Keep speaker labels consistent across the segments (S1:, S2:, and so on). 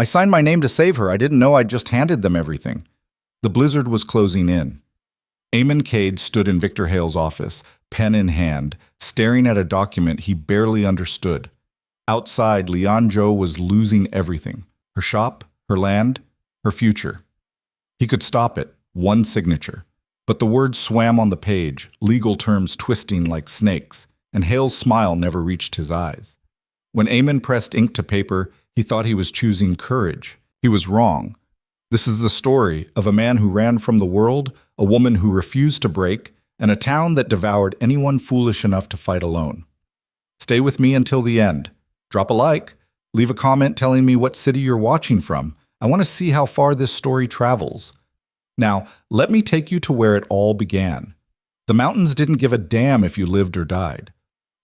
S1: I signed my name to save her. I didn't know I'd just handed them everything. The blizzard was closing in. Eamon Cade stood in Victor Hale's office, pen in hand, staring at a document he barely understood. Outside, Leon Jo was losing everything. Her shop, her land, her future. He could stop it, one signature. But the words swam on the page, legal terms twisting like snakes, and Hale's smile never reached his eyes. When Eamon pressed ink to paper, he thought he was choosing courage. He was wrong. This is the story of a man who ran from the world, a woman who refused to break, and a town that devoured anyone foolish enough to fight alone. Stay with me until the end. Drop a like. Leave a comment telling me what city you're watching from. I want to see how far this story travels. Now, let me take you to where it all began. The mountains didn't give a damn if you lived or died.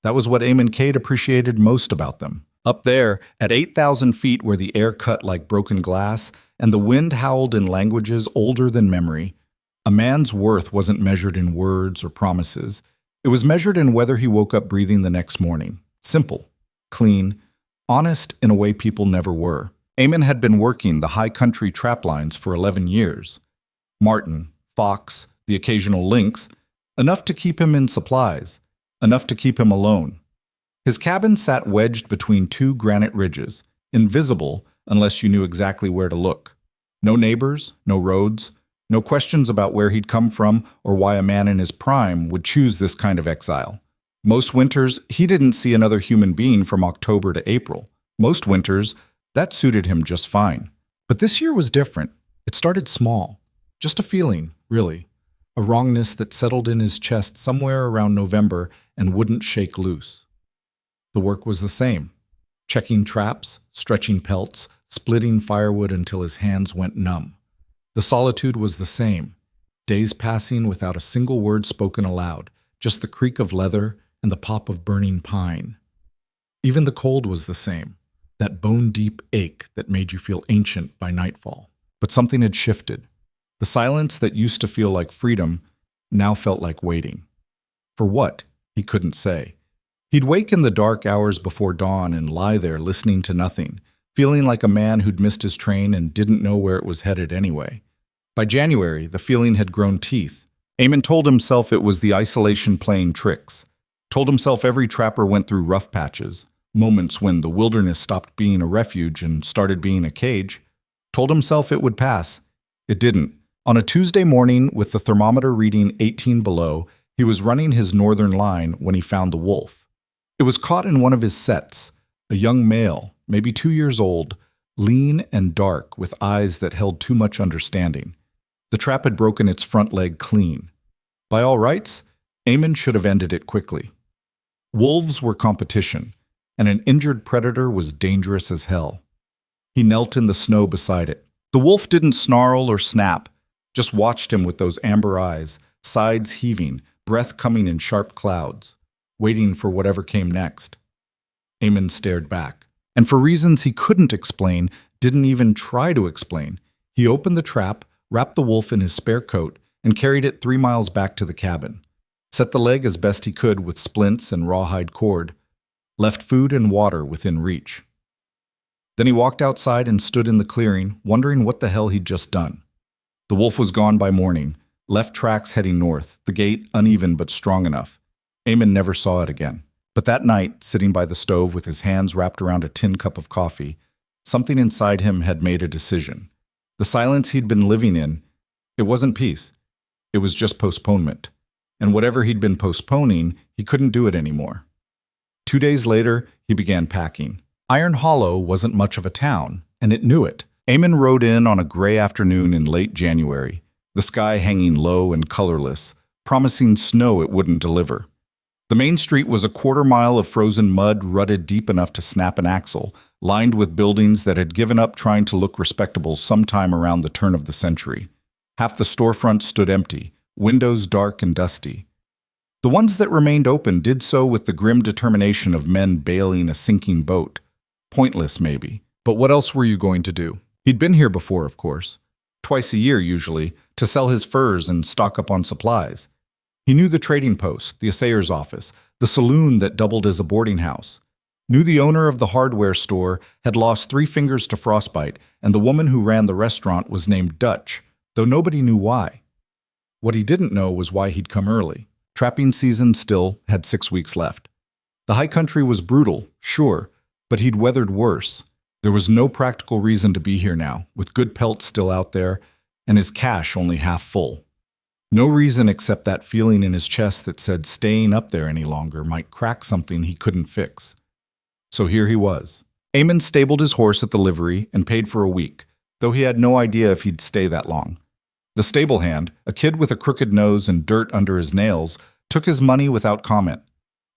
S1: That was what Eamon Cade appreciated most about them. Up there, at 8,000 feet where the air cut like broken glass and the wind howled in languages older than memory, a man's worth wasn't measured in words or promises. It was measured in whether he woke up breathing the next morning. Simple, clean, honest in a way people never were. Eamon had been working the high country trap lines for 11 years. Martin, fox, the occasional lynx, enough to keep him in supplies, enough to keep him alone. His cabin sat wedged between two granite ridges, invisible unless you knew exactly where to look. No neighbors, no roads, no questions about where he'd come from or why a man in his prime would choose this kind of exile. Most winters, he didn't see another human being from October to April. Most winters, that suited him just fine. But this year was different. It started small. Just a feeling, really. A wrongness that settled in his chest somewhere around November and wouldn't shake loose. The work was the same. Checking traps, stretching pelts, splitting firewood until his hands went numb. The solitude was the same. Days passing without a single word spoken aloud, just the creak of leather and the pop of burning pine. Even the cold was the same, that bone-deep ache that made you feel ancient by nightfall. But something had shifted. The silence that used to feel like freedom now felt like waiting. For what? He couldn't say. He'd wake in the dark hours before dawn and lie there listening to nothing, feeling like a man who'd missed his train and didn't know where it was headed anyway. By January, the feeling had grown teeth. Eamon told himself it was the isolation playing tricks. Told himself every trapper went through rough patches, moments when the wilderness stopped being a refuge and started being a cage. Told himself it would pass. It didn't. On a Tuesday morning, with the thermometer reading 18 below, he was running his northern line when he found the wolf. It was caught in one of his sets, a young male, maybe 2 years old, lean and dark with eyes that held too much understanding. The trap had broken its front leg clean. By all rights, Eamon should have ended it quickly. Wolves were competition, and an injured predator was dangerous as hell. He knelt in the snow beside it. The wolf didn't snarl or snap, just watched him with those amber eyes, sides heaving, breath coming in sharp clouds, waiting for whatever came next. Eamon stared back, and for reasons he couldn't explain, didn't even try to explain, he opened the trap, wrapped the wolf in his spare coat, and carried it 3 miles back to the cabin. Set the leg as best he could with splints and rawhide cord, left food and water within reach. Then he walked outside and stood in the clearing, wondering what the hell he'd just done. The wolf was gone by morning, left tracks heading north, the gait uneven but strong enough. Eamon never saw it again. But that night, sitting by the stove with his hands wrapped around a tin cup of coffee, something inside him had made a decision. The silence he'd been living in, it wasn't peace. It was just postponement. And whatever he'd been postponing, he couldn't do it anymore. 2 days later, he began packing. Iron Hollow wasn't much of a town, and it knew it. Eamon rode in on a gray afternoon in late January, the sky hanging low and colorless, promising snow it wouldn't deliver. The main street was a 1/4 mile of frozen mud rutted deep enough to snap an axle, lined with buildings that had given up trying to look respectable sometime around the turn of the century. Half the storefronts stood empty, windows dark and dusty. The ones that remained open did so with the grim determination of men bailing a sinking boat. Pointless, maybe. But what else were you going to do? He'd been here before, of course. Twice a year, usually, to sell his furs and stock up on supplies. He knew the trading post, the assayer's office, the saloon that doubled as a boarding house. Knew the owner of the hardware store had lost 3 fingers to frostbite, and the woman who ran the restaurant was named Dutch, though nobody knew why. What he didn't know was why he'd come early. Trapping season still had 6 weeks left. The high country was brutal, sure, but he'd weathered worse. There was no practical reason to be here now, with good pelts still out there, and his cash only half full. No reason except that feeling in his chest that said staying up there any longer might crack something he couldn't fix. So here he was. Eamon stabled his horse at the livery and paid for a week, though he had no idea if he'd stay that long. The stable hand, a kid with a crooked nose and dirt under his nails, took his money without comment.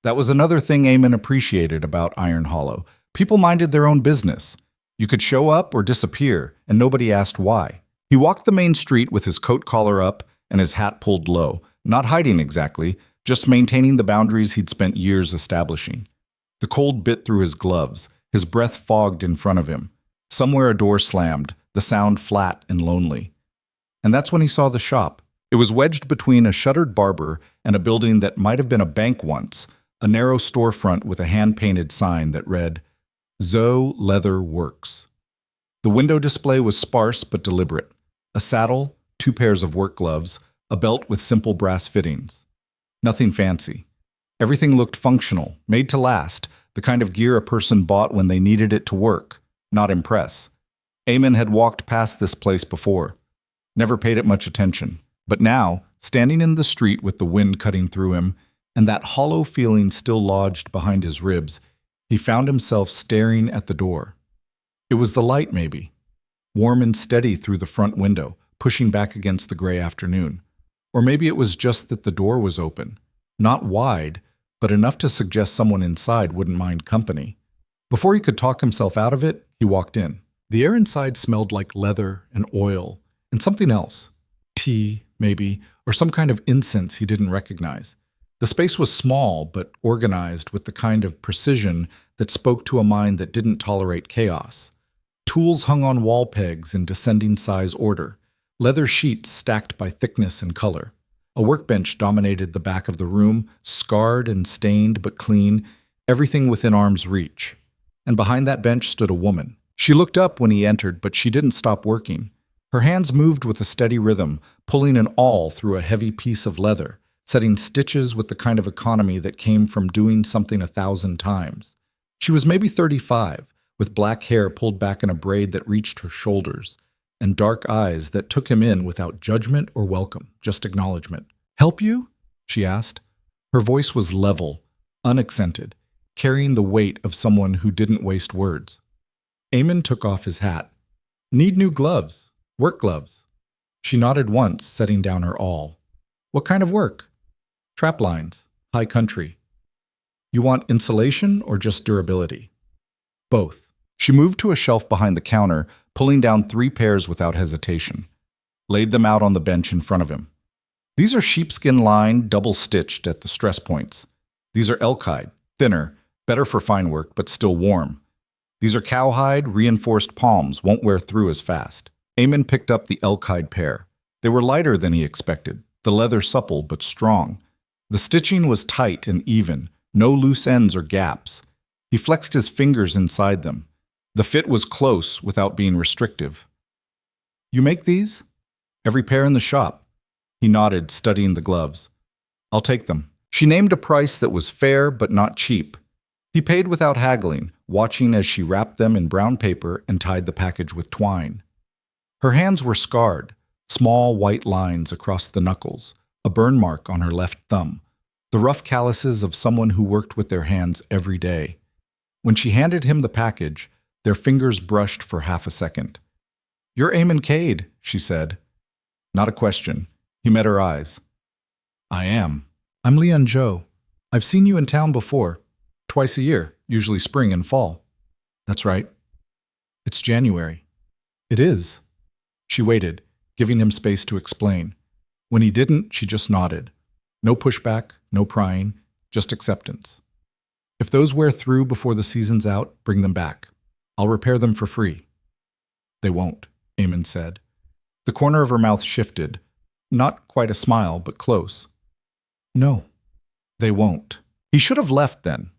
S1: That was another thing Eamon appreciated about Iron Hollow. People minded their own business. You could show up or disappear, and nobody asked why. He walked the main street with his coat collar up and his hat pulled low, not hiding exactly, just maintaining the boundaries he'd spent years establishing. The cold bit through his gloves, his breath fogged in front of him. Somewhere a door slammed, the sound flat and lonely. And that's when he saw the shop. It was wedged between a shuttered barber and a building that might have been a bank once, a narrow storefront with a hand-painted sign that read, Zoe Leather Works. The window display was sparse but deliberate. A saddle, 2 pairs of work gloves, a belt with simple brass fittings. Nothing fancy. Everything looked functional, made to last, the kind of gear a person bought when they needed it to work, not impress. Eamon had walked past this place before, never paid it much attention. But now, standing in the street with the wind cutting through him, and that hollow feeling still lodged behind his ribs, he found himself staring at the door. It was the light, maybe, warm and steady through the front window, pushing back against the gray afternoon. Or maybe it was just that the door was open, not wide, but enough to suggest someone inside wouldn't mind company. Before he could talk himself out of it, he walked in. The air inside smelled like leather and oil and something else. Tea, maybe, or some kind of incense he didn't recognize. The space was small but organized with the kind of precision that spoke to a mind that didn't tolerate chaos. Tools hung on wall pegs in descending size order, leather sheets stacked by thickness and color. A workbench dominated the back of the room, scarred and stained but clean, everything within arm's reach. And behind that bench stood a woman. She looked up when he entered, but she didn't stop working. Her hands moved with a steady rhythm, pulling an awl through a heavy piece of leather, setting stitches with the kind of economy that came from doing something 1,000 times. She was maybe 35, with black hair pulled back in a braid that reached her shoulders, and dark eyes that took him in without judgment or welcome, just acknowledgement. "Help you?" she asked. Her voice was level, unaccented, carrying the weight of someone who didn't waste words. Eamon took off his hat. "Need new gloves. Work gloves." She nodded once, setting down her awl. "What kind of work?" "Trap lines. High country." "You want insulation or just durability?" "Both." She moved to a shelf behind the counter, pulling down 3 pairs without hesitation. Laid them out on the bench in front of him. "These are sheepskin-lined, double-stitched at the stress points. These are elk-hide, thinner, better for fine work, but still warm. These are cowhide, reinforced palms, won't wear through as fast." Eamon picked up the elk-hide pair. They were lighter than he expected, the leather supple but strong. The stitching was tight and even, no loose ends or gaps. He flexed his fingers inside them. The fit was close without being restrictive. "You make these?" "Every pair in the shop." He nodded, studying the gloves. "I'll take them." She named a price that was fair but not cheap. He paid without haggling, watching as she wrapped them in brown paper and tied the package with twine. Her hands were scarred, small white lines across the knuckles, a burn mark on her left thumb, the rough calluses of someone who worked with their hands every day. When she handed him the package, their fingers brushed for half a second. "You're Eamon Cade," she said. Not a question. He met her eyes. "I am. I'm Leon Joe. I've seen you in town before. Twice a year, usually spring and fall." "That's right." "It's January." "It is." She waited, giving him space to explain. When he didn't, she just nodded. No pushback, no prying, just acceptance. "If those wear through before the season's out, bring them back. I'll repair them for free." "They won't," Eamon said. The corner of her mouth shifted. Not quite a smile, but close. "No, they won't." He should have left then.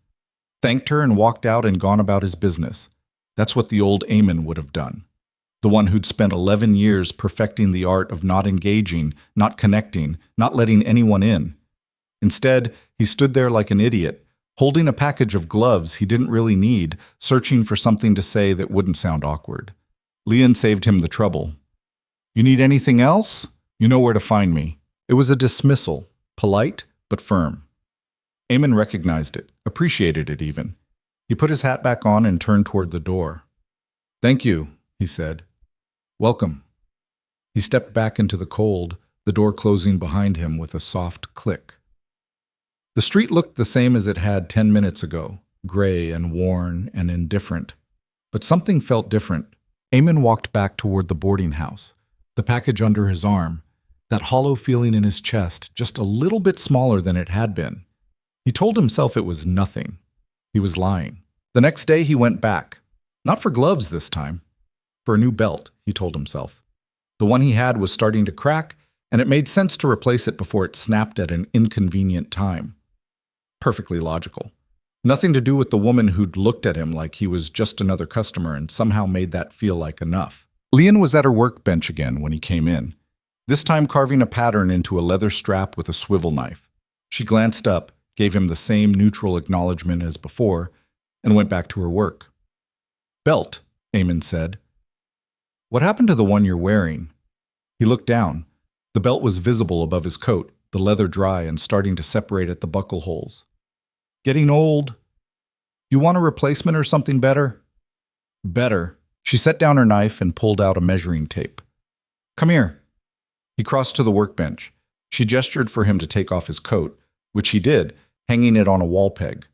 S1: thanked her, and walked out and gone about his business. That's what the old Eamon would have done. The one who'd spent 11 years perfecting the art of not engaging, not connecting, not letting anyone in. Instead, he stood there like an idiot, holding a package of gloves he didn't really need, searching for something to say that wouldn't sound awkward. Leon saved him the trouble. "You need anything else? You know where to find me." It was a dismissal, polite but firm. Eamon recognized it, appreciated it even. He put his hat back on and turned toward the door. "Thank you," he said. "Welcome." He stepped back into the cold, the door closing behind him with a soft click. The street looked the same as it had 10 minutes ago, gray and worn and indifferent. But something felt different. Eamon walked back toward the boarding house, the package under his arm, that hollow feeling in his chest just a little bit smaller than it had been. He told himself it was nothing. He was lying. The next day he went back. Not for gloves this time. For a new belt, he told himself. The one he had was starting to crack, and it made sense to replace it before it snapped at an inconvenient time. Perfectly logical. Nothing to do with the woman who'd looked at him like he was just another customer and somehow made that feel like enough. Leon was at her workbench again when he came in, this time carving a pattern into a leather strap with a swivel knife. She glanced up, gave him the same neutral acknowledgement as before, and went back to her work. "Belt," Eamon said. "What happened to the one you're wearing?" He looked down. The belt was visible above his coat, the leather dry and starting to separate at the buckle holes. "Getting old. You want a replacement or something better?" "Better." She set down her knife and pulled out a measuring tape. "Come here." He crossed to the workbench. She gestured for him to take off his coat, which he did, hanging it on a wall peg.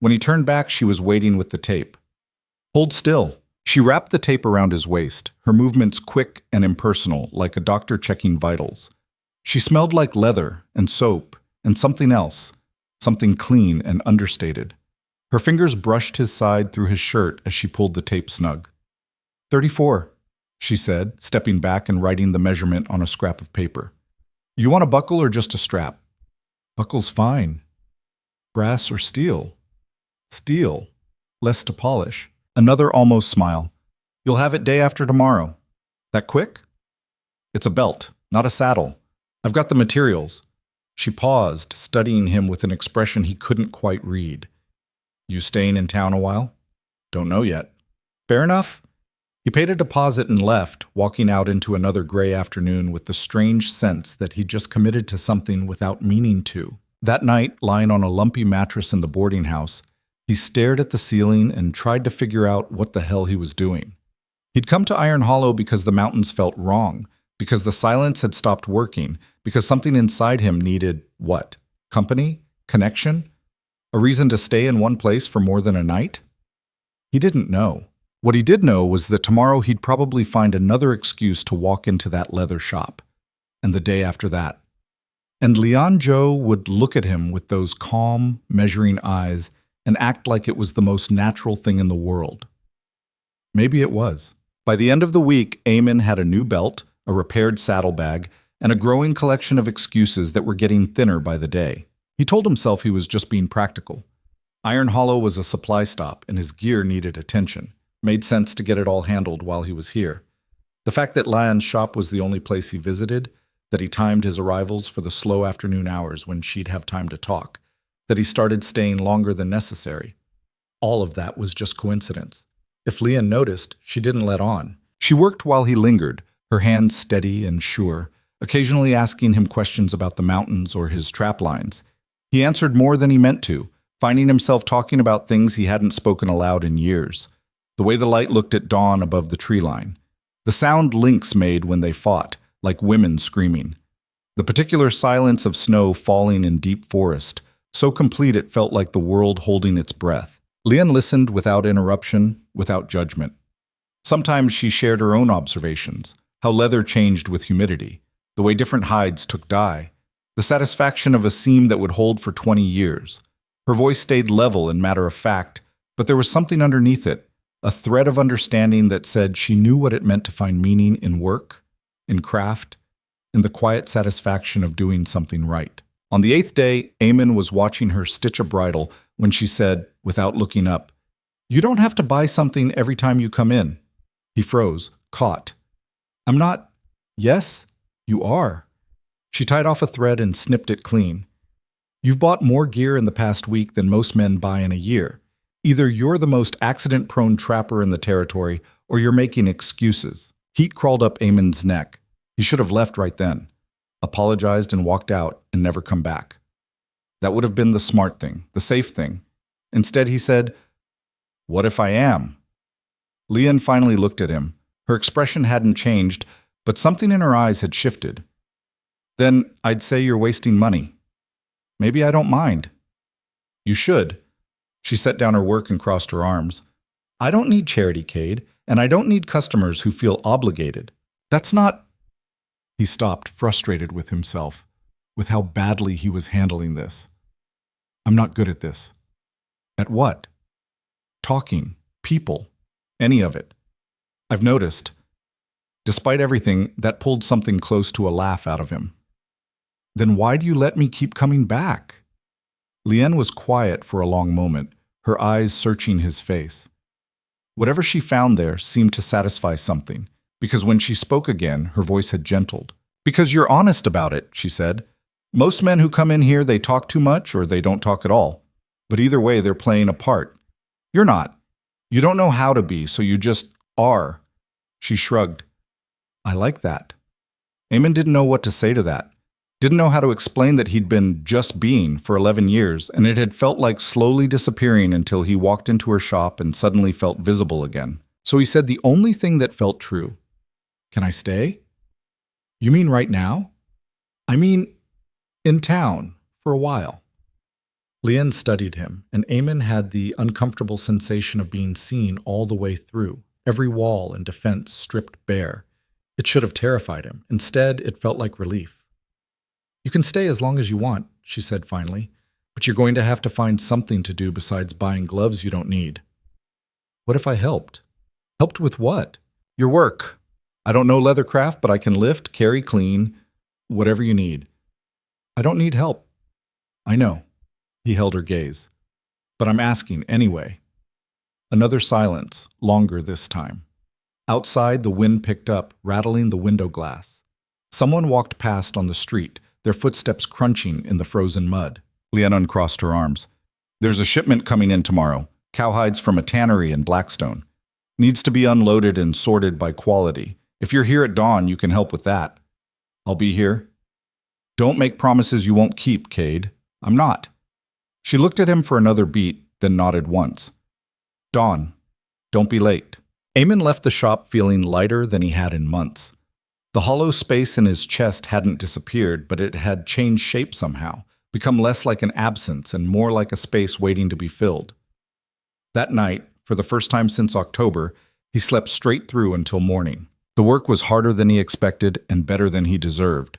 S1: When he turned back, she was waiting with the tape. "Hold still." She wrapped the tape around his waist, her movements quick and impersonal, like a doctor checking vitals. She smelled like leather and soap and something else, something clean and understated. Her fingers brushed his side through his shirt as she pulled the tape snug. 34, she said, stepping back and writing the measurement on a scrap of paper. "You want a buckle or just a strap?" "Buckle's fine." "Brass or steel?" "Steel. Less to polish." Another almost smile. "You'll have it day after tomorrow." "That quick?" "It's a belt, not a saddle. I've got the materials." She paused, studying him with an expression he couldn't quite read. "You staying in town a while?" "Don't know yet." "Fair enough." He paid a deposit and left, walking out into another gray afternoon with the strange sense that he'd just committed to something without meaning to. That night, lying on a lumpy mattress in the boarding house, he stared at the ceiling and tried to figure out what the hell he was doing. He'd come to Iron Hollow because the mountains felt wrong, because the silence had stopped working, because something inside him needed, what? Company? Connection? A reason to stay in one place for more than a night? He didn't know. What he did know was that tomorrow he'd probably find another excuse to walk into that leather shop. And the day after that. And Leon Joe would look at him with those calm, measuring eyes and act like it was the most natural thing in the world. Maybe it was. By the end of the week, Eamon had a new belt, a repaired saddlebag, and a growing collection of excuses that were getting thinner by the day. He told himself he was just being practical. Iron Hollow was a supply stop, and his gear needed attention. Made sense to get it all handled while he was here. The fact that Lion's shop was the only place he visited, that he timed his arrivals for the slow afternoon hours when she'd have time to talk, that he started staying longer than necessary. All of that was just coincidence. If Leon noticed, she didn't let on. She worked while he lingered, her hands steady and sure, occasionally asking him questions about the mountains or his trap lines. He answered more than he meant to, finding himself talking about things he hadn't spoken aloud in years. The way the light looked at dawn above the tree line. The sound lynx made when they fought, like women screaming. The particular silence of snow falling in deep forest, so complete it felt like the world holding its breath. Leon listened without interruption, without judgment. Sometimes she shared her own observations, how leather changed with humidity, the way different hides took dye, the satisfaction of a seam that would hold for 20 years. Her voice stayed level and matter of fact, but there was something underneath it, a thread of understanding that said she knew what it meant to find meaning in work, in craft, in the quiet satisfaction of doing something right. On the 8th day, Eamon was watching her stitch a bridle when she said, without looking up, "You don't have to buy something every time you come in." He froze, caught. "I'm not—" "Yes, you are." She tied off a thread and snipped it clean. "You've bought more gear in the past week than most men buy in a year. Either you're the most accident-prone trapper in the territory, or you're making excuses." Heat crawled up Eamon's neck. He should have left right then, apologized and walked out and never come back. That would have been the smart thing, the safe thing. Instead, he said, "What if I am?" Leanne finally looked at him. Her expression hadn't changed, but something in her eyes had shifted. "Then I'd say you're wasting money." "Maybe I don't mind." "You should." She set down her work and crossed her arms. "I don't need charity, Cade, and I don't need customers who feel obligated. That's not—" He stopped, frustrated with himself, with how badly he was handling this. "I'm not good at this." "At what?" "Talking, people, any of it. I've noticed." Despite everything, that pulled something close to a laugh out of him. "Then why do you let me keep coming back?" Leanne was quiet for a long moment, her eyes searching his face. Whatever she found there seemed to satisfy something, because when she spoke again, her voice had gentled. "Because you're honest about it," she said. "Most men who come in here, they talk too much or they don't talk at all. But either way, they're playing a part. You're not. You don't know how to be, so you just are." She shrugged. "I like that." Eamon didn't know what to say to that. Didn't know how to explain that he'd been just being for 11 years, and it had felt like slowly disappearing until he walked into her shop and suddenly felt visible again. So he said the only thing that felt true. "Can I stay?" "You mean right now?" "I mean, in town, for a while." Leanne studied him, and Eamon had the uncomfortable sensation of being seen all the way through, every wall and defense stripped bare. It should have terrified him. Instead, it felt like relief. "You can stay as long as you want," she said finally, "but you're going to have to find something to do besides buying gloves you don't need." "What if I helped?" "Helped with what?" "Your work. I don't know leathercraft, but I can lift, carry, clean, whatever you need." "I don't need help." "I know." He held her gaze. "But I'm asking anyway." Another silence, longer this time. Outside, the wind picked up, rattling the window glass. Someone walked past on the street, their footsteps crunching in the frozen mud. Leanne uncrossed her arms. "There's a shipment coming in tomorrow, cowhides from a tannery in Blackstone. Needs to be unloaded and sorted by quality. If you're here at dawn, you can help with that." "I'll be here." "Don't make promises you won't keep, Cade." "I'm not." She looked at him for another beat, then nodded once. "Dawn. Don't be late." Eamon left the shop feeling lighter than he had in months. The hollow space in his chest hadn't disappeared, but it had changed shape somehow, become less like an absence and more like a space waiting to be filled. That night, for the first time since October, he slept straight through until morning. The work was harder than he expected and better than he deserved.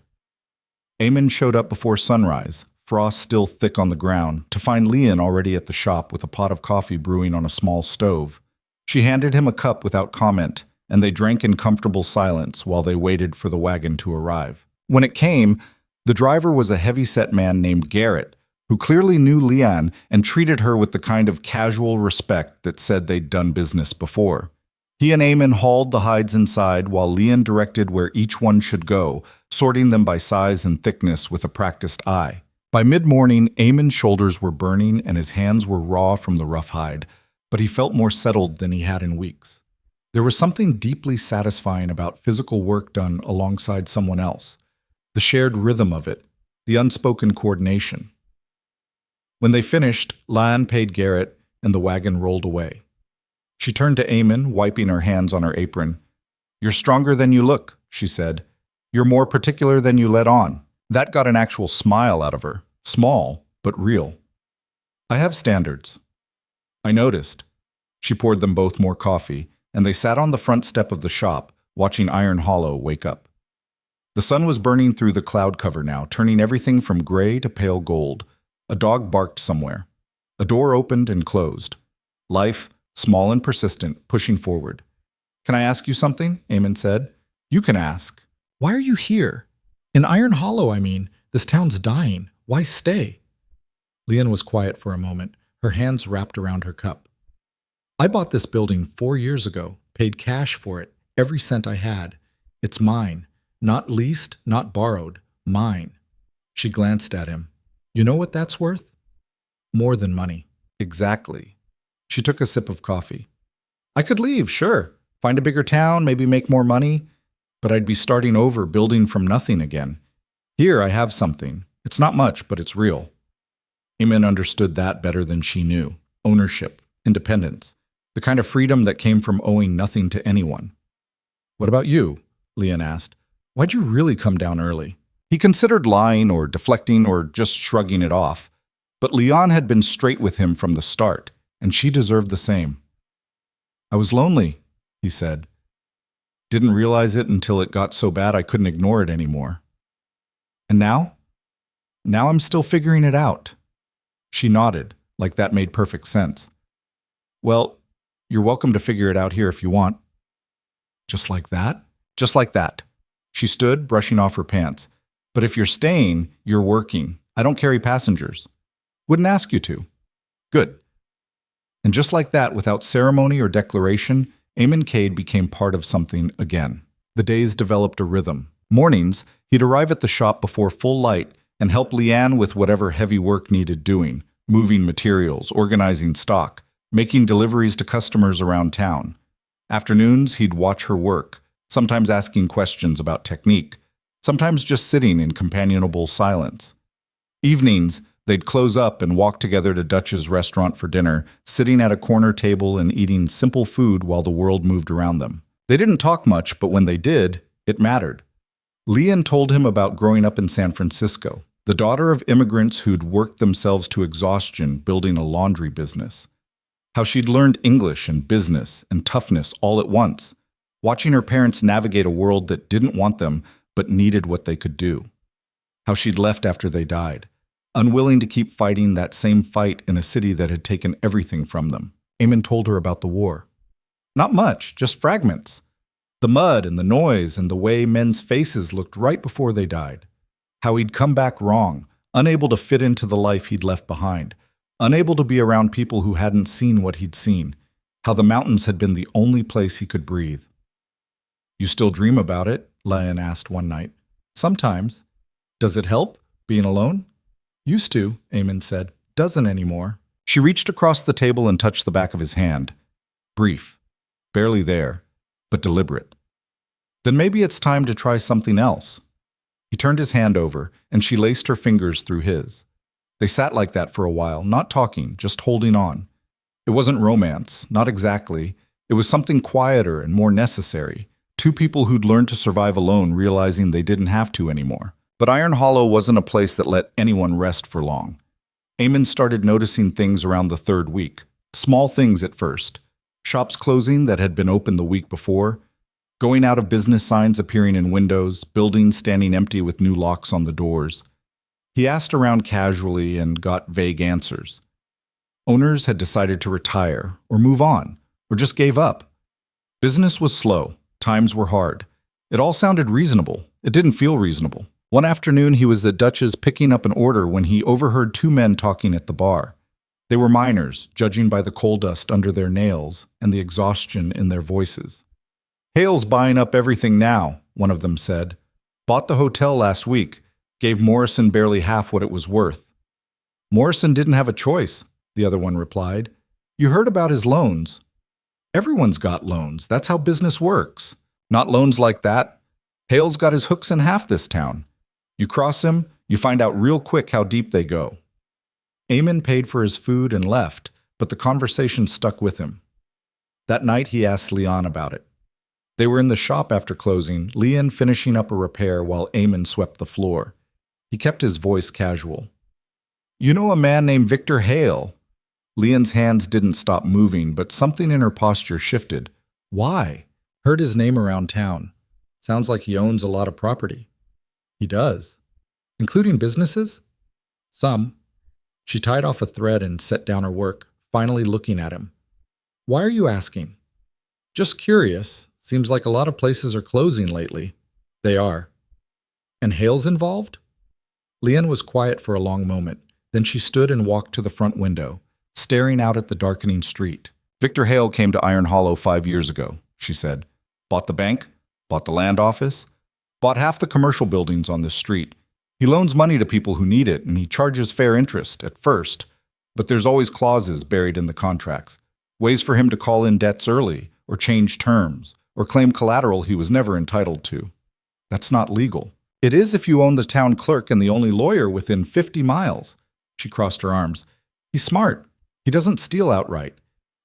S1: Eamon showed up before sunrise, frost still thick on the ground, to find Leanne already at the shop with a pot of coffee brewing on a small stove. She handed him a cup without comment, and they drank in comfortable silence while they waited for the wagon to arrive. When it came, the driver was a heavy-set man named Garrett, who clearly knew Leanne and treated her with the kind of casual respect that said they'd done business before. He and Eamon hauled the hides inside while Leanne directed where each one should go, sorting them by size and thickness with a practiced eye. By mid-morning, Eamon's shoulders were burning and his hands were raw from the rough hide, but he felt more settled than he had in weeks. There was something deeply satisfying about physical work done alongside someone else, the shared rhythm of it, the unspoken coordination. When they finished, Leanne paid Garrett, and the wagon rolled away. She turned to Eamon, wiping her hands on her apron. "You're stronger than you look," she said. "You're more particular than you let on." That got an actual smile out of her. Small, but real. "I have standards." "I noticed." She poured them both more coffee, and they sat on the front step of the shop, watching Iron Hollow wake up. The sun was burning through the cloud cover now, turning everything from gray to pale gold. A dog barked somewhere. A door opened and closed. Life, small and persistent, pushing forward. "Can I ask you something?" Eamon said. "You can ask." "Why are you here?" "In Iron Hollow, I mean. This town's dying.
S2: Why stay? Leanne was quiet for a moment, her hands wrapped around her cup. I bought this building 4 years ago, paid cash for it, every cent I had. It's mine. Not leased, not borrowed. Mine. She glanced at him. You know what that's worth? More than money.
S1: Exactly. She took a sip of coffee. I could leave, sure. Find a bigger town, maybe make more money. But I'd be starting over, building from nothing again. Here I have something. It's not much, but it's real. Eamon understood that better than she knew. Ownership, independence, the kind of freedom that came from owing nothing to anyone. What about you? Leanne asked. Why'd you really come down early? He considered lying or deflecting or just shrugging it off. But Leon had been straight with him from the start, and she deserved the same. I was lonely, he said. Didn't realize it until it got so bad I couldn't ignore it anymore. And now? Now I'm still figuring it out. She nodded, like that made perfect sense. Well, you're welcome to figure it out here if you want. Just like that? Just like that. She stood, brushing off her pants. But if you're staying, you're working. I don't carry passengers. Wouldn't ask you to. Good. And just like that, without ceremony or declaration, Eamon Cade became part of something again. The days developed a rhythm. Mornings, he'd arrive at the shop before full light and help Leanne with whatever heavy work needed doing, moving materials, organizing stock, making deliveries to customers around town. Afternoons, he'd watch her work, sometimes asking questions about technique, sometimes just sitting in companionable silence. Evenings, they'd close up and walk together to Dutch's restaurant for dinner, sitting at a corner table and eating simple food while the world moved around them. They didn't talk much, but when they did, it mattered. Leanne told him about growing up in San Francisco, the daughter of immigrants who'd worked themselves to exhaustion building a laundry business. How she'd learned English and business and toughness all at once, watching her parents navigate a world that didn't want them but needed what they could do. How she'd left after they died, unwilling to keep fighting that same fight in a city that had taken everything from them. Eamon told her about the war. Not much, just fragments. The mud and the noise and the way men's faces looked right before they died. How he'd come back wrong, unable to fit into the life he'd left behind, unable to be around people who hadn't seen what he'd seen. How the mountains had been the only place he could breathe. You still dream about it? Leanne asked one night. Sometimes. Does it help, being alone? Used to, Eamon said. Doesn't anymore. She reached across the table and touched the back of his hand. Brief. Barely there, but deliberate. Then maybe it's time to try something else. He turned his hand over, and she laced her fingers through his. They sat like that for a while, not talking, just holding on. It wasn't romance, not exactly. It was something quieter and more necessary. Two people who'd learned to survive alone, realizing they didn't have to anymore. But Iron Hollow wasn't a place that let anyone rest for long. Eamon started noticing things around the third week. Small things at first. Shops closing that had been open the week before. Going out of business signs appearing in windows. Buildings standing empty with new locks on the doors. He asked around casually and got vague answers. Owners had decided to retire, or move on, or just gave up. Business was slow. Times were hard. It all sounded reasonable. It didn't feel reasonable. One afternoon, he was at Dutch's picking up an order when he overheard two men talking at the bar. They were miners, judging by the coal dust under their nails and the exhaustion in their voices. Hale's buying up everything now, one of them said. Bought the hotel last week. Gave Morrison barely half what it was worth. Morrison didn't have a choice, the other one replied. You heard about his loans. Everyone's got loans. That's how business works. Not loans like that. Hale's got his hooks in half this town. You cross him, you find out real quick how deep they go. Eamon paid for his food and left, but the conversation stuck with him. That night he asked Leon about it. They were in the shop after closing, Leon finishing up a repair while Eamon swept the floor. He kept his voice casual. You know a man named Victor Hale? Leon's hands didn't stop moving, but something in her posture shifted. Why? Heard his name around town. Sounds like he owns a lot of property. He does. Including businesses? Some. She tied off a thread and set down her work, finally looking at him. Why are you asking? Just curious. Seems like a lot of places are closing lately. They are. And Hale's involved?
S2: Leanne was quiet for a long moment. Then she stood and walked to the front window, staring out at the darkening street.
S1: Victor Hale came to Iron Hollow 5 years ago, she said. Bought the bank, bought the land office, bought half the commercial buildings on this street. He loans money to people who need it, and he charges fair interest at first, but there's always clauses buried in the contracts, ways for him to call in debts early, or change terms, or claim collateral he was never entitled to. That's not legal. It is if you own the town clerk and the only lawyer within 50 miles. She crossed her arms. He's smart. He doesn't steal outright.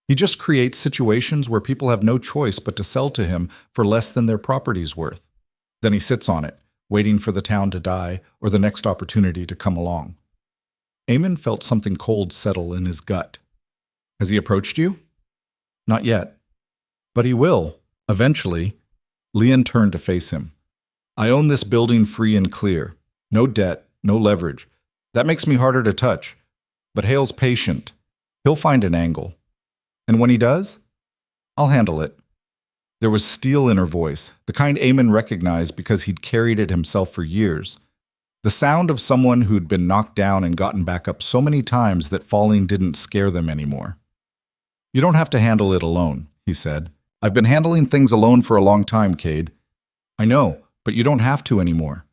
S1: He just creates situations where people have no choice but to sell to him for less than their property's worth. Then he sits on it, waiting for the town to die or the next opportunity to come along. Eamon felt something cold settle in his gut. Has he approached you? Not yet. But he will, eventually. Leanne turned to face him. I own this building free and clear. No debt, no leverage. That makes me harder to touch. But Hale's patient. He'll find an angle. And when he does, I'll handle it. There was steel in her voice, the kind Eamon recognized because he'd carried it himself for years. The sound of someone who'd been knocked down and gotten back up so many times that falling didn't scare them anymore. You don't have to handle it alone, he said. I've been handling things alone for a long time, Cade. I know, but you don't have to anymore.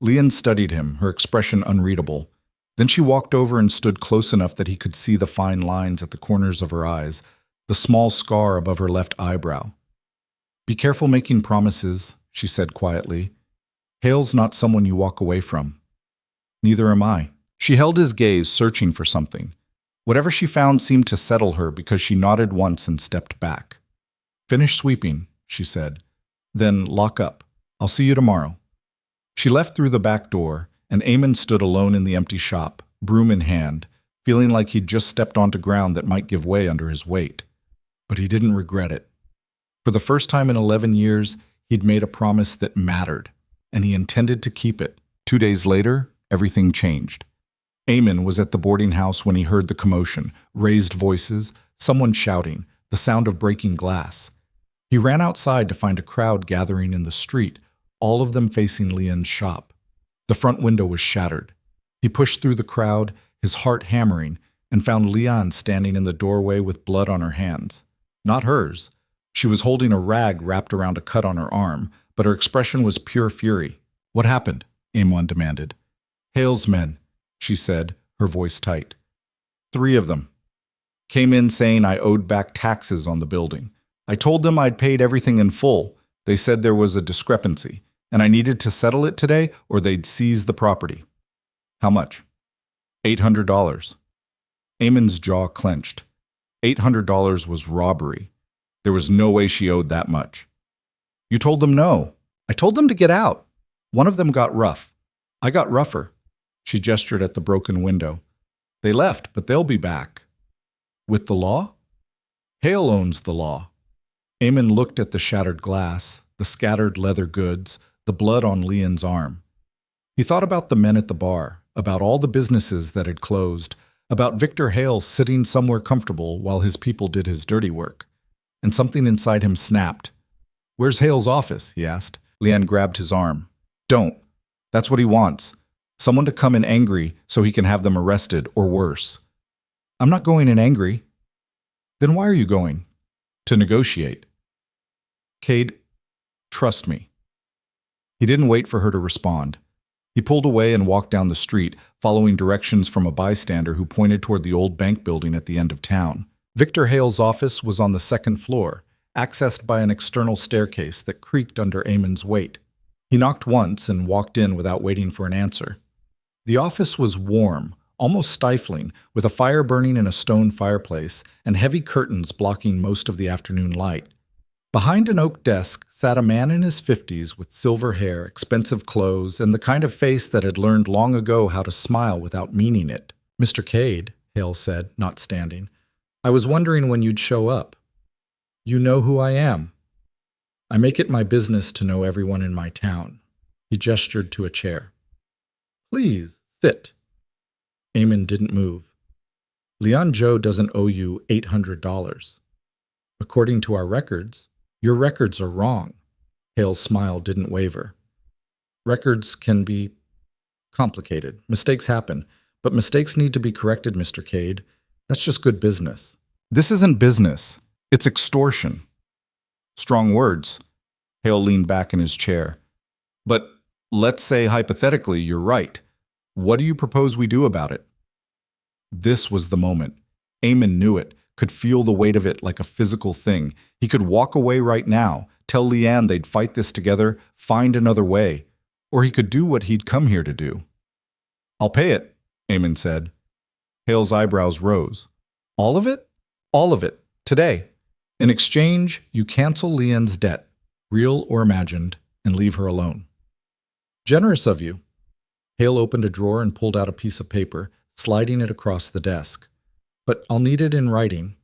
S1: Leanne studied him, her expression unreadable. Then she walked over and stood close enough that he could see the fine lines at the corners of her eyes, the small scar above her left eyebrow. Be careful making promises, she said quietly. Hale's not someone you walk away from. Neither am I. She held his gaze, searching for something. Whatever she found seemed to settle her because she nodded once and stepped back. Finish sweeping, she said. Then lock up. I'll see you tomorrow. She left through the back door, and Eamon stood alone in the empty shop, broom in hand, feeling like he'd just stepped onto ground that might give way under his weight. But he didn't regret it. For the first time in 11 years, he'd made a promise that mattered, and he intended to keep it. 2 days later, everything changed. Eamon was at the boarding house when he heard the commotion, raised voices, someone shouting, the sound of breaking glass. He ran outside to find a crowd gathering in the street, all of them facing Leanne's shop. The front window was shattered. He pushed through the crowd, his heart hammering, and found Leanne standing in the doorway with blood on her hands. Not hers. She was holding a rag wrapped around a cut on her arm, but her expression was pure fury. What happened? Eamon demanded. Hale's men, she said, her voice tight. 3 of them. Came in saying I owed back taxes on the building. I told them I'd paid everything in full. They said there was a discrepancy, and I needed to settle it today or they'd seize the property. How much? $800. Eamon's jaw clenched. $800 was robbery. There was no way she owed that much. You told them no. I told them to get out. One of them got rough. I got rougher. She gestured at the broken window. They left, but they'll be back. With the law? Hale owns the law. Eamon looked at the shattered glass, the scattered leather goods, the blood on Leanne's arm. He thought about the men at the bar, about all the businesses that had closed, about Victor Hale sitting somewhere comfortable while his people did his dirty work. And something inside him snapped. Where's Hale's office? He asked. Leanne grabbed his arm. Don't. That's what he wants. Someone to come in angry so he can have them arrested, or worse. I'm not going in angry. Then why are you going? To negotiate. Cade, trust me. He didn't wait for her to respond. He pulled away and walked down the street, following directions from a bystander who pointed toward the old bank building at the end of town. Victor Hale's office was on the 2nd floor, accessed by an external staircase that creaked under Eamon's weight. He knocked once and walked in without waiting for an answer. The office was warm, almost stifling, with a fire burning in a stone fireplace and heavy curtains blocking most of the afternoon light. Behind an oak desk sat a man in his 50s with silver hair, expensive clothes, and the kind of face that had learned long ago how to smile without meaning it. Mr. Cade, Hale said, not standing, I was wondering when you'd show up. You know who I am. I make it my business to know everyone in my town. He gestured to a chair. Please, sit. Eamon didn't move. Leon Joe doesn't owe you $800. According to our records, your records are wrong. Hale's smile didn't waver. Records can be
S2: Complicated. Mistakes happen. But mistakes need to be corrected, Mr. Cade. That's just good business.
S1: This isn't business. It's extortion. Strong words. Hale leaned back in his chair. But let's say hypothetically you're right. What do you propose we do about it? This was the moment. Eamon knew it, could feel the weight of it like a physical thing. He could walk away right now, tell Leanne they'd fight this together, find another way. Or he could do what he'd come here to do. I'll pay it, Eamon said. Hale's eyebrows rose. All of it? All of it. Today. In exchange, you cancel Leanne's debt, real or imagined, and leave her alone. Generous of you. Hale opened a drawer and pulled out a piece of paper, sliding it across the desk. But I'll need it in writing.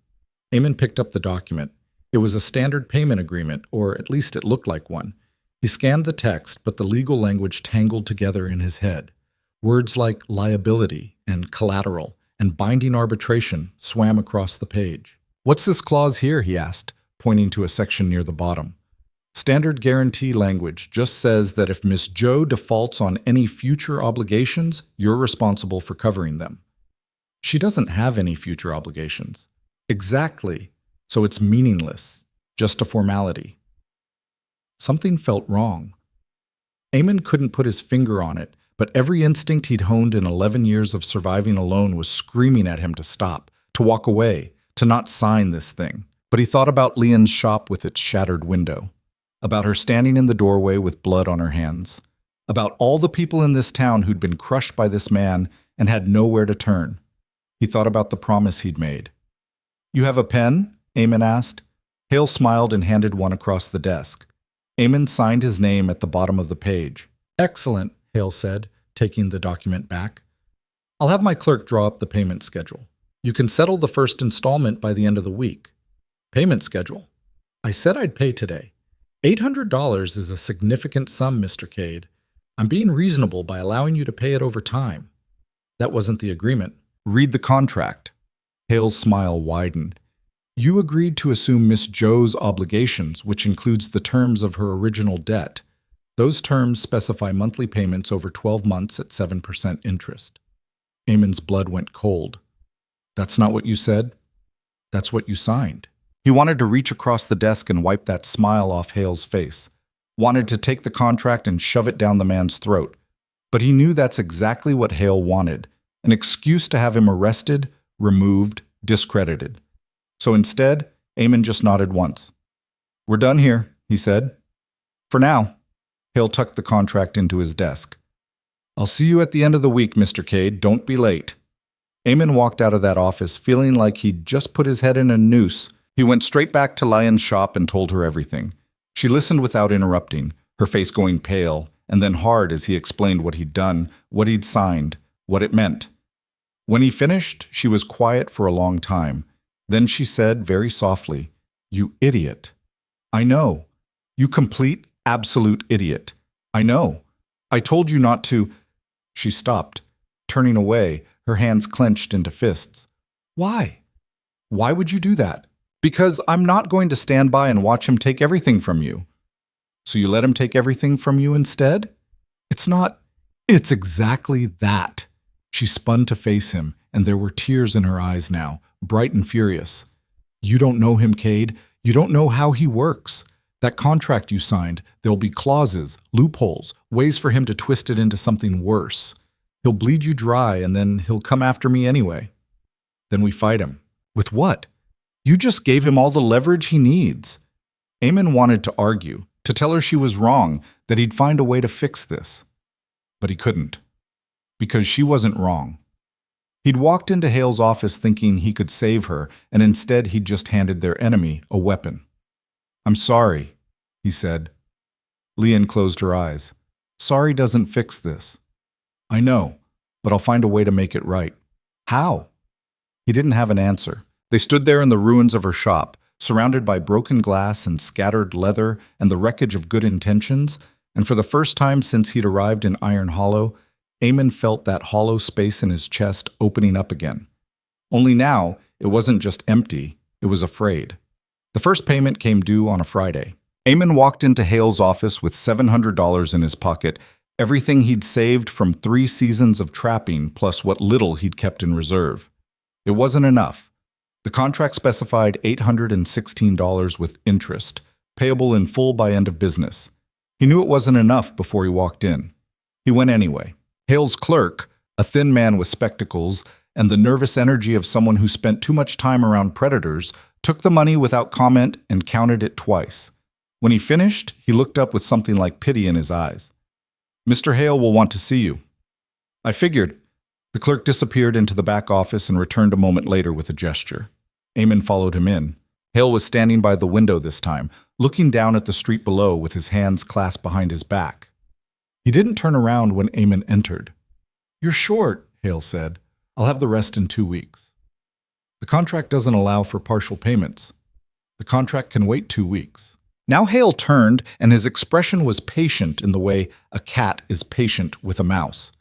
S1: Eamon picked up the document. It was a standard payment agreement, or at least it looked like one. He scanned the text, but the legal language tangled together in his head. Words like liability and collateral and binding arbitration swam across the page. What's this clause here? He asked, pointing to a section near the bottom. Standard guarantee language just says that if Miss Joe defaults on any future obligations, you're responsible for covering them. She doesn't have any future obligations. Exactly. So it's meaningless, just a formality. Something felt wrong. Eamon couldn't put his finger on it, but every instinct he'd honed in 11 years of surviving alone was screaming at him to stop, to walk away, to not sign this thing. But he thought about Leanne's shop with its shattered window, about her standing in the doorway with blood on her hands, about all the people in this town who'd been crushed by this man and had nowhere to turn. He thought about the promise he'd made. You have a pen? Eamon asked. Hale smiled and handed one across the desk. Eamon signed his name at the bottom of the page. Excellent, Hale said, taking the document back. I'll have my clerk draw up the payment schedule. You can settle the first installment by the end of the week. Payment schedule. I said I'd pay today. $800 is a significant sum, Mr. Cade. I'm being reasonable by allowing you to pay it over time. That wasn't the agreement. Read the contract. Hale's smile widened. You agreed to assume Miss Joe's obligations, which includes the terms of her original debt. Those terms specify monthly payments over 12 months at 7% interest. Eamon's blood went cold. That's not what you said. That's what you signed. He wanted to reach across the desk and wipe that smile off Hale's face. Wanted to take the contract and shove it down the man's throat. But he knew that's exactly what Hale wanted. An excuse to have him arrested, removed, discredited. So instead, Eamon just nodded once. We're done here, he said. For now. Hale tucked the contract into his desk. I'll see you at the end of the week, Mr. Cade. Don't be late. Eamon walked out of that office feeling like he'd just put his head in a noose. He went straight back to Leanne's shop and told her everything. She listened without interrupting, her face going pale, and then hard as he explained what he'd done, what he'd signed, what it meant. When he finished, she was quiet for a long time. Then she said very softly, You idiot. I know. You complete, absolute idiot. I know. I told you not to. She stopped, turning away, her hands clenched into fists. Why? Why would you do that? Because I'm not going to stand by and watch him take everything from you. So you let him take everything from you instead? It's not. It's exactly that. She spun to face him, and there were tears in her eyes now, bright and furious. You don't know him, Cade. You don't know how he works. That contract you signed, there'll be clauses, loopholes, ways for him to twist it into something worse. He'll bleed you dry, and then he'll come after me anyway. Then we fight him. With what? You just gave him all the leverage he needs. Eamon wanted to argue, to tell her she was wrong, that he'd find a way to fix this. But he couldn't. Because she wasn't wrong. He'd walked into Hale's office thinking he could save her, and instead he'd just handed their enemy a weapon. I'm sorry, he said. Leanne closed her eyes. Sorry doesn't fix this. I know, but I'll find a way to make it right. How? He didn't have an answer. They stood there in the ruins of her shop, surrounded by broken glass and scattered leather and the wreckage of good intentions, and for the first time since he'd arrived in Iron Hollow, Eamon felt that hollow space in his chest opening up again. Only now, it wasn't just empty, it was afraid. The first payment came due on a Friday. Eamon walked into Hale's office with $700 in his pocket, Everything he'd saved from 3 seasons of trapping, plus what little he'd kept in reserve. It wasn't enough. The contract specified $816 with interest, payable in full by end of business. He knew it wasn't enough before he walked in. He went anyway. Hale's clerk, a thin man with spectacles and the nervous energy of someone who spent too much time around predators, took the money without comment and counted it twice. When he finished, he looked up with something like pity in his eyes. "Mr. Hale will want to see you." "I figured." The clerk disappeared into the back office and returned a moment later with a gesture. Eamon followed him in. Hale was standing by the window this time, looking down at the street below with his hands clasped behind his back. He didn't turn around when Eamon entered. "You're short," Hale said. "I'll have the rest in 2 weeks." "The contract doesn't allow for partial payments." "The contract can wait 2 weeks." Now Hale turned, and his expression was patient in the way a cat is patient with a mouse.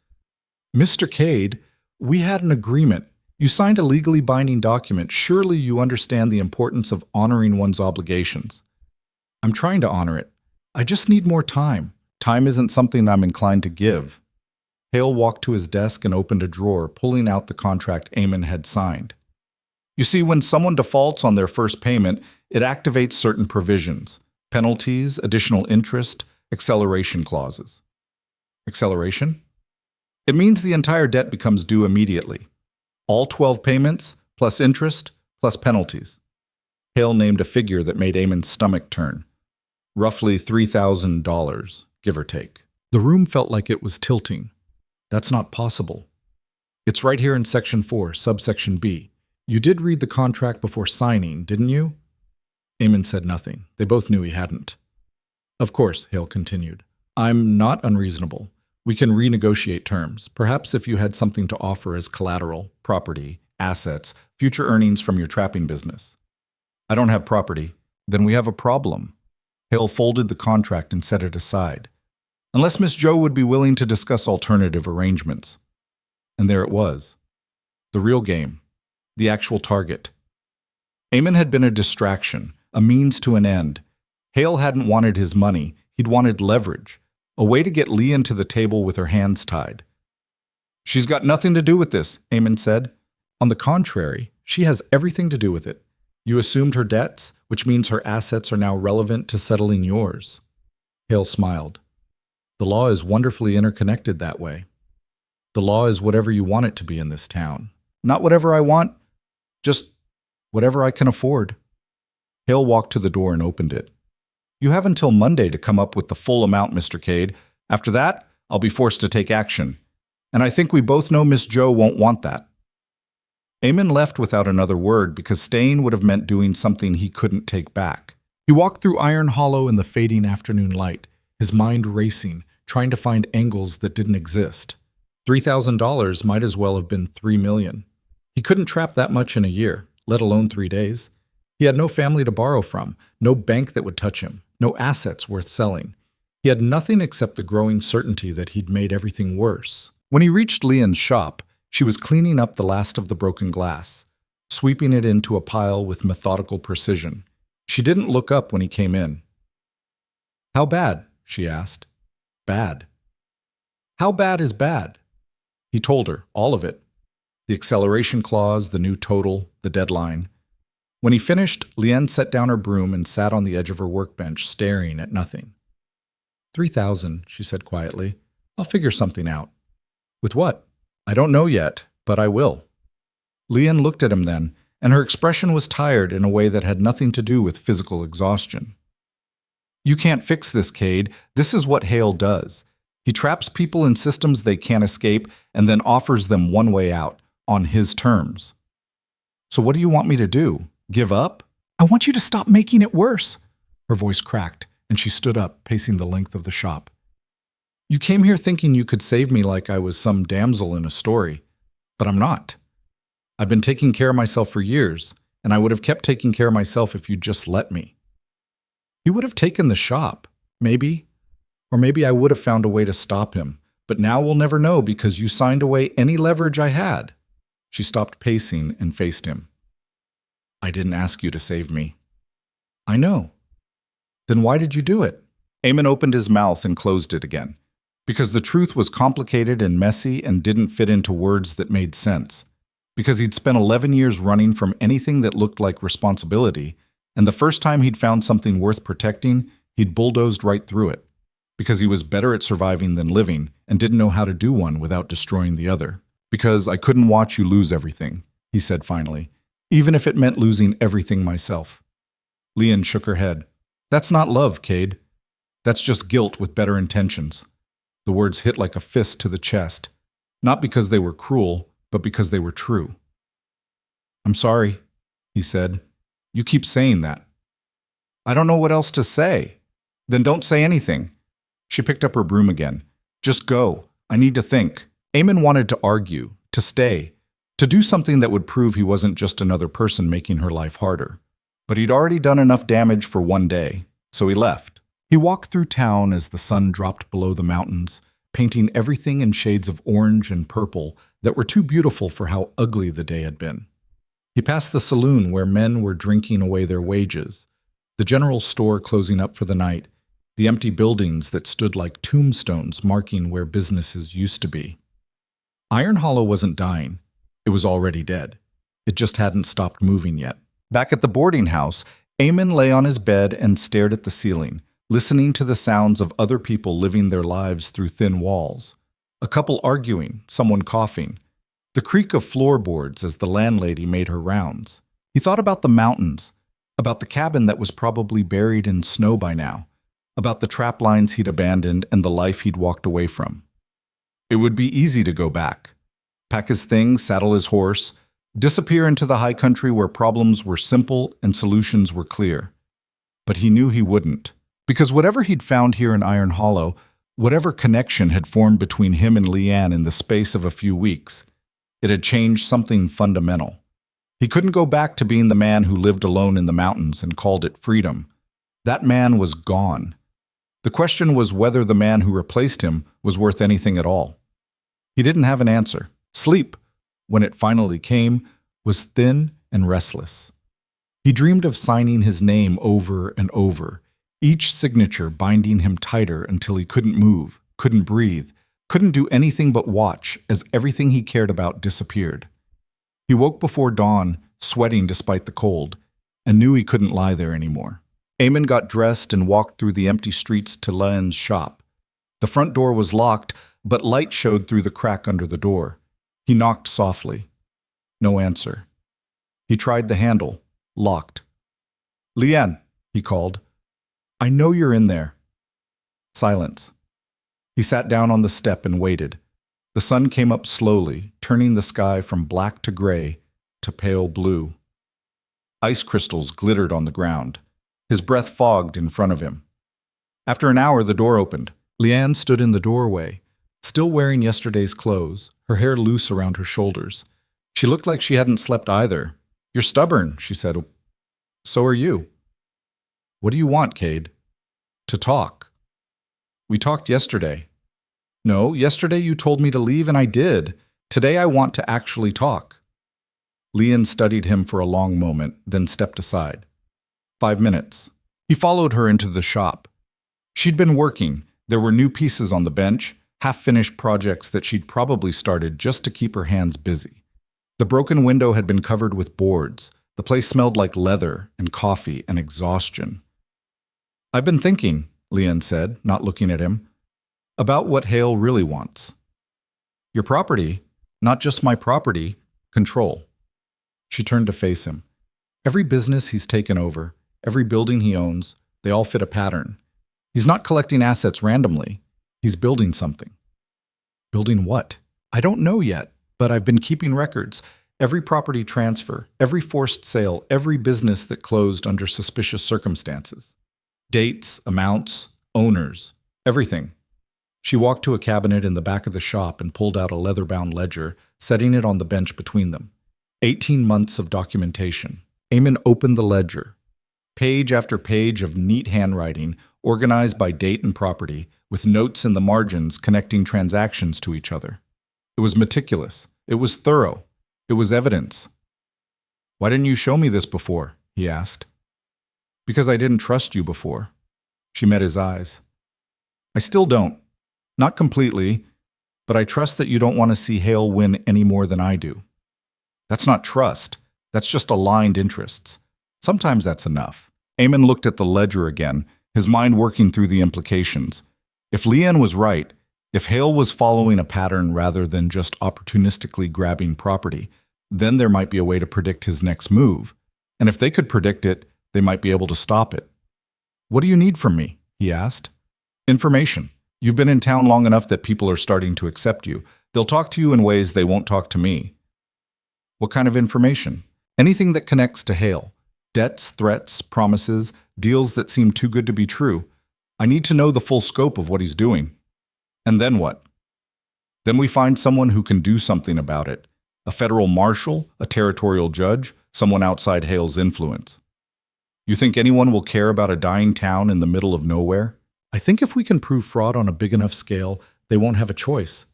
S1: "Mr. Cade, we had an agreement. You signed a legally binding document. Surely you understand the importance of honoring one's obligations." "I'm trying to honor it. I just need more time." "Time isn't something I'm inclined to give." Hale walked to his desk and opened a drawer, pulling out the contract Eamon had signed. "You see, when someone defaults on their first payment, it activates certain provisions. Penalties, additional interest, acceleration clauses." Acceleration? It means the entire debt becomes due immediately. All 12 payments, plus interest, plus penalties. Hale named a figure that made Eamon's stomach turn. Roughly $3,000, give or take. The room felt like it was tilting. "That's not possible." "It's right here in Section 4, subsection B. You did read the contract before signing, didn't you?" Eamon said nothing. They both knew he hadn't. "Of course," Hale continued. "I'm not unreasonable. We can renegotiate terms. Perhaps if you had something to offer as collateral, property, assets, future earnings from your trapping business." "I don't have property." "Then we have a problem." Hale folded the contract and set it aside. "Unless Miss Joe would be willing to discuss alternative arrangements." And there it was. The real game. The actual target. Eamon had been a distraction, a means to an end. Hale hadn't wanted his money. He'd wanted leverage. A way to get Leanne to the table with her hands tied. "She's got nothing to do with this," Eamon said. "On the contrary, she has everything to do with it. You assumed her debts, which means her assets are now relevant to settling yours." Hale smiled. "The law is wonderfully interconnected that way. The law is whatever you want it to be in this town. Not whatever I want, just whatever I can afford." Hale walked to the door and opened it. "You have until Monday to come up with the full amount, Mr. Cade. After that, I'll be forced to take action. And I think we both know Miss Joe won't want that." Eamon left without another word because staying would have meant doing something he couldn't take back. He walked through Iron Hollow in the fading afternoon light, his mind racing, trying to find angles that didn't exist. $3,000 might as well have been $3 million. He couldn't trap that much in a year, let alone 3 days. He had no family to borrow from, no bank that would touch him, no assets worth selling. He had nothing except the growing certainty that he'd made everything worse. When he reached Leanne's shop, she was cleaning up the last of the broken glass, sweeping it into a pile with methodical precision. She didn't look up when he came in. "How bad?" she asked. "Bad." "How bad is bad?" He told her, all of it. The acceleration clause, the new total, the deadline. When he finished, Leanne set down her broom and sat on the edge of her workbench, staring at nothing. $3,000, she said quietly. "I'll figure something out." "With what?" "I don't know yet, but I will." Leanne looked at him then, and her expression was tired in a way that had nothing to do with physical exhaustion. "You can't fix this, Cade. This is what Hale does. He traps people in systems they can't escape and then offers them one way out, on his terms." "So what do you want me to do? Give up?" "I want you to stop making it worse." Her voice cracked, and she stood up, pacing the length of the shop. "You came here thinking you could save me like I was some damsel in a story, but I'm not. I've been taking care of myself for years, and I would have kept taking care of myself if you'd just let me." He would have taken the shop, maybe, or maybe I would have found a way to stop him, but now we'll never know because you signed away any leverage I had. She stopped pacing and faced him. "I didn't ask you to save me." "I know." "Then why did you do it?" Eamon opened his mouth and closed it again. Because the truth was complicated and messy and didn't fit into words that made sense. Because he'd spent 11 years running from anything that looked like responsibility, and the first time he'd found something worth protecting, he'd bulldozed right through it. Because he was better at surviving than living and didn't know how to do one without destroying the other. Because I couldn't watch you lose everything, he said finally, even if it meant losing everything myself. Leanne shook her head. That's not love, Cade. That's just guilt with better intentions. The words hit like a fist to the chest, not because they were cruel, but because they were true. I'm sorry, he said. You keep saying that. I don't know what else to say. Then don't say anything. She picked up her broom again. Just go. I need to think. Eamon wanted to argue, to stay, to do something that would prove he wasn't just another person making her life harder. But he'd already done enough damage for one day, so he left. He walked through town as the sun dropped below the mountains, painting everything in shades of orange and purple that were too beautiful for how ugly the day had been. He passed the saloon where men were drinking away their wages, the general store closing up for the night, the empty buildings that stood like tombstones marking where businesses used to be. Iron Hollow wasn't dying. It was already dead. It just hadn't stopped moving yet. Back at the boarding house, Eamon lay on his bed and stared at the ceiling, listening to the sounds of other people living their lives through thin walls. A couple arguing, someone coughing. The creak of floorboards as the landlady made her rounds. He thought about the mountains, about the cabin that was probably buried in snow by now, about the trap lines he'd abandoned and the life he'd walked away from. It would be easy to go back. Pack his things, saddle his horse, disappear into the high country where problems were simple and solutions were clear. But he knew he wouldn't. Because whatever he'd found here in Iron Hollow, whatever connection had formed between him and Leanne in the space of a few weeks, it had changed something fundamental. He couldn't go back to being the man who lived alone in the mountains and called it freedom. That man was gone. The question was whether the man who replaced him was worth anything at all. He didn't have an answer. Sleep, when it finally came, was thin and restless. He dreamed of signing his name over and over, each signature binding him tighter until he couldn't move, couldn't breathe, couldn't do anything but watch as everything he cared about disappeared. He woke before dawn, sweating despite the cold, and knew he couldn't lie there anymore. Eamon got dressed and walked through the empty streets to Leanne's shop. The front door was locked, but light showed through the crack under the door. He knocked softly. No answer. He tried the handle. Locked. Leanne, he called. I know you're in there. Silence. He sat down on the step and waited. The sun came up slowly, turning the sky from black to gray to pale blue. Ice crystals glittered on the ground. His breath fogged in front of him. After an hour, the door opened. Leanne stood in the doorway, still wearing yesterday's clothes, her hair loose around her shoulders. She looked like she hadn't slept either. You're stubborn, she said. So are you. What do you want, Cade? To talk. We talked yesterday. No, yesterday you told me to leave and I did. Today I want to actually talk. Leanne studied him for a long moment, then stepped aside. 5 minutes. He followed her into the shop. She'd been working. There were new pieces on the bench, half-finished projects that she'd probably started just to keep her hands busy. The broken window had been covered with boards. The place smelled like leather and coffee and exhaustion. I've been thinking, Leanne said, not looking at him, about what Hale really wants. Your property, not just my property, control. She turned to face him. Every business he's taken over, every building he owns, they all fit a pattern. He's not collecting assets randomly. He's building something. Building what? I don't know yet, but I've been keeping records. Every property transfer, every forced sale, every business that closed under suspicious circumstances. Dates, amounts, owners, everything. She walked to a cabinet in the back of the shop and pulled out a leather-bound ledger, setting it on the bench between them. 18 months of documentation. Eamon opened the ledger. Page after page of neat handwriting, organized by date and property, with notes in the margins connecting transactions to each other. It was meticulous. It was thorough. It was evidence. Why didn't you show me this before? He asked. Because I didn't trust you before. She met his eyes. I still don't. Not completely, but I trust that you don't want to see Hale win any more than I do. That's not trust. That's just aligned interests. Sometimes that's enough. Eamon looked at the ledger again, his mind working through the implications. If Leanne was right, if Hale was following a pattern rather than just opportunistically grabbing property, then there might be a way to predict his next move. And if they could predict it, they might be able to stop it. What do you need from me? He asked. Information. You've been in town long enough that people are starting to accept you. They'll talk to you in ways they won't talk to me. What kind of information? Anything that connects to Hale. Debts, threats, promises, deals that seem too good to be true. I need to know the full scope of what he's doing. And then what? Then we find someone who can do something about it. A federal marshal, a territorial judge, someone outside Hale's influence. You think anyone will care about a dying town in the middle of nowhere? I think if we can prove fraud on a big enough scale, they won't have a choice.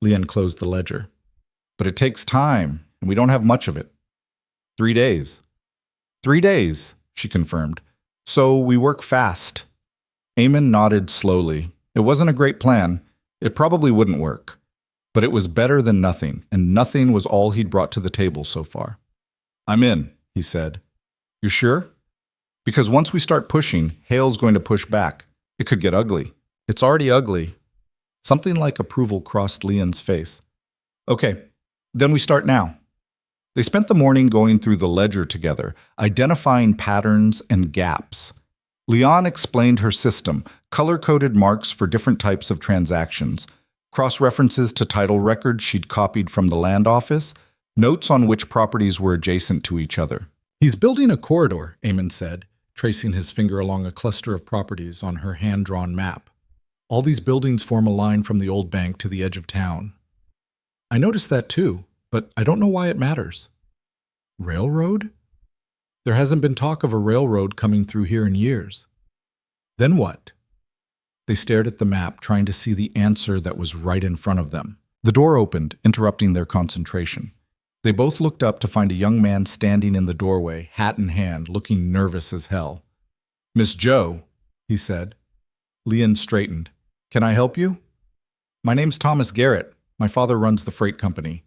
S1: Leanne closed the ledger. But it takes time, and we don't have much of it. 3 days. 3 days, she confirmed. So we work fast. Eamon nodded slowly. It wasn't a great plan. It probably wouldn't work. But it was better than nothing, and nothing was all he'd brought to the table so far. I'm in, he said. You're sure? Because once we start pushing, Hale's going to push back. It could get ugly. It's already ugly. Something like approval crossed Leon's face. Okay, then we start now. They spent the morning going through the ledger together, identifying patterns and gaps. Leon explained her system, color-coded marks for different types of transactions, cross-references to title records she'd copied from the land office, notes on which properties were adjacent to each other. He's building a corridor, Eamon said, tracing his finger along a cluster of properties on her hand-drawn map. All these buildings form a line from the old bank to the edge of town. I noticed that too, but I don't know why it matters. Railroad? There hasn't been talk of a railroad coming through here in years. Then what? They stared at the map, trying to see the answer that was right in front of them. The door opened, interrupting their concentration. They both looked up to find a young man standing in the doorway, hat in hand, looking nervous as hell. Miss Joe, he said. Leon straightened. Can I help you? My name's Thomas Garrett. My father runs the freight company.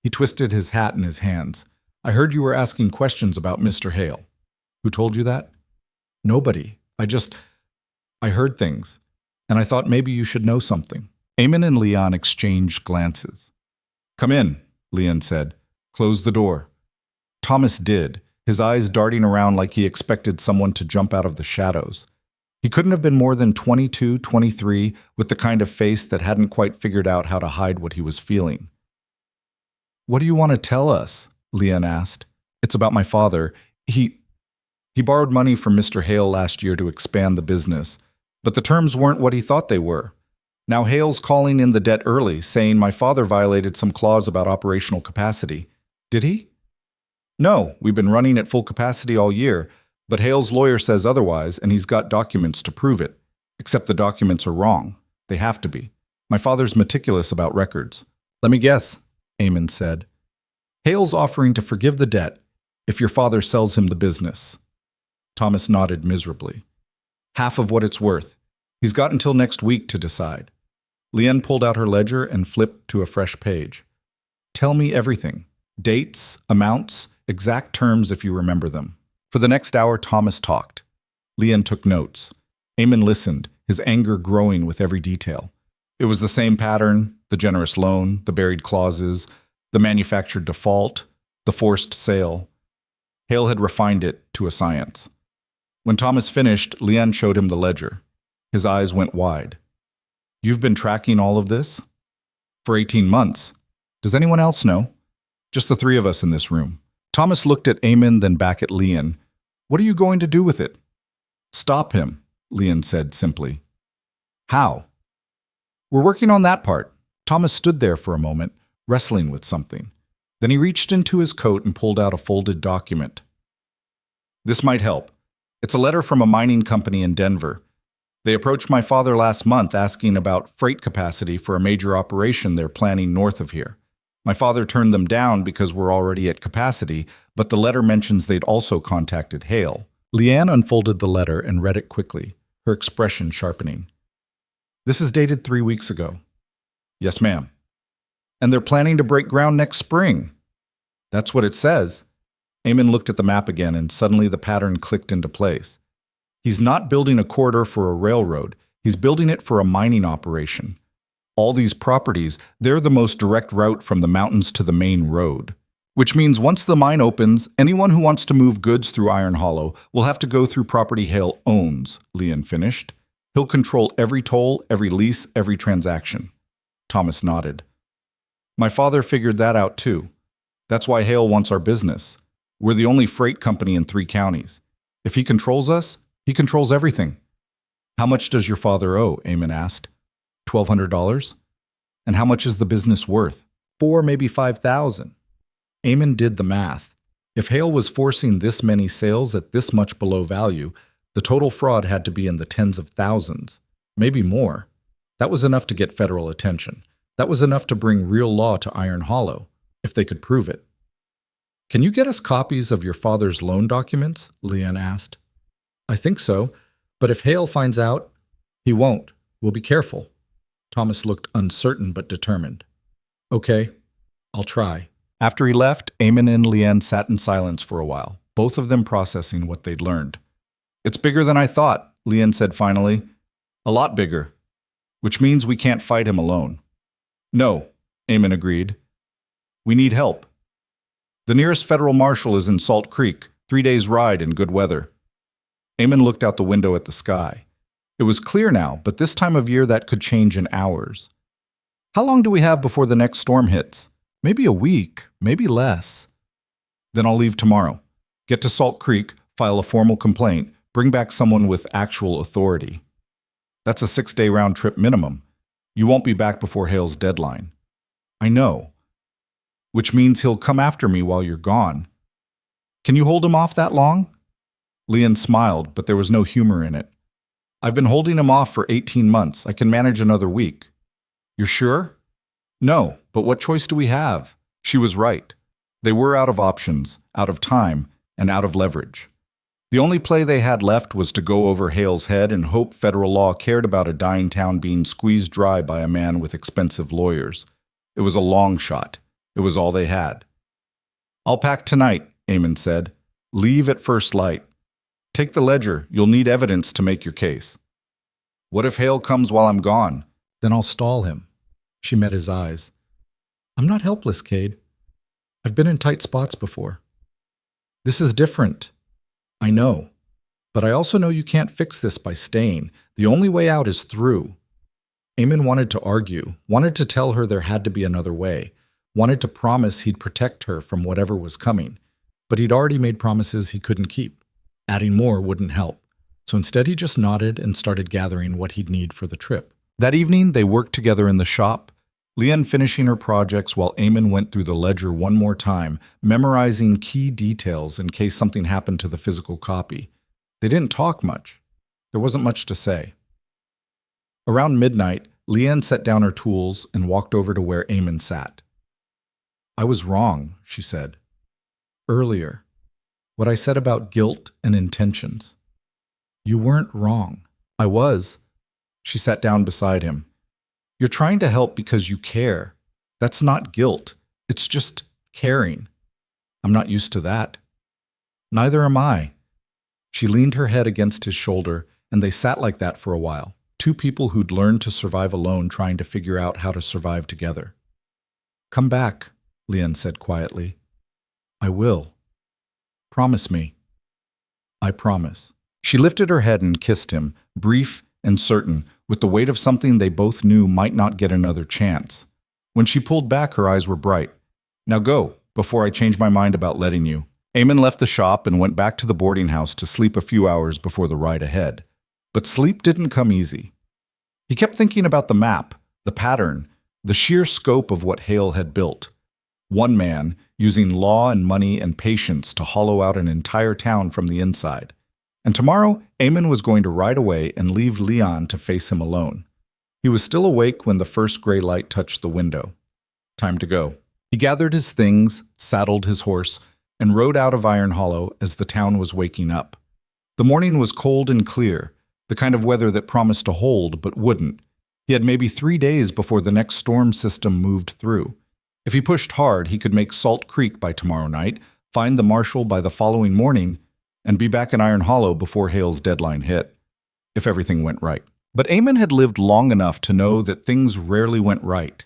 S1: He twisted his hat in his hands. I heard you were asking questions about Mr. Hale. Who told you that? Nobody. I heard things, and I thought maybe you should know something. Eamon and Leon exchanged glances. Come in, Leon said. Close the door. Thomas did, his eyes darting around like he expected someone to jump out of the shadows. He couldn't have been more than 22, 23, with the kind of face that hadn't quite figured out how to hide what he was feeling. What do you want to tell us? Leon asked. It's about my father. He borrowed money from Mr. Hale last year to expand the business, but the terms weren't what he thought they were. Now Hale's calling in the debt early, saying my father violated some clause about operational capacity. Did he? No, we've been running at full capacity all year, but Hale's lawyer says otherwise, and he's got documents to prove it. Except the documents are wrong. They have to be. My father's meticulous about records. Let me guess, Eamon said. Hale's offering to forgive the debt if your father sells him the business. Thomas nodded miserably. Half of what it's worth. He's got until next week to decide. Leanne pulled out her ledger and flipped to a fresh page. Tell me everything. Dates, amounts, exact terms if you remember them. For the next hour, Thomas talked. Leanne took notes. Eamon listened, his anger growing with every detail. It was the same pattern, the generous loan, the buried clauses, the manufactured default, the forced sale. Hale had refined it to a science. When Thomas finished, Leanne showed him the ledger. His eyes went wide. You've been tracking all of this? For 18 months. Does anyone else know? Just the three of us in this room. Thomas looked at Eamon, then back at Leanne. What are you going to do with it? Stop him, Leanne said simply. How? We're working on that part. Thomas stood there for a moment, wrestling with something. Then he reached into his coat and pulled out a folded document. This might help. It's a letter from a mining company in Denver. They approached my father last month asking about freight capacity for a major operation they're planning north of here. My father turned them down because we're already at capacity, but the letter mentions they'd also contacted Hale. Leanne unfolded the letter and read it quickly, her expression sharpening. This is dated 3 weeks ago. Yes, ma'am. And they're planning to break ground next spring. That's what it says. Eamon looked at the map again, and suddenly the pattern clicked into place. He's not building a corridor for a railroad. He's building it for a mining operation. All these properties, they're the most direct route from the mountains to the main road. Which means once the mine opens, anyone who wants to move goods through Iron Hollow will have to go through property Hale owns, Leon finished. He'll control every toll, every lease, every transaction. Thomas nodded. My father figured that out too. That's why Hale wants our business. We're the only freight company in 3 counties. If he controls us, he controls everything. How much does your father owe? Eamon asked. $1,200? And how much is the business worth? 4, maybe 5,000. Eamon did the math. If Hale was forcing this many sales at this much below value, the total fraud had to be in the tens of thousands, maybe more. That was enough to get federal attention. That was enough to bring real law to Iron Hollow, if they could prove it. Can you get us copies of your father's loan documents? Leanne asked. I think so, but if Hale finds out, he won't. We'll be careful. Thomas looked uncertain but determined. Okay, I'll try. After he left, Eamon and Leanne sat in silence for a while, both of them processing what they'd learned. It's bigger than I thought, Leanne said finally. A lot bigger. Which means we can't fight him alone. No, Eamon agreed. We need help. The nearest federal marshal is in Salt Creek, 3 days' ride in good weather. Eamon looked out the window at the sky. It was clear now, but this time of year that could change in hours. How long do we have before the next storm hits? Maybe a week, maybe less. Then I'll leave tomorrow. Get to Salt Creek, file a formal complaint, bring back someone with actual authority. That's a 6-day round trip minimum. You won't be back before Hale's deadline. I know. Which means he'll come after me while you're gone. Can you hold him off that long? Leon smiled, but there was no humor in it. I've been holding him off for 18 months. I can manage another week. You're sure? No, but what choice do we have? She was right. They were out of options, out of time, and out of leverage. The only play they had left was to go over Hale's head and hope federal law cared about a dying town being squeezed dry by a man with expensive lawyers. It was a long shot. It was all they had. I'll pack tonight, Eamon said. Leave at first light. Take the ledger. You'll need evidence to make your case. What if Hale comes while I'm gone? Then I'll stall him. She met his eyes. I'm not helpless, Cade. I've been in tight spots before. This is different. I know. But I also know you can't fix this by staying. The only way out is through. Eamon wanted to argue, wanted to tell her there had to be another way, wanted to promise he'd protect her from whatever was coming, but he'd already made promises he couldn't keep. Adding more wouldn't help. So instead he just nodded and started gathering what he'd need for the trip. That evening, they worked together in the shop, Leanne finishing her projects while Eamon went through the ledger one more time, memorizing key details in case something happened to the physical copy. They didn't talk much. There wasn't much to say. Around midnight, Leanne set down her tools and walked over to where Eamon sat. I was wrong, she said. Earlier, what I said about guilt and intentions. You weren't wrong. I was. She sat down beside him. You're trying to help because you care. That's not guilt. It's just caring. I'm not used to that. Neither am I. She leaned her head against his shoulder, and they sat like that for a while, 2 people who'd learned to survive alone trying to figure out how to survive together. Come back, Leanne said quietly. I will. Promise me. I promise. She lifted her head and kissed him, brief and certain, with the weight of something they both knew might not get another chance. When she pulled back, her eyes were bright. Now go, before I change my mind about letting you. Eamon left the shop and went back to the boarding house to sleep a few hours before the ride ahead. But sleep didn't come easy. He kept thinking about the map, the pattern, the sheer scope of what Hale had built. One man, using law and money and patience to hollow out an entire town from the inside. And tomorrow, Eamon was going to ride away and leave Leon to face him alone. He was still awake when the first gray light touched the window. Time to go. He gathered his things, saddled his horse, and rode out of Iron Hollow as the town was waking up. The morning was cold and clear, the kind of weather that promised to hold but wouldn't. He had maybe 3 days before the next storm system moved through. If he pushed hard, he could make Salt Creek by tomorrow night, find the marshal by the following morning, and be back in Iron Hollow before Hale's deadline hit, if everything went right. But Eamon had lived long enough to know that things rarely went right.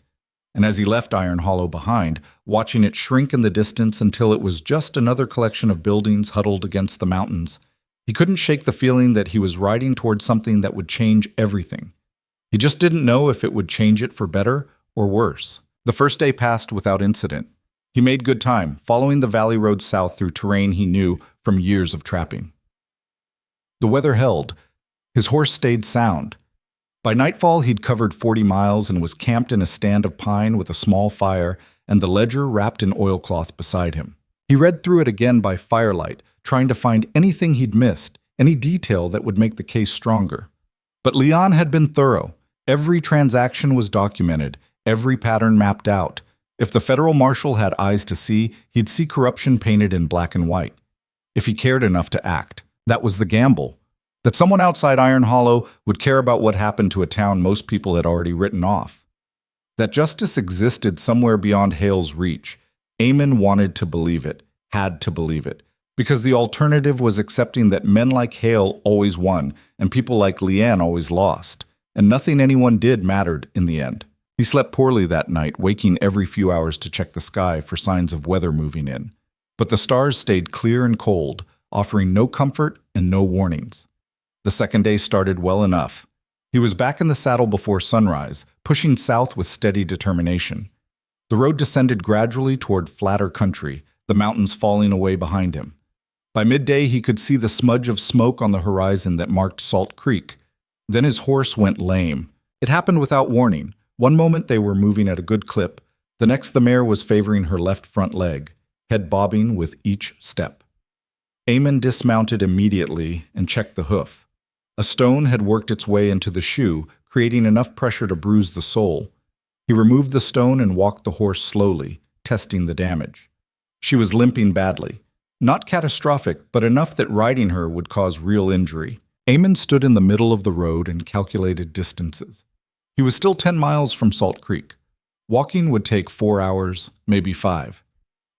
S1: And as he left Iron Hollow behind, watching it shrink in the distance until it was just another collection of buildings huddled against the mountains, he couldn't shake the feeling that he was riding toward something that would change everything. He just didn't know if it would change it for better or worse. The first day passed without incident. He made good time, following the valley road south through terrain he knew from years of trapping. The weather held. His horse stayed sound. By nightfall, he'd covered 40 miles and was camped in a stand of pine with a small fire and the ledger wrapped in oilcloth beside him. He read through it again by firelight, trying to find anything he'd missed, any detail that would make the case stronger. But Leon had been thorough. Every transaction was documented, every pattern mapped out. If the federal marshal had eyes to see, he'd see corruption painted in black and white. If he cared enough to act, that was the gamble. That someone outside Iron Hollow would care about what happened to a town most people had already written off. That justice existed somewhere beyond Hale's reach. Eamon wanted to believe it, had to believe it, because the alternative was accepting that men like Hale always won and people like Leanne always lost, and nothing anyone did mattered in the end. He slept poorly that night, waking every few hours to check the sky for signs of weather moving in. But the stars stayed clear and cold, offering no comfort and no warnings. The second day started well enough. He was back in the saddle before sunrise, pushing south with steady determination. The road descended gradually toward flatter country, the mountains falling away behind him. By midday, he could see the smudge of smoke on the horizon that marked Salt Creek. Then his horse went lame. It happened without warning. One moment they were moving at a good clip. The next the mare was favoring her left front leg, head bobbing with each step. Eamon dismounted immediately and checked the hoof. A stone had worked its way into the shoe, creating enough pressure to bruise the sole. He removed the stone and walked the horse slowly, testing the damage. She was limping badly. Not catastrophic, but enough that riding her would cause real injury. Eamon stood in the middle of the road and calculated distances. He was still 10 miles from Salt Creek. Walking would take 4 hours, maybe 5.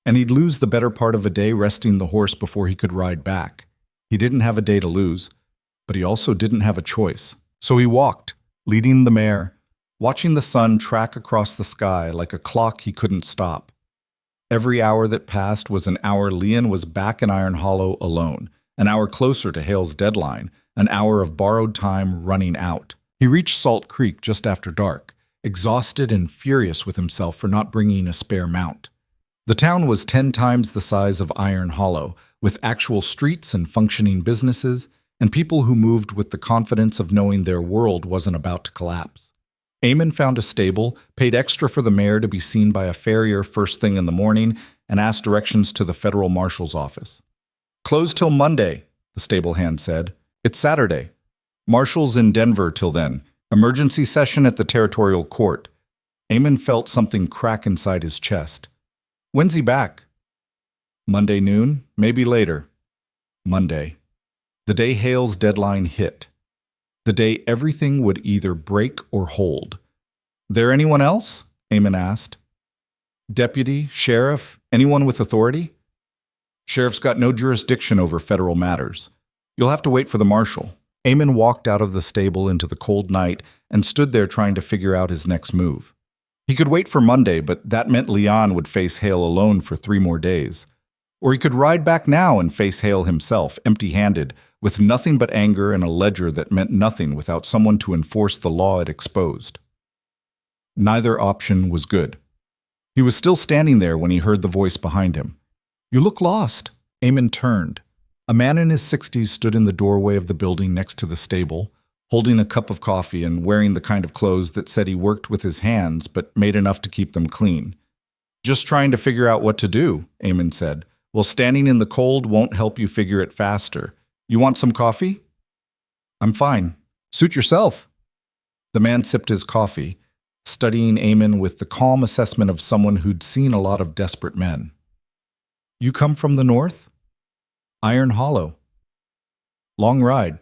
S1: And he'd lose the better part of a day resting the horse before he could ride back. He didn't have a day to lose, but he also didn't have a choice. So he walked, leading the mare, watching the sun track across the sky like a clock he couldn't stop. Every hour that passed was an hour Leon was back in Iron Hollow alone, an hour closer to Hale's deadline, an hour of borrowed time running out. He reached Salt Creek just after dark, exhausted and furious with himself for not bringing a spare mount. The town was 10 times the size of Iron Hollow, with actual streets and functioning businesses, and people who moved with the confidence of knowing their world wasn't about to collapse. Eamon found a stable, paid extra for the mare to be seen by a farrier first thing in the morning, and asked directions to the federal marshal's office. "Closed till Monday," the stable hand said. "It's Saturday. Marshal's in Denver till then. Emergency session at the territorial court." Eamon felt something crack inside his chest. "When's he back?" "Monday noon, maybe later." Monday. The day Hale's deadline hit. The day everything would either break or hold. "There anyone else?" Eamon asked. "Deputy, sheriff, anyone with authority?" "Sheriff's got no jurisdiction over federal matters. You'll have to wait for the marshal." Eamon walked out of the stable into the cold night and stood there trying to figure out his next move. He could wait for Monday, but that meant Leon would face Hale alone for 3 more days. Or he could ride back now and face Hale himself, empty-handed, with nothing but anger and a ledger that meant nothing without someone to enforce the law it exposed. Neither option was good. He was still standing there when he heard the voice behind him. "You look lost." Eamon turned. A man in his 60s stood in the doorway of the building next to the stable, holding a cup of coffee and wearing the kind of clothes that said he worked with his hands but made enough to keep them clean. "Just trying to figure out what to do," Eamon said. "Well, standing in the cold won't help you figure it faster. You want some coffee?" "I'm fine. Suit yourself." The man sipped his coffee, studying Eamon with the calm assessment of someone who'd seen a lot of desperate men. "You come from the north?" "Iron Hollow." "Long ride.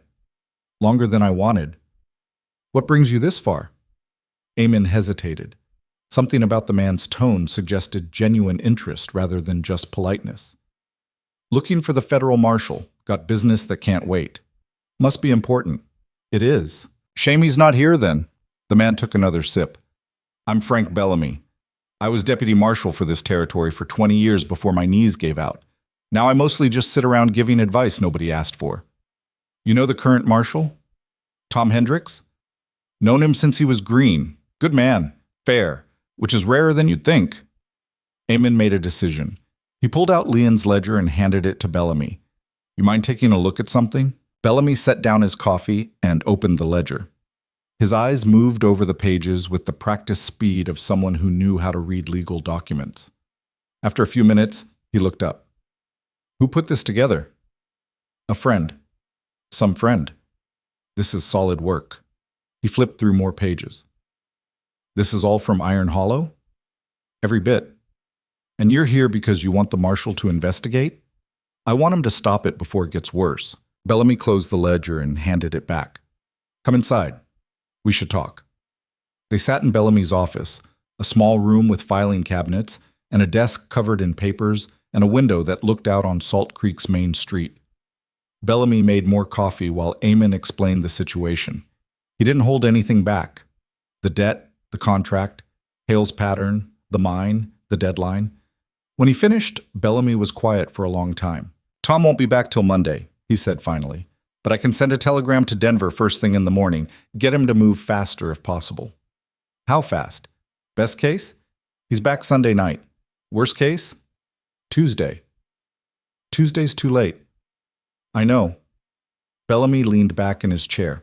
S1: Longer than I wanted. What brings you this far?" Eamon hesitated. Something about the man's tone suggested genuine interest rather than just politeness. Looking for the federal marshal. Got business that can't wait. Must be important. It is. Shame he's not here then. The man took another sip. I'm Frank Bellamy. I was deputy marshal for this territory for 20 years before my knees gave out. Now I mostly just sit around giving advice nobody asked for. You know the current marshal? Tom Hendricks? Known him since he was green. Good man. Fair. Which is rarer than you'd think. Eamon made a decision. He pulled out Leon's ledger and handed it to Bellamy. You mind taking a look at something? Bellamy set down his coffee and opened the ledger. His eyes moved over the pages with the practiced speed of someone who knew how to read legal documents. After a few minutes, he looked up. Who put this together? A friend. Some friend. This is solid work. He flipped through more pages. This is all from Iron Hollow? Every bit. And you're here because you want the marshal to investigate? I want him to stop it before it gets worse. Bellamy closed the ledger and handed it back. Come inside. We should talk. They sat in Bellamy's office, a small room with filing cabinets and a desk covered in papers and a window that looked out on Salt Creek's main street. Bellamy made more coffee while Eamon explained the situation. He didn't hold anything back. The debt, the contract, Hale's pattern, the mine, the deadline. When he finished, Bellamy was quiet for a long time. Tom won't be back till Monday, he said finally. But I can send a telegram to Denver first thing in the morning. Get him to move faster if possible. How fast? Best case? He's back Sunday night. Worst case? Tuesday. Tuesday's too late. I know. Bellamy leaned back in his chair.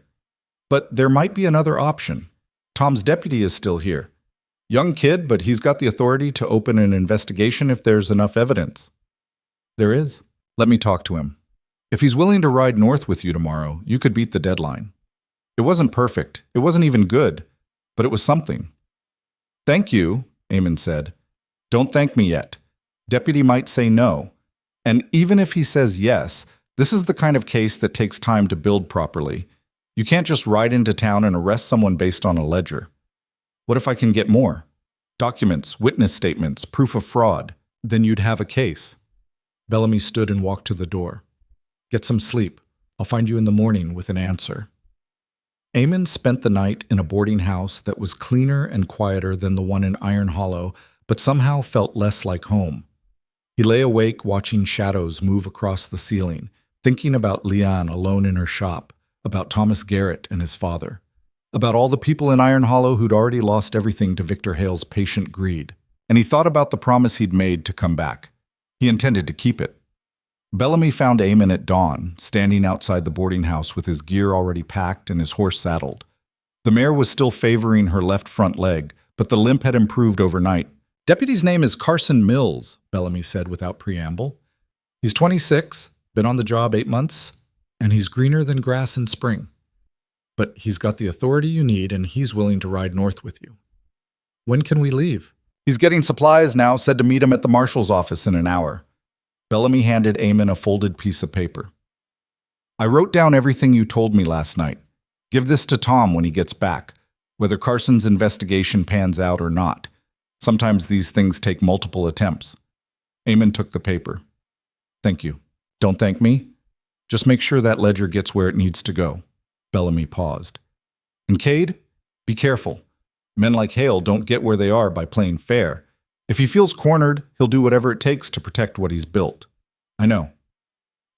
S1: But there might be another option. Tom's deputy is still here. Young kid, but he's got the authority to open an investigation if there's enough evidence. There is. Let me talk to him. If he's willing to ride north with you tomorrow, you could beat the deadline. It wasn't perfect. It wasn't even good. But it was something. Thank you, Eamon said. Don't thank me yet. Deputy might say no. And even if he says yes, this is the kind of case that takes time to build properly. You can't just ride into town and arrest someone based on a ledger. What if I can get more? Documents, witness statements, proof of fraud. Then you'd have a case. Bellamy stood and walked to the door. Get some sleep. I'll find you in the morning with an answer. Eamon spent the night in a boarding house that was cleaner and quieter than the one in Iron Hollow, but somehow felt less like home. He lay awake watching shadows move across the ceiling, thinking about Leanne alone in her shop, about Thomas Garrett and his father, about all the people in Iron Hollow who'd already lost everything to Victor Hale's patient greed. And he thought about the promise he'd made to come back. He intended to keep it. Bellamy found Eamon at dawn, standing outside the boarding house with his gear already packed and his horse saddled. The mare was still favoring her left front leg, but the limp had improved overnight. Deputy's name is Carson Mills, Bellamy said without preamble. He's 26, been on the job 8 months, and he's greener than grass in spring. But he's got the authority you need, and he's willing to ride north with you. When can we leave? He's getting supplies now, said to meet him at the marshal's office in an hour. Bellamy handed Eamon a folded piece of paper. I wrote down everything you told me last night. Give this to Tom when he gets back, whether Carson's investigation pans out or not. Sometimes these things take multiple attempts. Eamon took the paper. Thank you. Don't thank me. Just make sure that ledger gets where it needs to go. Bellamy paused. And Cade, be careful. Men like Hale don't get where they are by playing fair. If he feels cornered, he'll do whatever it takes to protect what he's built. I know.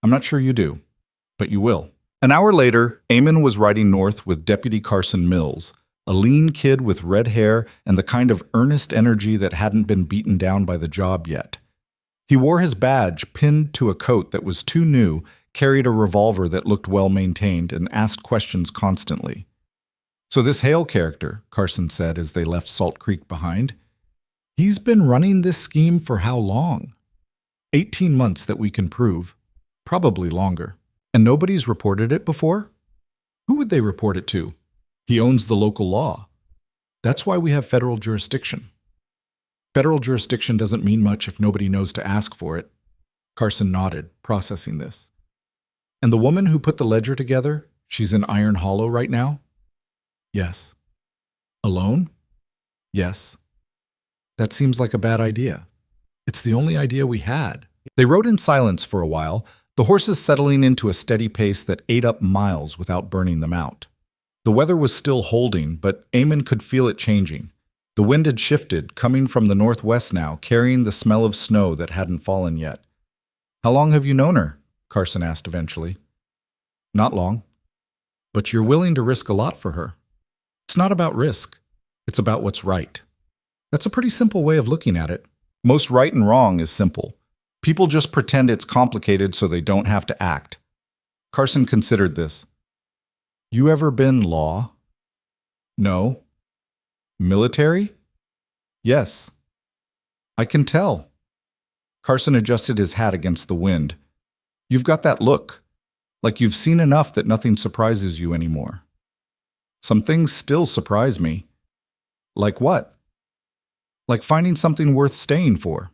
S1: I'm not sure you do, but you will. An hour later, Eamon was riding north with Deputy Carson Mills, a lean kid with red hair and the kind of earnest energy that hadn't been beaten down by the job yet. He wore his badge pinned to a coat that was too new, carried a revolver that looked well-maintained, and asked questions constantly. So this Hale character, Carson said as they left Salt Creek behind, he's been running this scheme for how long? 18 months that we can prove. Probably longer. And nobody's reported it before? Who would they report it to? He owns the local law. That's why we have federal jurisdiction. Federal jurisdiction doesn't mean much if nobody knows to ask for it. Carson nodded, processing this. And the woman who put the ledger together, she's in Iron Hollow right now? Yes. Alone?
S2: Yes. That seems like a bad idea. It's the only idea we had. They rode in silence for a while, the horses settling into a steady pace that ate up miles without burning them out. The weather was still holding, but Eamon could feel it changing. The wind had shifted, coming from the northwest now, carrying the smell of snow that hadn't fallen yet. "How long have you known her?" Carson asked eventually. "Not long. But you're willing to risk a lot for her." "It's not about risk. It's about what's right." That's a pretty simple way of looking at it. Most right and wrong is simple. People just pretend it's complicated so they don't have to act. Carson considered this. "You ever been law?" "No." "Military?" "Yes." "I can tell." Carson adjusted his hat against the wind. "You've got that look, like you've seen enough that nothing surprises you anymore." "Some things still surprise me." "Like what?" "Like finding something worth staying for."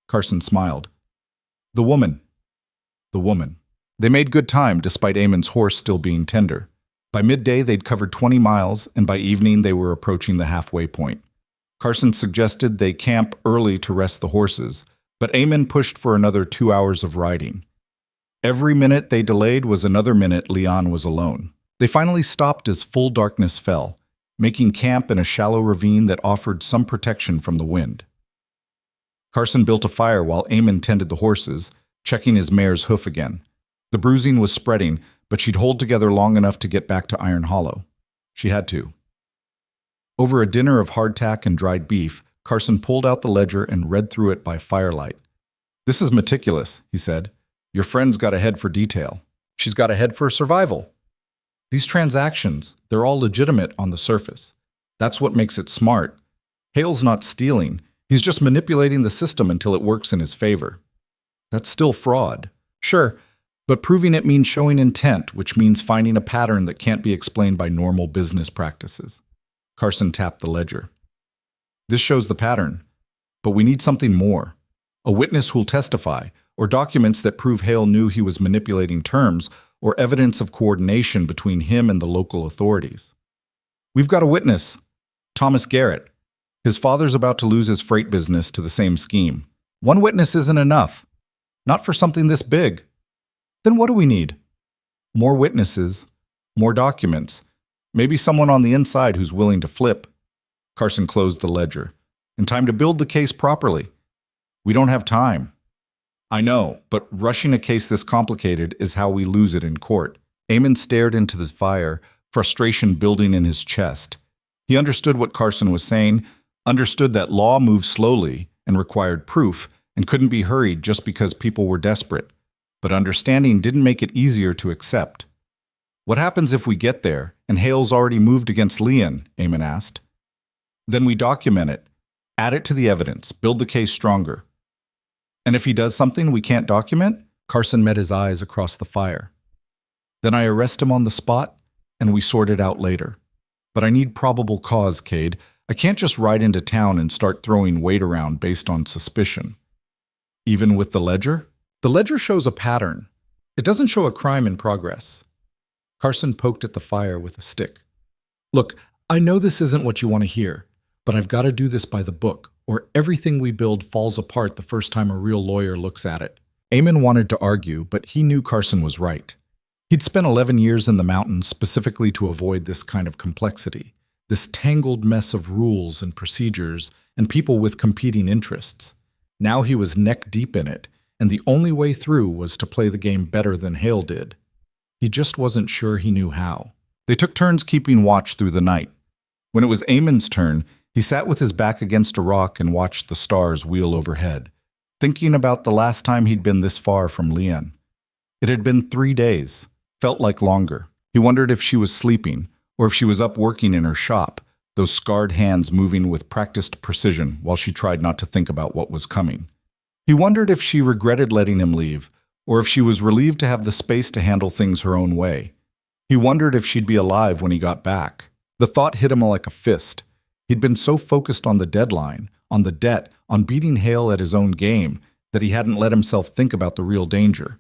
S2: Carson smiled. "The woman." The woman. They made good time despite Eamon's horse still being tender. By midday, they'd covered 20 miles, and by evening, they were approaching the halfway point. Carson suggested they camp early to rest the horses, but Eamon pushed for another 2 hours of riding. Every minute they delayed was another minute Leon was alone. They finally stopped as full darkness fell, making camp in a shallow ravine that offered some protection from the wind. Carson built a fire while Eamon tended the horses, checking his mare's hoof again. The bruising was spreading, but she'd hold together long enough to get back to Iron Hollow. She had to. Over a dinner of hardtack and dried beef, Carson pulled out the ledger and read through it by firelight. "This is meticulous," he said. "Your friend's got a head for detail. She's got a head for survival. These transactions, they're all legitimate on the surface. That's what makes it smart. Hale's not stealing. He's just manipulating the system until it works in his favor. That's still fraud. Sure, but proving it means showing intent, which means finding a pattern that can't be explained by normal business practices." Carson tapped the ledger. "This shows the pattern, but we need something more. A witness who'll testify, or documents that prove Hale knew he was manipulating terms, or evidence of coordination between him and the local authorities." "We've got a witness. Thomas Garrett. His father's about to lose his freight business to the same scheme. One witness isn't enough. Not for something this big. Then what do we need? More witnesses, more documents, maybe someone on the inside who's willing to flip." Carson closed the ledger. "And time to build the case properly. We don't have time." "I know, but rushing a case this complicated is how we lose it in court." Eamon stared into the fire, frustration building in his chest. He understood what Carson was saying, understood that law moved slowly and required proof and couldn't be hurried just because people were desperate. But understanding didn't make it easier to accept. "What happens if we get there and Hale's already moved against Leon?" Eamon asked. "Then we document it, add it to the evidence, build the case stronger." "And if he does something we can't document?" Carson met his eyes across the fire. "Then I arrest him on the spot, and we sort it out later. But I need probable cause, Cade. I can't just ride into town and start throwing weight around based on suspicion." "Even with the ledger?" "The ledger shows a pattern. It doesn't show a crime in progress." Carson poked at the fire with a stick. "Look, I know this isn't what you want to hear, but I've got to do this by the book, or everything we build falls apart the first time a real lawyer looks at it." Eamon wanted to argue, but he knew Carson was right. He'd spent 11 years in the mountains specifically to avoid this kind of complexity, this tangled mess of rules and procedures and people with competing interests. Now he was neck deep in it, and the only way through was to play the game better than Hale did. He just wasn't sure he knew how. They took turns keeping watch through the night. When it was Eamon's turn, he sat with his back against a rock and watched the stars wheel overhead, thinking about the last time he'd been this far from Leon. It had been 3 days, felt like longer. He wondered if she was sleeping, or if she was up working in her shop, those scarred hands moving with practiced precision while she tried not to think about what was coming. He wondered if she regretted letting him leave, or if she was relieved to have the space to handle things her own way. He wondered if she'd be alive when he got back. The thought hit him like a fist. He'd been so focused on the deadline, on the debt, on beating Hale at his own game, that he hadn't let himself think about the real danger.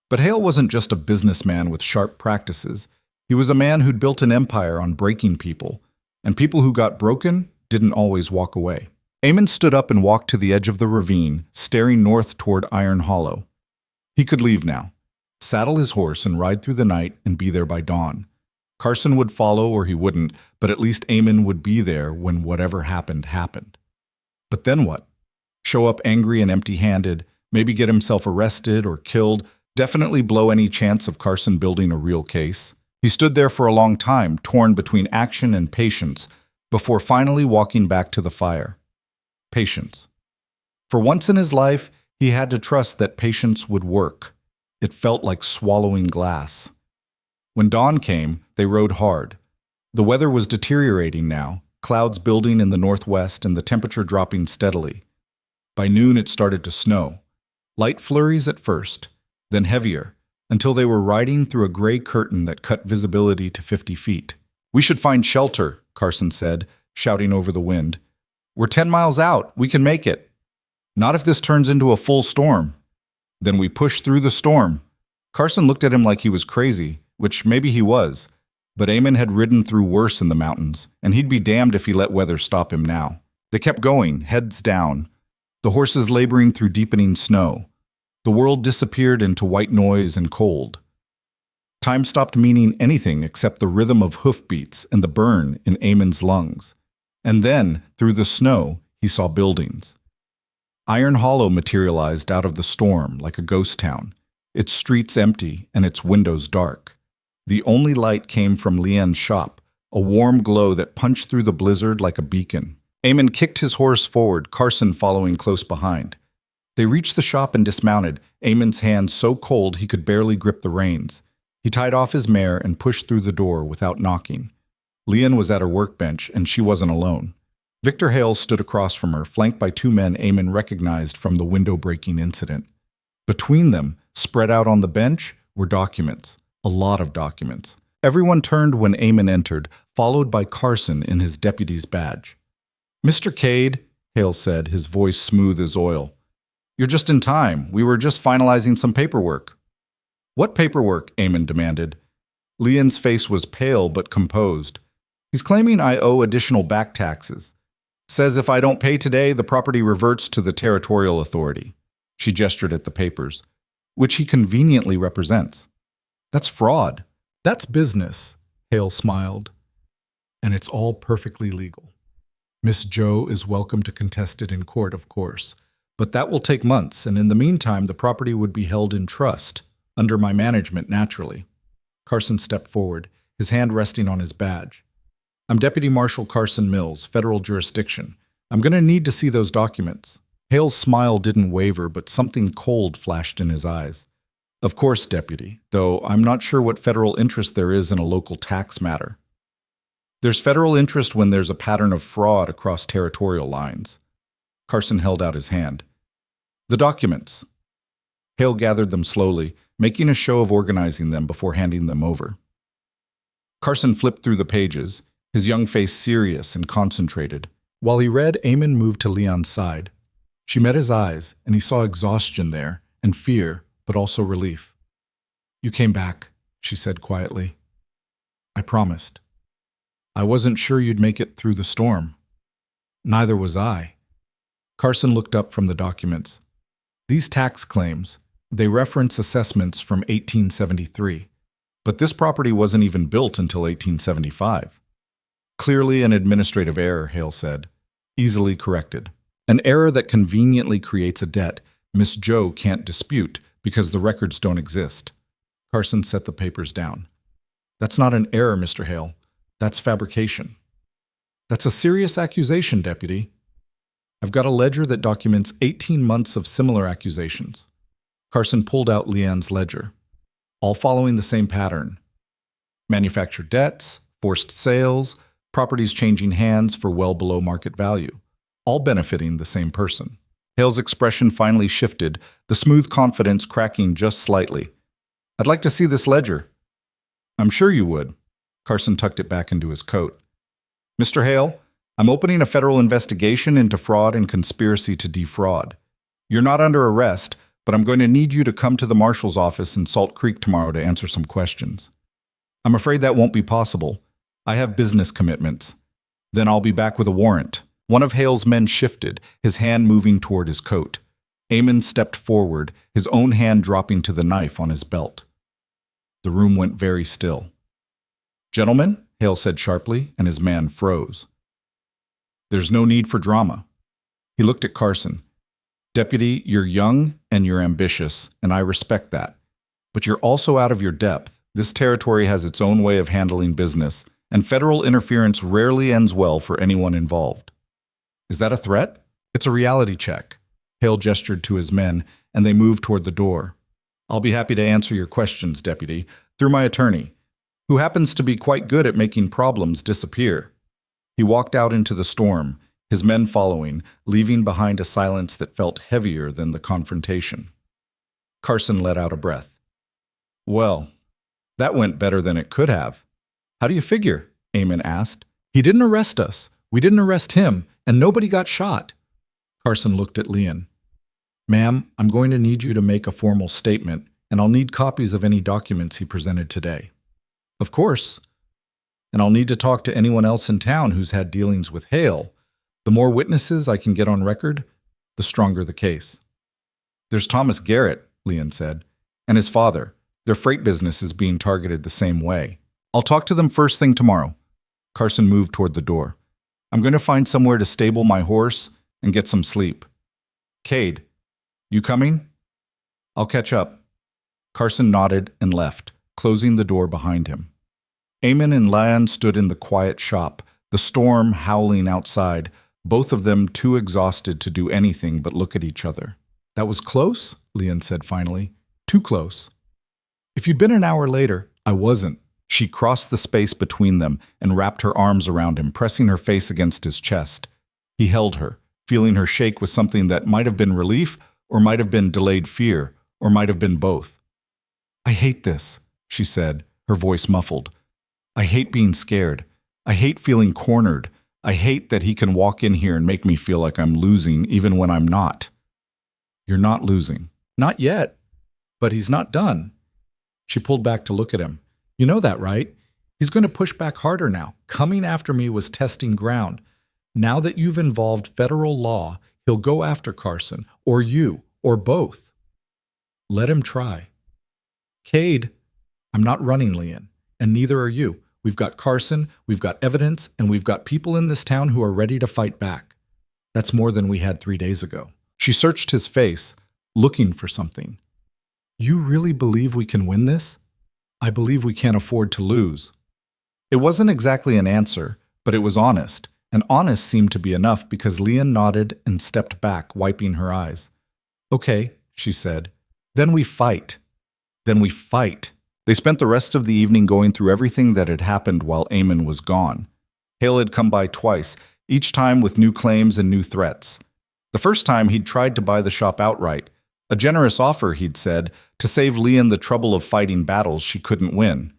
S2: But Hale wasn't just a businessman with sharp practices. He was a man who'd built an empire on breaking people, and people who got broken
S1: didn't always walk away. Eamon stood up and walked to the edge of the ravine, staring north toward Iron Hollow. He could leave now, saddle his horse and ride through the night and be there by dawn. Carson would follow or he wouldn't, but at least Eamon would be there when whatever happened, happened. But then what? Show up angry and empty-handed, maybe get himself arrested or killed, definitely blow any chance of Carson building a real case. He stood there for a long time, torn between action and patience, before finally walking back to the fire. Patience. For once in his life, he had to trust that patience would work. It felt like swallowing glass. When dawn came, they rode hard. The weather was deteriorating now, clouds building in the northwest and the temperature dropping steadily. By noon it started to snow. Light flurries at first, then heavier, until they were riding through a gray curtain that cut visibility to 50 feet. "We should find shelter," Carson said, shouting over the wind. "We're 10 miles out. We can make it." "Not if this turns into a full storm." "Then we push through the storm." Carson looked at him like he was crazy, which maybe he was, but Eamon had ridden through worse in the mountains, and he'd be damned if he let weather stop him now. They kept going, heads down, the horses laboring through deepening snow. The world disappeared into white noise and cold. Time stopped meaning anything except the rhythm of hoofbeats and the burn in Eamon's lungs. And then, through the snow, he saw buildings. Iron Hollow materialized out of the storm like a ghost town, its streets empty and its windows dark. The only light came from Leanne's shop, a warm glow that punched through the blizzard like a beacon. Eamon kicked his horse forward, Carson following close behind. They reached the shop and dismounted, Eamon's hands so cold he could barely grip the reins. He tied off his mare and pushed through the door without knocking. Leanne was at her workbench, and she wasn't alone. Victor Hale stood across from her, flanked by two men Eamon recognized from the window-breaking incident. Between them, spread out on the bench, were documents. A lot of documents. Everyone turned when Eamon entered, followed by Carson in his deputy's badge. "Mr. Cade," Hale said, his voice smooth as oil. "You're just in time. We were just finalizing some paperwork." "What paperwork?" Eamon demanded. Leanne's face was pale but composed. "He's claiming I owe additional back taxes. Says if I don't pay today, the property reverts to the territorial authority." She gestured at the papers, "which he conveniently represents." "That's fraud." "That's business," Hale smiled. "And it's all perfectly legal. Miss Joe is welcome to contest it in court, of course, but that will take months, and in the meantime the property would be held in trust, under my management naturally." Carson stepped forward, his hand resting on his badge. "I'm Deputy Marshal Carson Mills, federal jurisdiction. I'm going to need to see those documents." Hale's smile didn't waver, but something cold flashed in his eyes. "Of course, Deputy, though I'm not sure what federal interest there is in a local tax matter." "There's federal interest when there's a pattern of fraud across territorial lines." Carson held out his hand. "The documents." Hale gathered them slowly, making a show of organizing them before handing them over. Carson flipped through the pages, his young face serious and concentrated. While he read, Eamon moved to Leon's side. She met his eyes, and he saw exhaustion there, and fear, but also relief. "You came back," she said quietly. "I promised. I wasn't sure you'd make it through the storm." "Neither was I." Carson looked up from the documents. "These tax claims, they reference assessments from 1873, but this property wasn't even built until 1875. "Clearly an administrative error," Hale said. "Easily corrected. An error that conveniently creates a debt Miss Joe can't dispute because the records don't exist." Carson set the papers down. "That's not an error, Mr. Hale. That's fabrication." "That's a serious accusation, Deputy." "I've got a ledger that documents 18 months of similar accusations." Carson pulled out Leanne's ledger. "All following the same pattern. Manufactured debts, forced sales, properties changing hands for well below market value, all benefiting the same person." Hale's expression finally shifted, the smooth confidence cracking just slightly. "I'd like to see this ledger." "I'm sure you would." Carson tucked it back into his coat. "Mr. Hale, I'm opening a federal investigation into fraud and conspiracy to defraud. You're not under arrest, but I'm going to need you to come to the marshal's office in Salt Creek tomorrow to answer some questions." "I'm afraid that won't be possible. I have business commitments." Then I'll be back with a warrant. One of Hale's men shifted, his hand moving toward his coat. Eamon stepped forward, his own hand dropping to the knife on his belt. The room went very still. "Gentlemen," Hale said sharply, and his man froze. "There's no need for drama." He looked at Carson. "Deputy, you're young and you're ambitious, and I respect that. But you're also out of your depth. This territory has its own way of handling business, and federal interference rarely ends well for anyone involved." "Is that a threat?" "It's a reality check." Hale gestured to his men, and they moved toward the door. "I'll be happy to answer your questions, Deputy, through my attorney, who happens to be quite good at making problems disappear." He walked out into the storm, his men following, leaving behind a silence that felt heavier than the confrontation. Carson let out a breath. "Well, that went better than it could have." "How do you figure?" Eamon asked. "He didn't arrest us. We didn't arrest him, and nobody got shot." Carson looked at Leon. "Ma'am, I'm going to need you to make a formal statement, and I'll need copies of any documents he presented today." "Of course. And I'll need to talk to anyone else in town who's had dealings with Hale. The more witnesses I can get on record, the stronger the case." "There's Thomas Garrett," Leon said, "and his father. Their freight business is being targeted the same way. I'll talk to them first thing tomorrow." Carson moved toward the door. "I'm going to find somewhere to stable my horse and get some sleep. Cade, you coming?" "I'll catch up." Carson nodded and left, closing the door behind him. Eamon and Leon stood in the quiet shop, the storm howling outside, both of them too exhausted to do anything but look at each other. "That was close," Leon said finally. "Too close." "If you'd been an hour later—" "I wasn't." She crossed the space between them and wrapped her arms around him, pressing her face against his chest. He held her, feeling her shake with something that might have been relief, or might have been delayed fear, or might have been both. "I hate this," she said, her voice muffled. "I hate being scared. I hate feeling cornered. I hate that he can walk in here and make me feel like I'm losing even when I'm not." "You're not losing." "Not yet. But he's not done." She pulled back to look at him. "You know that, right? He's going to push back harder now. Coming after me was testing ground. Now that you've involved federal law, he'll go after Carson, or you, or both. Let him try." "Cade, I'm not running, Leon, and neither are you. We've got Carson, we've got evidence, and we've got people in this town who are ready to fight back. That's more than we had 3 days ago." She searched his face, looking for something. "You really believe we can win this?" "I believe we can't afford to lose." It wasn't exactly an answer, but it was honest, and honest seemed to be enough because Leon nodded and stepped back, wiping her eyes. "Okay," she said. "Then we fight. Then we fight." They spent the rest of the evening going through everything that had happened while Eamon was gone. Hale had come by twice, each time with new claims and new threats. The first time he'd tried to buy the shop outright, a generous offer, he'd said, to save Leon the trouble of fighting battles she couldn't win.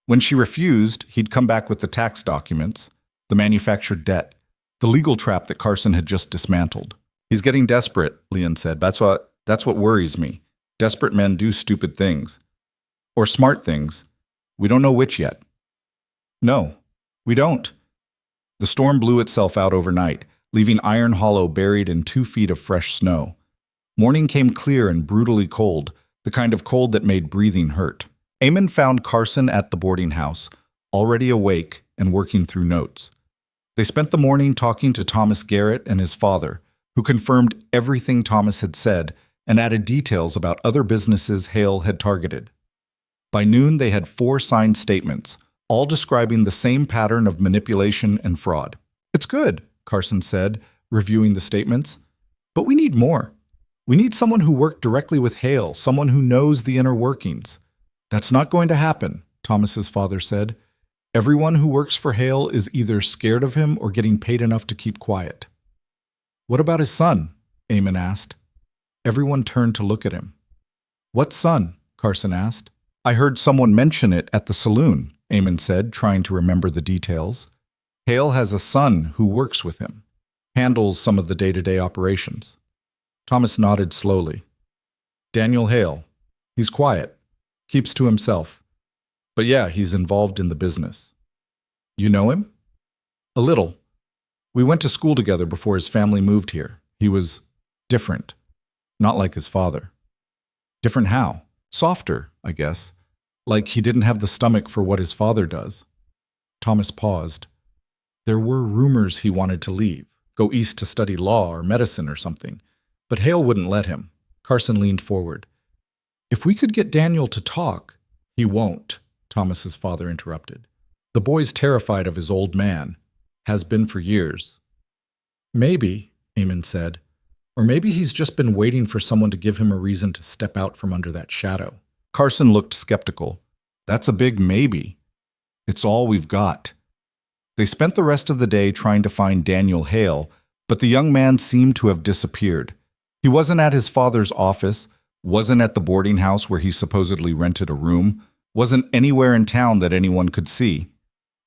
S1: When she refused, he'd come back with the tax documents, the manufactured debt, the legal trap that Carson had just dismantled. "He's getting desperate," Leon said. That's what worries me. Desperate men do stupid things. Or smart things. We don't know which yet." "No, we don't." The storm blew itself out overnight, leaving Iron Hollow buried in 2 feet of fresh snow. Morning came clear and brutally cold, the kind of cold that made breathing hurt. Eamon found Carson at the boarding house, already awake and working through notes. They spent the morning talking to Thomas Garrett and his father, who confirmed everything Thomas had said and added details about other businesses Hale had targeted. By noon, they had 4 signed statements, all describing the same pattern of manipulation and fraud. "It's good," Carson said, reviewing the statements. "But we need more. We need someone who worked directly with Hale, someone who knows the inner workings." "That's not going to happen," Thomas's father said. "Everyone who works for Hale is either scared of him or getting paid enough to keep quiet." "What about his son?" Eamon asked. Everyone turned to look at him. "What son?" Carson asked. "I heard someone mention it at the saloon," Eamon said, trying to remember the details. "Hale has a son who works with him, handles some of the day-to-day operations." Thomas nodded slowly. "Daniel Hale. He's quiet, keeps to himself. But yeah, he's involved in the business." "You know him?" A little. We went to school together before his family moved here. He was different. Not like his father. Different how? Softer, I guess. Like he didn't have the stomach for what his father does. Thomas paused. There were rumors he wanted to leave, go east to study law or medicine or something. But Hale wouldn't let him. Carson leaned forward. If we could get Daniel to talk. He won't, Thomas's father interrupted. The boy's terrified of his old man. Has been for years. Maybe, Eamon said. Or maybe he's just been waiting for someone to give him a reason to step out from under that shadow. Carson looked skeptical. That's a big maybe. It's all we've got. They spent the rest of the day trying to find Daniel Hale, but the young man seemed to have disappeared. He wasn't at his father's office, wasn't at the boarding house where he supposedly rented a room, wasn't anywhere in town that anyone could see.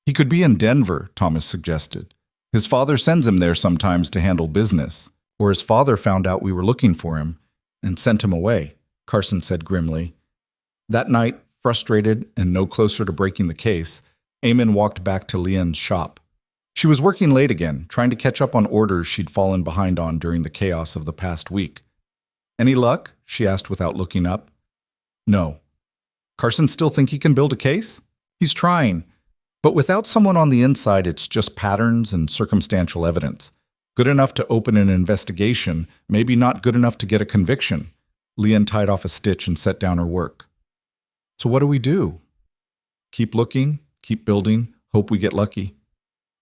S1: He could be in Denver, Thomas suggested. His father sends him there sometimes to handle business. Or his father found out we were looking for him and sent him away, Carson said grimly. That night, frustrated and no closer to breaking the case, Eamon walked back to Leanne's shop. She was working late again, trying to catch up on orders she'd fallen behind on during the chaos of the past week. Any luck? She asked without looking up. No. Carson still think he can build a case? He's trying. But without someone on the inside, it's just patterns and circumstantial evidence. Good enough to open an investigation, maybe not good enough to get a conviction. Leanne tied off a stitch and set down her work. So what do we do? Keep looking, keep building, hope we get lucky.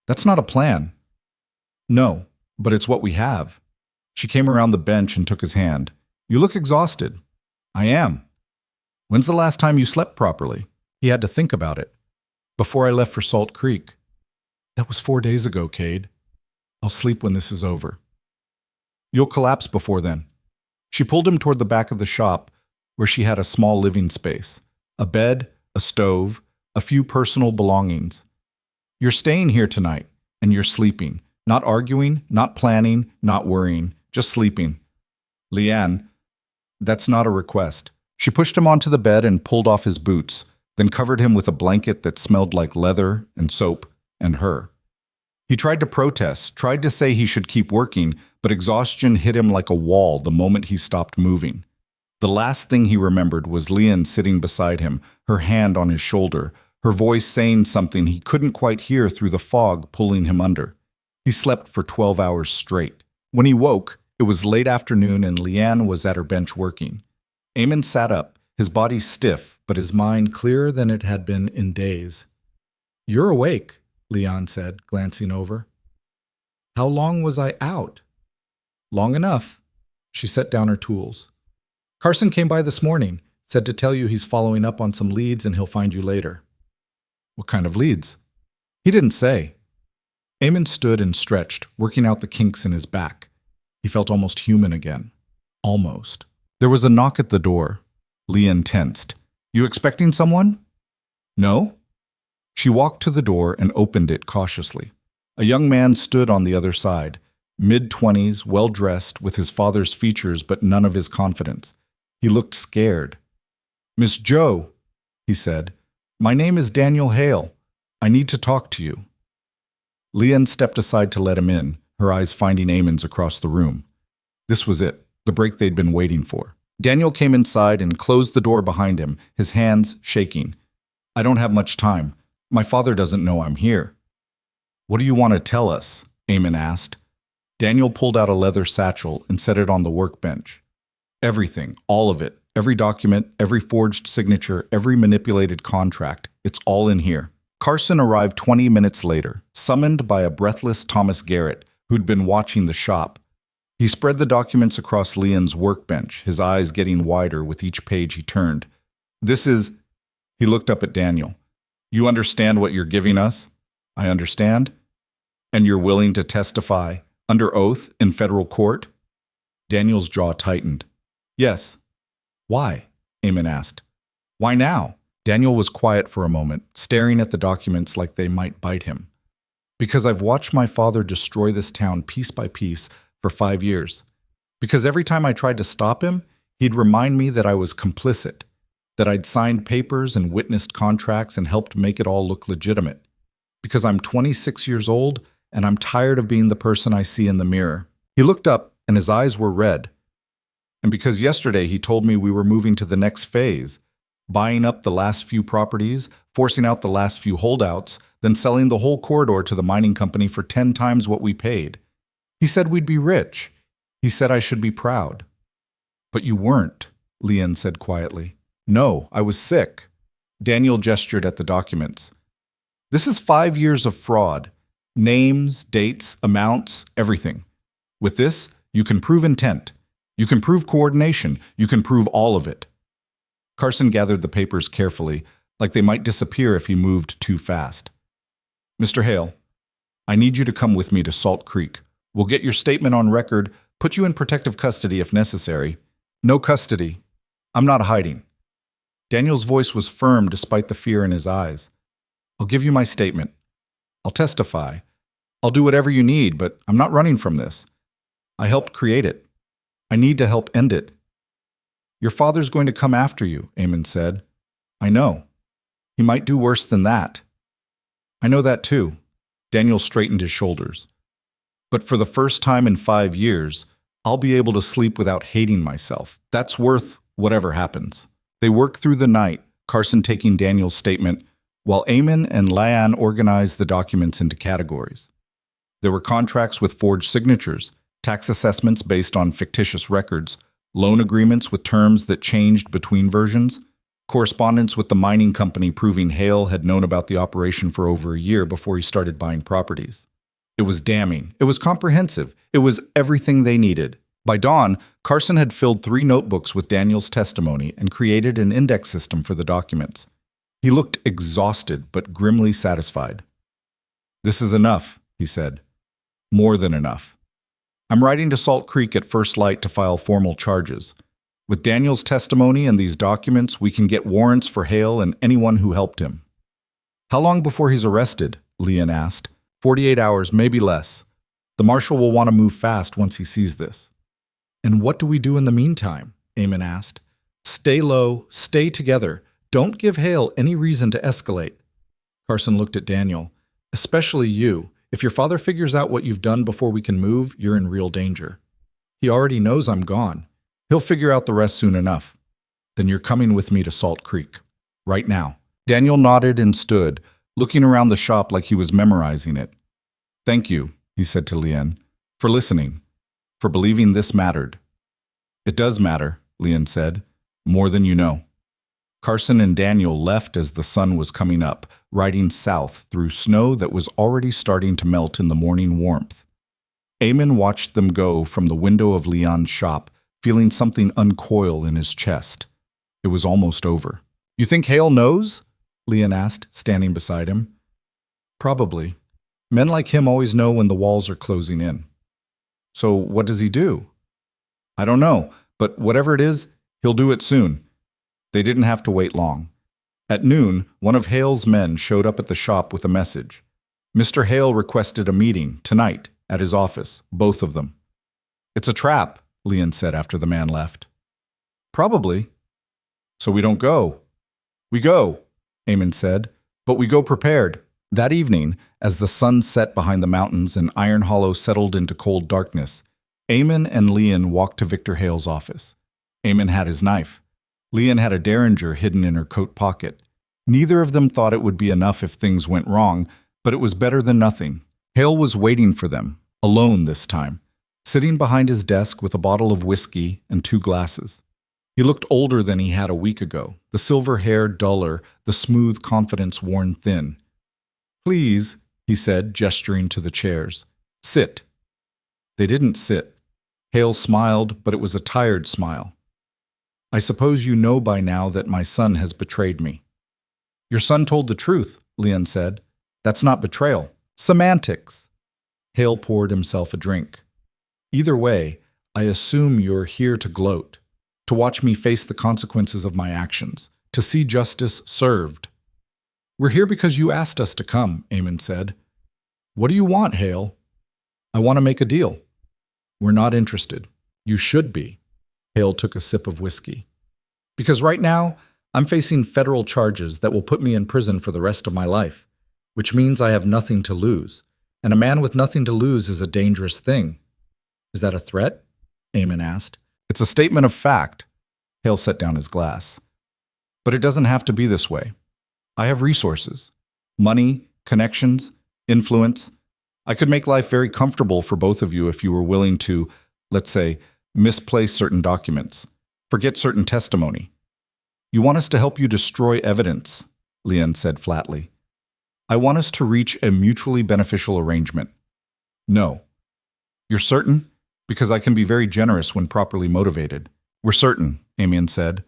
S1: That's not a plan. No, but it's what we have. She came around the bench and took his hand. You look exhausted. I am. When's the last time you slept properly? He had to think about it. Before I left for Salt Creek. That was 4 days ago, Cade. I'll sleep when this is over. You'll collapse before then. She pulled him toward the back of the shop, where she had a small living space, a bed, a stove, a few personal belongings. You're staying here tonight, and you're sleeping, not arguing, not planning, not worrying, just sleeping. Leanne, that's not a request. She pushed him onto the bed and pulled off his boots, then covered him with a blanket that smelled like leather and soap and her. He tried to protest, tried to say he should keep working, but exhaustion hit him like a wall the moment he stopped moving. The last thing he remembered was Leanne sitting beside him, her hand on his shoulder, her voice saying something he couldn't quite hear through the fog pulling him under. He slept for 12 hours straight. When he woke, it was late afternoon and Leanne was at her bench working. Eamon sat up, his body stiff, but his mind clearer than it had been in days. You're awake, Leanne said, glancing over. How long was I out? Long enough. She set down her tools. Carson came by this morning, said to tell you he's following up on some leads and he'll find you later. What kind of leads? He didn't say. Eamon stood and stretched, working out the kinks in his back. He felt almost human again. Almost. There was a knock at the door. Leanne tensed. You expecting someone? No? She walked to the door and opened it cautiously. A young man stood on the other side, mid-20s, well-dressed, with his father's features but none of his confidence. He looked scared. Miss Joe, he said, my name is Daniel Hale. I need to talk to you. Leanne stepped aside to let him in, her eyes finding Eamon's across the room. This was it, the break they'd been waiting for. Daniel came inside and closed the door behind him, his hands shaking. I don't have much time. My father doesn't know I'm here. What do you want to tell us? Eamon asked. Daniel pulled out a leather satchel and set it on the workbench. Everything, all of it, every document, every forged signature, every manipulated contract, it's all in here. Carson arrived 20 minutes later, summoned by a breathless Thomas Garrett, who'd been watching the shop. He spread the documents across Leanne's workbench, his eyes getting wider with each page he turned. This is... He looked up at Daniel. You understand what you're giving us? I understand. And you're willing to testify, under oath, in federal court? Daniel's jaw tightened. Yes. Why? Eamon asked. Why now? Daniel was quiet for a moment, staring at the documents like they might bite him. Because I've watched my father destroy this town piece by piece for 5 years. Because every time I tried to stop him, he'd remind me that I was complicit, that I'd signed papers and witnessed contracts and helped make it all look legitimate. Because I'm 26 years old and I'm tired of being the person I see in the mirror." He looked up, and his eyes were red. "And because yesterday he told me we were moving to the next phase, buying up the last few properties, forcing out the last few holdouts, then selling the whole corridor to the mining company for 10 times what we paid. He said we'd be rich. He said I should be proud." "But you weren't," Leon said quietly. "No, I was sick." Daniel gestured at the documents. "This is 5 years of fraud. Names, dates, amounts, everything. With this, you can prove intent. You can prove coordination. You can prove all of it." Carson gathered the papers carefully, like they might disappear if he moved too fast. "Mr. Hale, I need you to come with me to Salt Creek. We'll get your statement on record, put you in protective custody if necessary." "No custody. I'm not hiding." Daniel's voice was firm despite the fear in his eyes. "I'll give you my statement. I'll testify. I'll do whatever you need, but I'm not running from this. I helped create it. I need to help end it." "Your father's going to come after you," Eamon said. "I know. He might do worse than that." "I know that too." Daniel straightened his shoulders. "But for the first time in 5 years, I'll be able to sleep without hating myself. That's worth whatever happens." They worked through the night, Carson taking Daniel's statement, while Eamon and Lian organized the documents into categories. There were contracts with forged signatures, tax assessments based on fictitious records, loan agreements with terms that changed between versions, correspondence with the mining company proving Hale had known about the operation for over a year before he started buying properties. It was damning. It was comprehensive. It was everything they needed. By dawn, Carson had filled 3 notebooks with Daniel's testimony and created an index system for the documents. He looked exhausted but grimly satisfied. "This is enough," he said. "More than enough. I'm riding to Salt Creek at first light to file formal charges. With Daniel's testimony and these documents, we can get warrants for Hale and anyone who helped him." "How long before he's arrested?" Leon asked. 48 hours, maybe less. The marshal will want to move fast once he sees this." "And what do we do in the meantime?" Eamon asked. "Stay low, stay together. Don't give Hale any reason to escalate." Carson looked at Daniel. "Especially you. If your father figures out what you've done before we can move, you're in real danger. He already knows I'm gone. He'll figure out the rest soon enough. Then you're coming with me to Salt Creek. Right now." Daniel nodded and stood, looking around the shop like he was memorizing it. "Thank you," he said to Leon, "for listening, for believing this mattered." "It does matter," Leon said, "more than you know." Carson and Daniel left as the sun was coming up, riding south through snow that was already starting to melt in the morning warmth. Eamon watched them go from the window of Leon's shop, feeling something uncoil in his chest. It was almost over. "You think Hale knows?" Leon asked, standing beside him. "Probably. Men like him always know when the walls are closing in." "So what does he do?" "I don't know, but whatever it is, he'll do it soon." They didn't have to wait long. At noon, one of Hale's men showed up at the shop with a message. Mr. Hale requested a meeting, tonight, at his office, both of them. "It's a trap," Leon said after the man left. "Probably. So we don't go." "We go," Eamon said, "but we go prepared." That evening, as the sun set behind the mountains and Iron Hollow settled into cold darkness, Eamon and Leon walked to Victor Hale's office. Eamon had his knife. Leon had a derringer hidden in her coat pocket. Neither of them thought it would be enough if things went wrong, but it was better than nothing. Hale was waiting for them, alone this time, sitting behind his desk with a bottle of whiskey and 2 glasses. He looked older than he had a week ago, the silver hair duller, the smooth confidence worn thin. "Please," he said, gesturing to the chairs. "Sit." They didn't sit. Hale smiled, but it was a tired smile. "I suppose you know by now that my son has betrayed me." "Your son told the truth," Leon said. "That's not betrayal. Semantics." Hale poured himself a drink. "Either way, I assume you're here to gloat, to watch me face the consequences of my actions, to see justice served." "We're here because you asked us to come," Eamon said. "What do you want, Hale?" "I want to make a deal." "We're not interested." "You should be." Hale took a sip of whiskey. "Because right now, I'm facing federal charges that will put me in prison for the rest of my life, which means I have nothing to lose.
S2: And a man with nothing to lose is a dangerous thing. Is that a threat? Eamon asked.
S1: It's a statement of fact. Hale set down his glass. But it doesn't have to be this way. I have resources. Money, connections, influence. I could make life very comfortable for both of you if you were willing to, let's say, misplace certain documents, forget certain testimony. You want us to help you destroy evidence, Leon said flatly. I want us to reach a mutually beneficial arrangement. No. You're certain? Because I can be very generous when properly motivated. We're certain, Eamon said.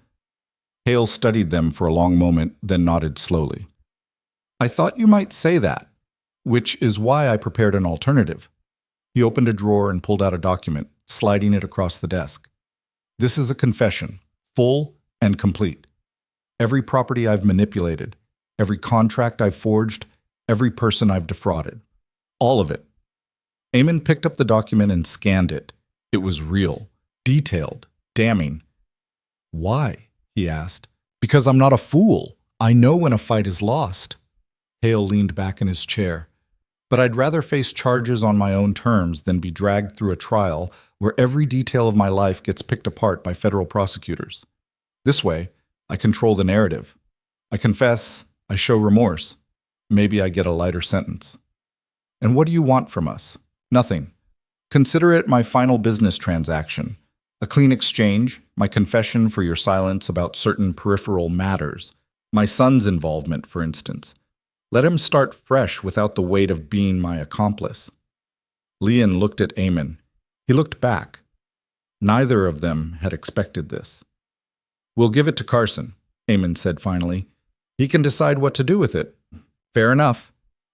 S1: Hale studied them for a long moment, then nodded slowly. I thought you might say that, which is why I prepared an alternative. He opened a drawer and pulled out a document, sliding it across the desk. This is a confession, full and complete. Every property I've manipulated, every contract I've forged, every person I've defrauded. All of it. Eamon picked up the document and scanned it. It was real, detailed, damning. Why? He asked. Because I'm not a fool. I know when a fight is lost. Hale leaned back in his chair. But I'd rather face charges on my own terms than be dragged through a trial where every detail of my life gets picked apart by federal prosecutors. This way, I control the narrative. I confess, I show remorse. Maybe I get a lighter sentence. And what do you want from us? Nothing. Consider it my final business transaction. A clean exchange, my confession for your silence about certain peripheral matters. My son's involvement, for instance. Let him start fresh without the weight of being my accomplice. Leon looked at Eamon. He looked back. Neither of them had expected this. We'll give it to Carson, Eamon said finally. He can decide what to do with it. Fair enough.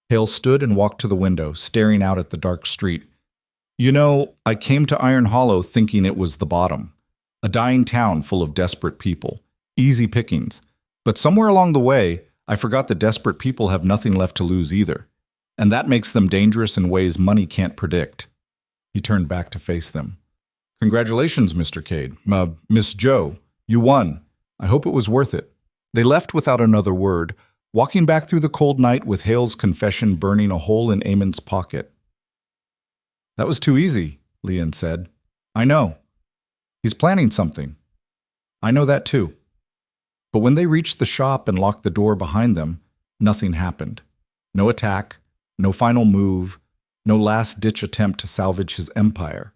S1: Hale stood and walked to the window, staring out at the dark street. You know, I came to Iron Hollow thinking it was the bottom. A dying town full of desperate people. Easy pickings. But somewhere along the way, I forgot that desperate people have nothing left to lose either. And that makes them dangerous in ways money can't predict. He turned back to face them. Congratulations, Mr. Cade. Miss Joe, you won. I hope it was worth it. They left without another word, walking back through the cold night with Hale's confession burning a hole in Eamon's pocket. That was too easy, Leon said. I know. He's planning something. I know that too. But when they reached the shop and locked the door behind them, nothing happened. No attack, no final move, no last-ditch attempt to salvage his empire.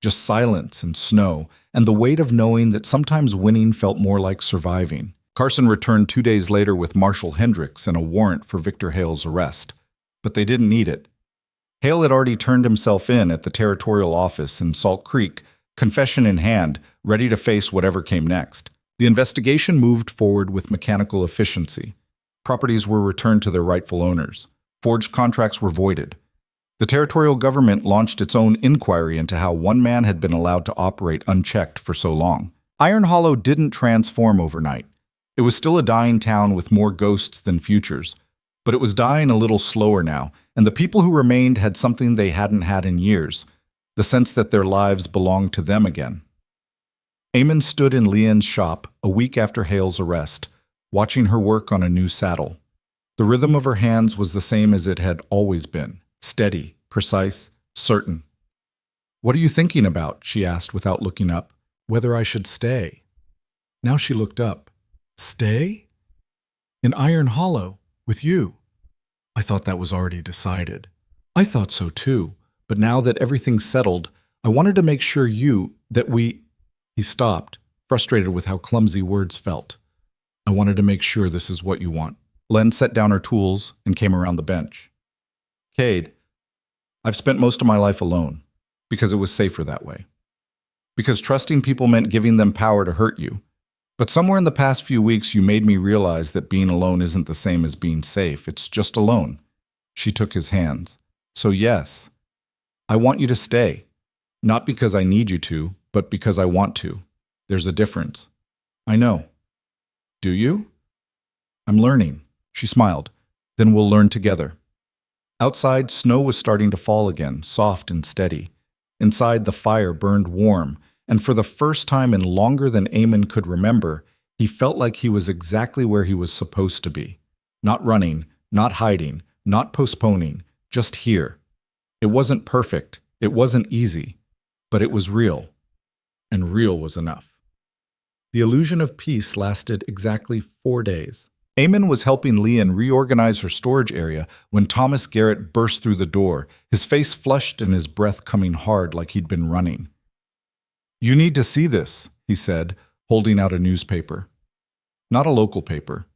S1: Just silence and snow, and the weight of knowing that sometimes winning felt more like surviving. Carson returned 2 days later with Marshal Hendricks and a warrant for Victor Hale's arrest. But they didn't need it. Hale had already turned himself in at the territorial office in Salt Creek, confession in hand, ready to face whatever came next. The investigation moved forward with mechanical efficiency. Properties were returned to their rightful owners. Forged contracts were voided. The territorial government launched its own inquiry into how one man had been allowed to operate unchecked for so long. Iron Hollow didn't transform overnight. It was still a dying town with more ghosts than futures, but it was dying a little slower now, and the people who remained had something they hadn't had in years, the sense that their lives belonged to them again. Eamon stood in Leon's shop a week after Hale's arrest, watching her work on a new saddle. The rhythm of her hands was the same as it had always been, steady, precise, certain. What are you thinking about? She asked without looking up. Whether I should stay. Now she looked up. Stay? In Iron Hollow, with you. I thought that was already decided. I thought so too, but now that everything's settled, I wanted to make sure He stopped, frustrated with how clumsy words felt. I wanted to make sure this is what you want. Len set down her tools and came around the bench. Cade, I've spent most of my life alone, because it was safer that way. Because trusting people meant giving them power to hurt you. But somewhere in the past few weeks, you made me realize that being alone isn't the same as being safe. It's just alone. She took his hands. So yes, I want you to stay. Not because I need you to, but because I want to. There's a difference. I know. Do you? I'm learning. She smiled. Then we'll learn together. Outside, snow was starting to fall again, soft and steady. Inside, the fire burned warm, and for the first time in longer than Eamon could remember, he felt like he was exactly where he was supposed to be. Not running, not hiding, not postponing, just here. It wasn't perfect, it wasn't easy, but it was real.
S2: And real was enough. The illusion of peace lasted exactly 4 days.
S1: Eamon was helping Leanne reorganize her storage area when Thomas Garrett burst through the door, his face flushed and his breath coming hard like he'd been running. "You need to see this," he said, holding out a newspaper. Not a local paper.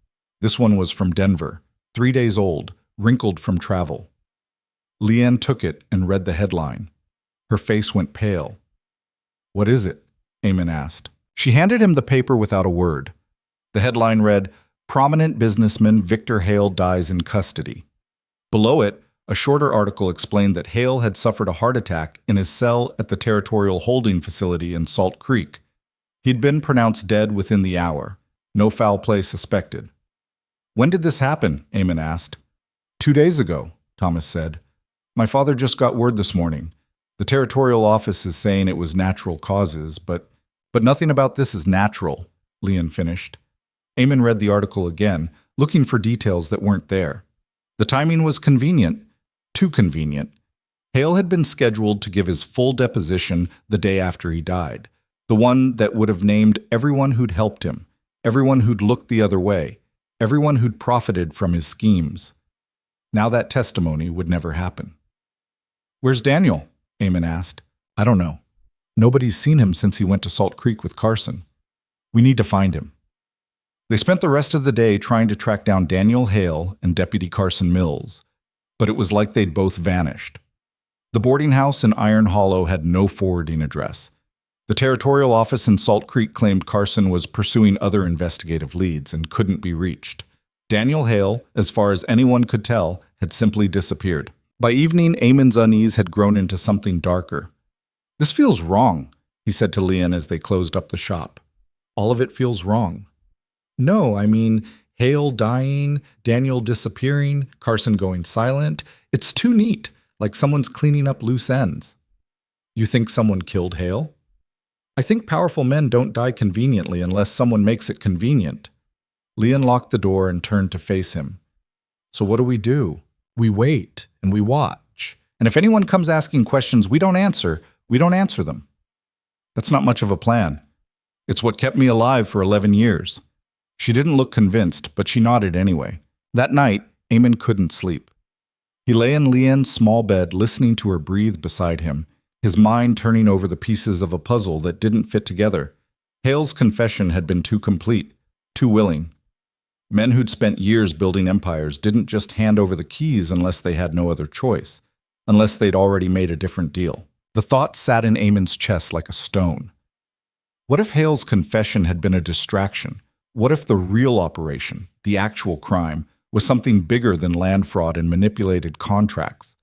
S1: This one was from Denver, 3 days old, wrinkled from travel. Leanne took it and read the headline. Her face went pale. "What is it?" Eamon asked. She handed him the paper without a word. The headline read, "Prominent businessman Victor Hale dies in custody." Below it, a shorter article explained that Hale had suffered a heart attack in his cell at the Territorial Holding Facility in Salt Creek. He'd been pronounced dead within the hour. No foul play suspected. "When did this happen?" Eamon asked. 2 days ago, Thomas said. "My father just got word this morning. The territorial office is saying it was natural causes, but nothing about this is natural," Leanne finished. Eamon read the article again, looking for details that weren't there. The timing was convenient, too convenient. Hale had been scheduled to give his full deposition the day after he died, the one that would have named everyone who'd helped him, everyone who'd looked the other way, everyone who'd profited from his schemes. Now that testimony would never happen. "Where's Daniel?" Eamon asked. "I don't know. Nobody's seen him since he went to Salt Creek with Carson. We need to find him." They spent the rest of the day trying to track down Daniel Hale and Deputy Carson Mills, but it was like they'd both vanished. The boarding house in Iron Hollow had no forwarding address. The territorial office in Salt Creek claimed Carson was pursuing other investigative leads and couldn't be reached. Daniel Hale, as far as anyone could tell, had simply disappeared. By evening, Eamon's unease had grown into something darker. "This feels wrong," he said to Leanne as they closed up the shop. "All of it feels wrong." "No, I mean, Hale dying, Daniel disappearing, Carson going silent. It's too neat, like someone's cleaning up loose ends." "You think someone killed Hale?" "I think powerful men don't die conveniently unless someone makes it convenient." Leanne locked the door and turned to face him. "So what do? We wait and we watch. And if anyone comes asking questions we don't answer them." "That's not much of a plan. It's what kept me alive for 11 years. She didn't look convinced, but she nodded anyway. That night, Eamon couldn't sleep. He lay in Leanne's small bed listening to her breathe beside him, his mind turning over the pieces of a puzzle that didn't fit together. Hale's confession had been too complete, too willing. Men who'd spent years building empires didn't just hand over the keys unless they had no other choice, unless they'd already made a different deal. The thought sat in Eamon's chest like a stone. What if Hale's confession had been a distraction? What if the real operation, the actual crime, was something bigger than land fraud and manipulated contracts?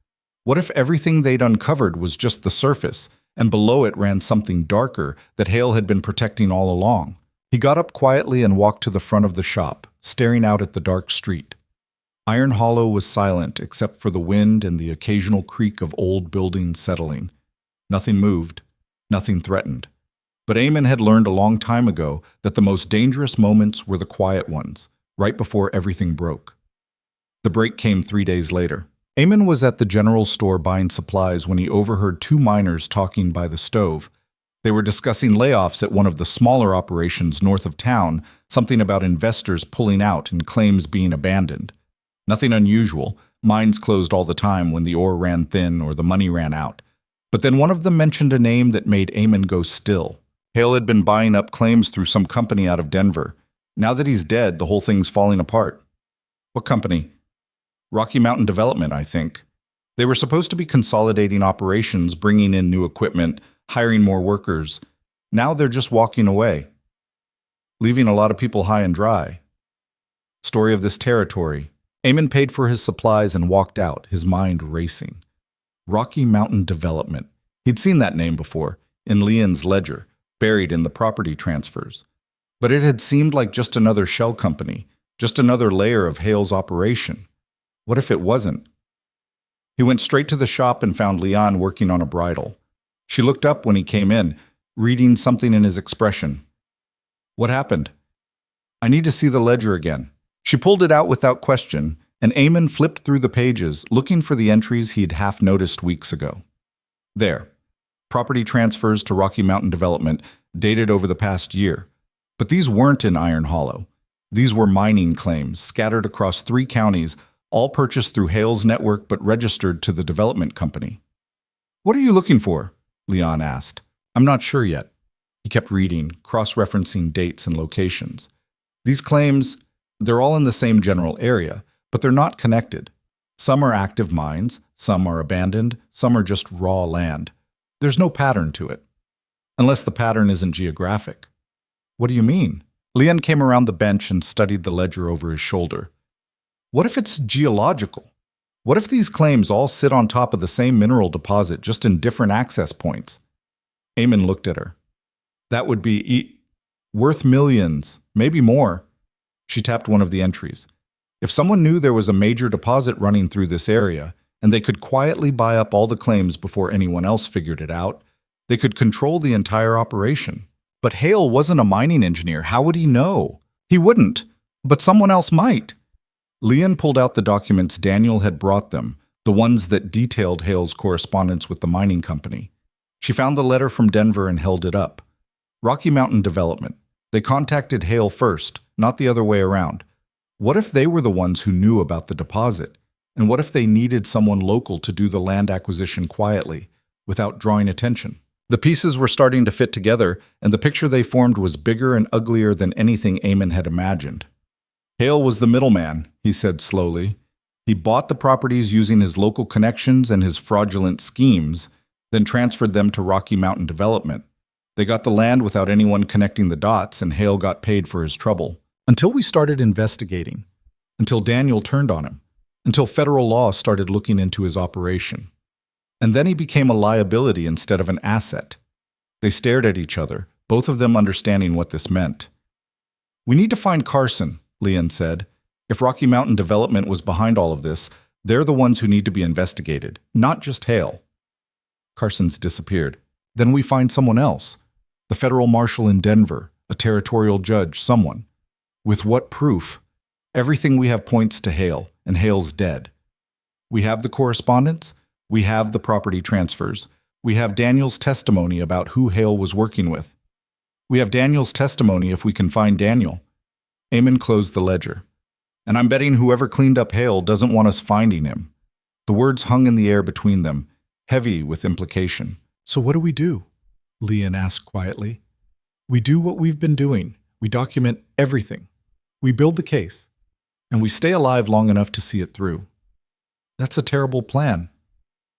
S1: What if everything they'd uncovered was just the surface, and below it ran something darker that Hale had been protecting all along? He got up quietly and walked to the front of the shop, staring out at the dark street. Iron Hollow was silent except for the wind and the occasional creak of old buildings settling. Nothing moved, nothing threatened. But Eamon had learned a long time ago that the most dangerous moments were the quiet ones, right before everything broke. The break came 3 days later. Eamon was at the general store buying supplies when he overheard 2 miners talking by the stove. They were discussing layoffs at one of the smaller operations north of town, something about investors pulling out and claims being abandoned. Nothing unusual. Mines closed all the time when the ore ran thin or the money ran out. But then one of them mentioned a name that made Eamon go still. Hale had been buying up claims through some company out of Denver. Now that he's dead, the whole thing's falling apart. "What company?" "Rocky Mountain Development, I think. They were supposed to be consolidating operations, bringing in new equipment, hiring more workers. Now they're just walking away, leaving a lot of people high and dry." Story of this territory. Eamon paid for his supplies and walked out, his mind racing. Rocky Mountain Development. He'd seen that name before, in Leanne's ledger, buried in the property transfers. But it had seemed like just another shell company, just another layer of Hale's operation. What if it wasn't? He went straight to the shop and found Leanne working on a bridle. She looked up when he came in, reading something in his expression. "What happened?" "I need to see the ledger again." She pulled it out without question, and Eamon flipped through the pages, looking for the entries he'd half noticed weeks ago. There. Property transfers to Rocky Mountain Development dated over the past year. But these weren't in Iron Hollow. These were mining claims scattered across 3 counties, all purchased through Hale's network but registered to the development company. "What are you looking for?" Leon asked. "I'm not sure yet." He kept reading, cross-referencing dates and locations. These claims, they're all in the same general area, but they're not connected. Some are active mines, some are abandoned, some are just raw land. There's no pattern to it. Unless the pattern isn't geographic. "What do you mean?" Leon came around the bench and studied the ledger over his shoulder. "What if it's geological? What if these claims all sit on top of the same mineral deposit, just in different access points?" Eamon looked at her. "That would be worth millions, maybe more." She tapped one of the entries. "If someone knew there was a major deposit running through this area, and they could quietly buy up all the claims before anyone else figured it out, they could control the entire operation." But Hale wasn't a mining engineer. How would he know? He wouldn't, but someone else might. Leon pulled out the documents Daniel had brought them, the ones that detailed Hale's correspondence with the mining company. She found the letter from Denver and held it up. Rocky Mountain Development. They contacted Hale first, not the other way around. What if they were the ones who knew about the deposit? And what if they needed someone local to do the land acquisition quietly, without drawing attention? The pieces were starting to fit together, and the picture they formed was bigger and uglier than anything Eamon had imagined. Hale was the middleman, he said slowly. He bought the properties using his local connections and his fraudulent schemes, then transferred them to Rocky Mountain Development. They got the land without anyone connecting the dots, and Hale got paid for his trouble. Until we started investigating. Until Daniel turned on him. Until federal law started looking into his operation. And then he became a liability instead of an asset. They stared at each other, both of them understanding what this meant. "We need to find Carson," Leon said. "If Rocky Mountain Development was behind all of this, they're the ones who need to be investigated, not just Hale." Carson's disappeared. "Then we find someone else. The federal marshal in Denver, a territorial judge, someone. With what proof? Everything we have points to Hale, and Hale's dead. We have the correspondence. We have the property transfers. We have Daniel's testimony about who Hale was working with. We have Daniel's testimony if we can find Daniel." Eamon closed the ledger. "And I'm betting whoever cleaned up Hale doesn't want us finding him." The words hung in the air between them, heavy with implication. "So what do we do?" Leon asked quietly. "We do what we've been doing. We document everything. We build the case. And we stay alive long enough to see it through." "That's a terrible plan.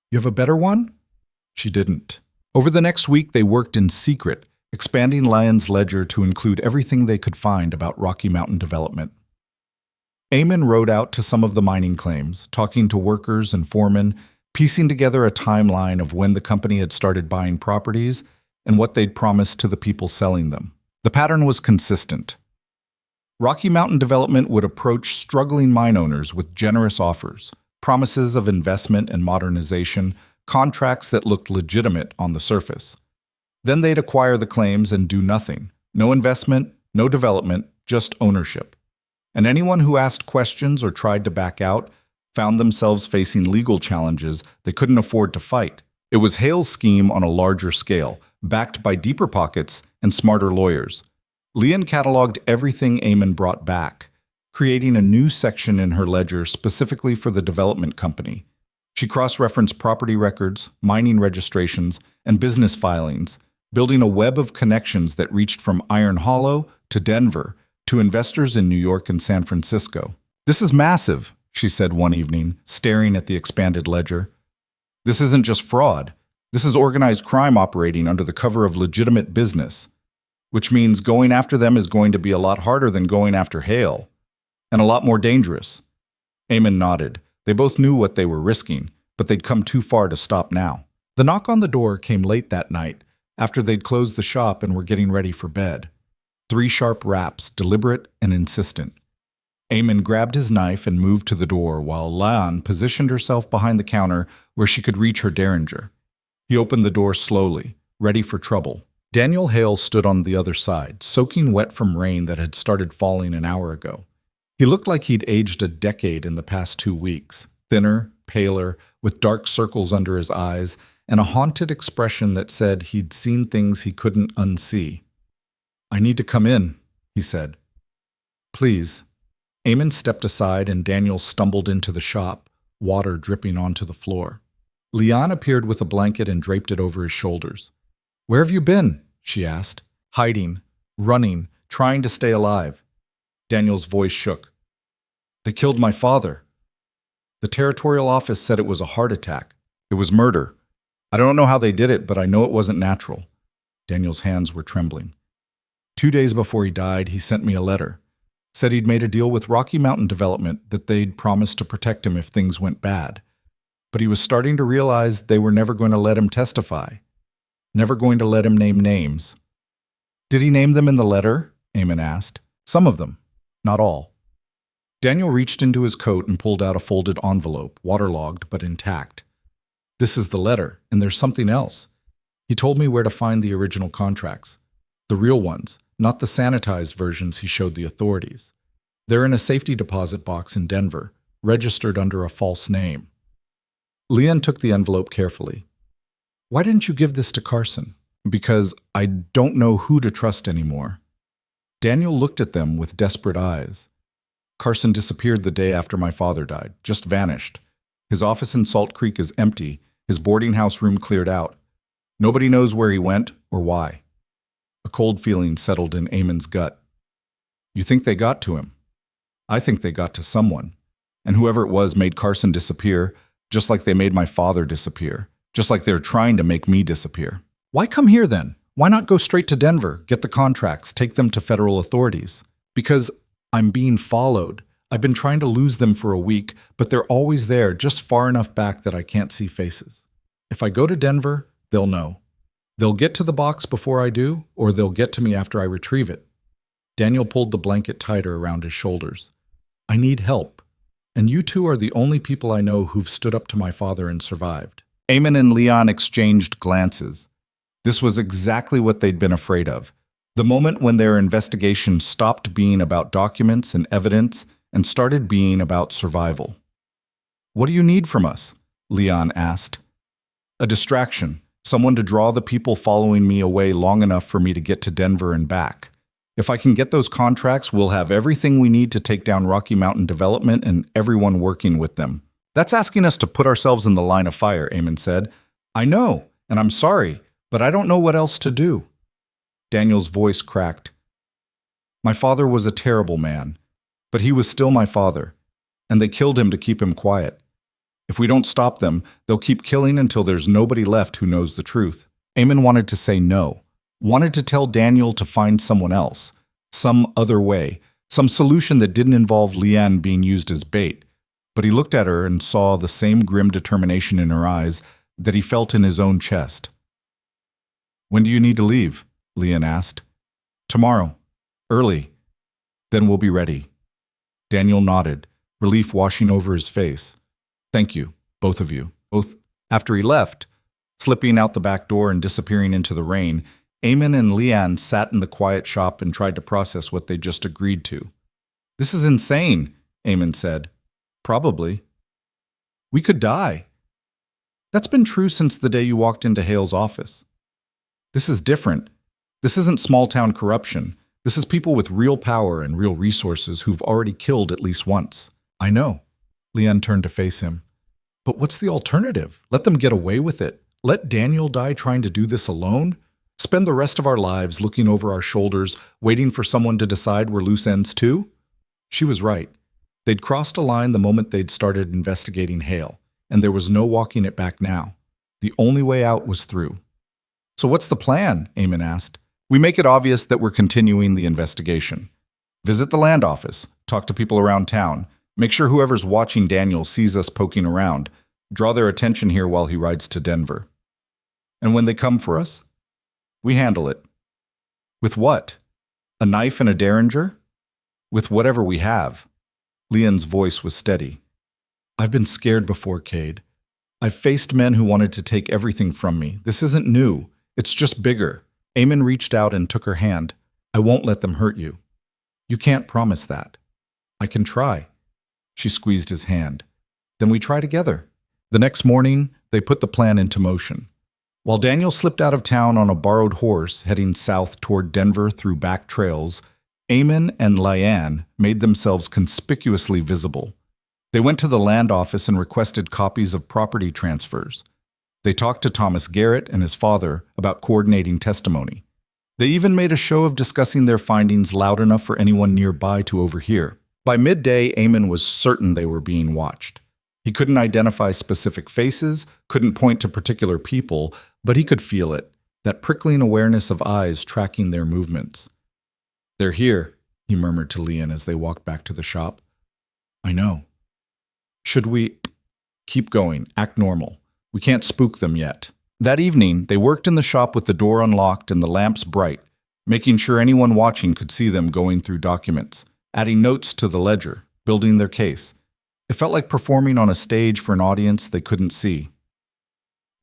S1: You have a better one?" She didn't. Over the next week, they worked in secret, expanding Lyon's ledger to include everything they could find about Rocky Mountain Development. Eamon rode out to some of the mining claims, talking to workers and foremen, piecing together a timeline of when the company had started buying properties and what they'd promised to the people selling them. The pattern was consistent. Rocky Mountain Development would approach struggling mine owners with generous offers, promises of investment and modernization, contracts that looked legitimate on the surface. Then they'd acquire the claims and do nothing. No investment, no development, just ownership. And anyone who asked questions or tried to back out found themselves facing legal challenges they couldn't afford to fight. It was Hale's scheme on a larger scale, backed by deeper pockets and smarter lawyers. Leon cataloged everything Eamon brought back, creating a new section in her ledger specifically for the development company. She cross-referenced property records, mining registrations, and business filings, building a web of connections that reached from Iron Hollow to Denver to investors in New York and San Francisco. "This is massive," she said one evening, staring at the expanded ledger. "This isn't just fraud. This is organized crime operating under the cover of legitimate business, which means going after them is going to be a lot harder than going after Hale. And a lot more dangerous." Eamon nodded. They both knew what they were risking, but they'd come too far to stop now. The knock on the door came late that night, after they'd closed the shop and were getting ready for bed. 3 sharp raps, deliberate and insistent. Eamon grabbed his knife and moved to the door while Lan positioned herself behind the counter where she could reach her derringer. He opened the door slowly, ready for trouble. Daniel Hale stood on the other side, soaking wet from rain that had started falling an hour ago. He looked like he'd aged a decade in the past 2 weeks, thinner, paler, with dark circles under his eyes, and a haunted expression that said he'd seen things he couldn't unsee. "I need to come in," he said. "Please." Eamon stepped aside and Daniel stumbled into the shop, water dripping onto the floor. Leon appeared with a blanket and draped it over his shoulders. "Where have you been?" she asked. "Hiding, running, trying to stay alive." Daniel's voice shook. "They killed my father. The territorial office said it was a heart attack. It was murder. I don't know how they did it, but I know it wasn't natural." Daniel's hands were trembling. 2 days before he died, he sent me a letter. Said he'd made a deal with Rocky Mountain Development that they'd promised to protect him if things went bad. But he was starting to realize they were never going to let him testify. Never going to let him name names. "Did he name them in the letter?" Eamon asked. "Some of them, not all." Daniel reached into his coat and pulled out a folded envelope, waterlogged but intact. "This is the letter, and there's something else. He told me where to find the original contracts. The real ones, not the sanitized versions he showed the authorities. They're in a safety deposit box in Denver, registered under a false name." Leon took the envelope carefully. "Why didn't you give this to Carson?" "Because I don't know who to trust anymore." Daniel looked at them with desperate eyes. "Carson disappeared the day after my father died, just vanished. His office in Salt Creek is empty, his boarding house room cleared out. Nobody knows where he went or why." A cold feeling settled in Eamon's gut. "You think they got to him?" "I think they got to someone. And whoever it was made Carson disappear, just like they made my father disappear, just like they're trying to make me disappear." "Why come here then? Why not go straight to Denver, get the contracts, take them to federal authorities?" "Because I'm being followed. I've been trying to lose them for a week, but they're always there, just far enough back that I can't see faces. If I go to Denver, they'll know. They'll get to the box before I do, or they'll get to me after I retrieve it." Daniel pulled the blanket tighter around his shoulders. "I need help, and you two are the only people I know who've stood up to my father and survived." Eamon and Leon exchanged glances. This was exactly what they'd been afraid of. The moment when their investigation stopped being about documents and evidence and started being about survival. "What do you need from us?" Leon asked. "A distraction. Someone to draw the people following me away long enough for me to get to Denver and back. If I can get those contracts, we'll have everything we need to take down Rocky Mountain Development and everyone working with them." "That's asking us to put ourselves in the line of fire," Eamon said. "I know, and I'm sorry, but I don't know what else to do." Daniel's voice cracked. "My father was a terrible man, but he was still my father, and they killed him to keep him quiet. If we don't stop them, they'll keep killing until there's nobody left who knows the truth." Eamon wanted to say no, wanted to tell Daniel to find someone else, some other way, some solution that didn't involve Leanne being used as bait, but he looked at her and saw the same grim determination in her eyes that he felt in his own chest. "When do you need to leave?" Leanne asked. "Tomorrow. Early. Then we'll be ready." Daniel nodded, relief washing over his face. "Thank you, both of you." After he left, slipping out the back door and disappearing into the rain, Eamon and Leanne sat in the quiet shop and tried to process what they just agreed to. "This is insane," Eamon said. "Probably. We could die. That's been true since the day you walked into Hale's office. This is different. This isn't small-town corruption. This is people with real power and real resources who've already killed at least once." "I know." Leanne turned to face him. "But what's the alternative? Let them get away with it. Let Daniel die trying to do this alone? Spend the rest of our lives looking over our shoulders, waiting for someone to decide we're loose ends too?" She was right. They'd crossed a line the moment they'd started investigating Hale, and there was no walking it back now. The only way out was through. "So what's the plan?" Eamon asked. "We make it obvious that we're continuing the investigation. Visit the land office, talk to people around town, make sure whoever's watching Daniel sees us poking around, draw their attention here while he rides to Denver. And when they come for us, we handle it. With what? A knife and a derringer? With whatever we have." Leon's voice was steady. "I've been scared before, Cade. I've faced men who wanted to take everything from me. This isn't new. It's just bigger." Eamon reached out and took her hand. "I won't let them hurt you." "You can't promise that." I can try. She squeezed his hand. Then we try together. The next morning, they put the plan into motion. While Daniel slipped out of town on a borrowed horse heading south toward Denver through back trails, Eamon and Liane made themselves conspicuously visible. They went to the land office and requested copies of property transfers. They talked to Thomas Garrett and his father about coordinating testimony. They even made a show of discussing their findings loud enough for anyone nearby to overhear. By midday, Eamon was certain they were being watched. He couldn't identify specific faces, couldn't point to particular people, but he could feel it, that prickling awareness of eyes tracking their movements. "They're here," he murmured to Lian as they walked back to the shop. "I know." "Should we keep going, act normal? We can't spook them yet." That evening, they worked in the shop with the door unlocked and the lamps bright, making sure anyone watching could see them going through documents, adding notes to the ledger, building their case. It felt like performing on a stage for an audience they couldn't see.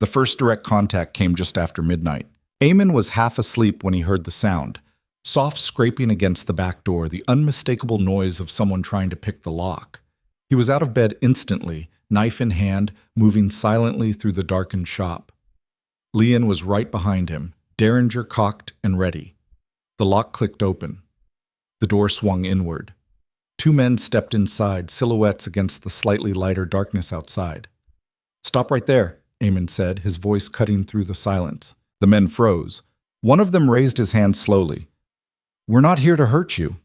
S1: The first direct contact came just after midnight. Eamon was half asleep when he heard the sound. Soft scraping against the back door, the unmistakable noise of someone trying to pick the lock. He was out of bed instantly, knife in hand, moving silently through the darkened shop. Lian was right behind him, derringer cocked and ready. The lock clicked open. The door swung inward. Two men stepped inside, silhouettes against the slightly lighter darkness outside. "Stop right there," Eamon said, his voice cutting through the silence. The men froze. One of them raised his hand slowly. "We're not here to hurt you."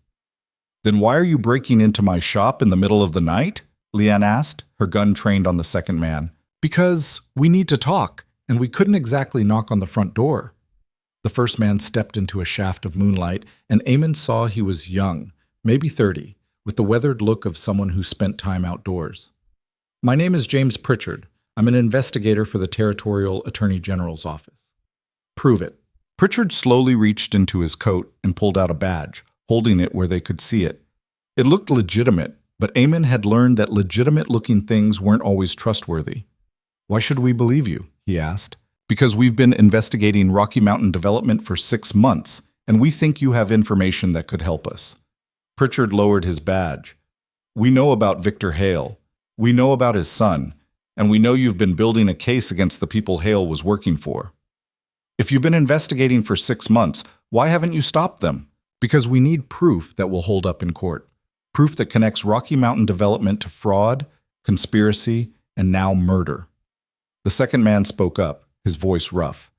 S1: "Then why are you breaking into my shop in the middle of the night?" Lian asked, her gun trained on the second man. "Because we need to talk, and we couldn't exactly knock on the front door." The first man stepped into a shaft of moonlight, and Eamon saw he was young, maybe 30, with the weathered look of someone who spent time outdoors. "My name is James Pritchard. I'm an investigator for the Territorial Attorney General's office." "Prove it." Pritchard slowly reached into his coat and pulled out a badge, holding it where they could see it. It looked legitimate, but Eamon had learned that legitimate-looking things weren't always trustworthy. "Why should we believe you?" he asked. "Because we've been investigating Rocky Mountain development for 6 months, and we think you have information that could help us." Pritchard lowered his badge. "We know about Victor Hale. We know about his son, and we know you've been building a case against the people Hale was working for. If you've been investigating for 6 months, why haven't you stopped them? Because we need proof that will hold up in court. Proof that connects Rocky Mountain development to fraud, conspiracy, and now murder." The second man spoke up, his voice rough.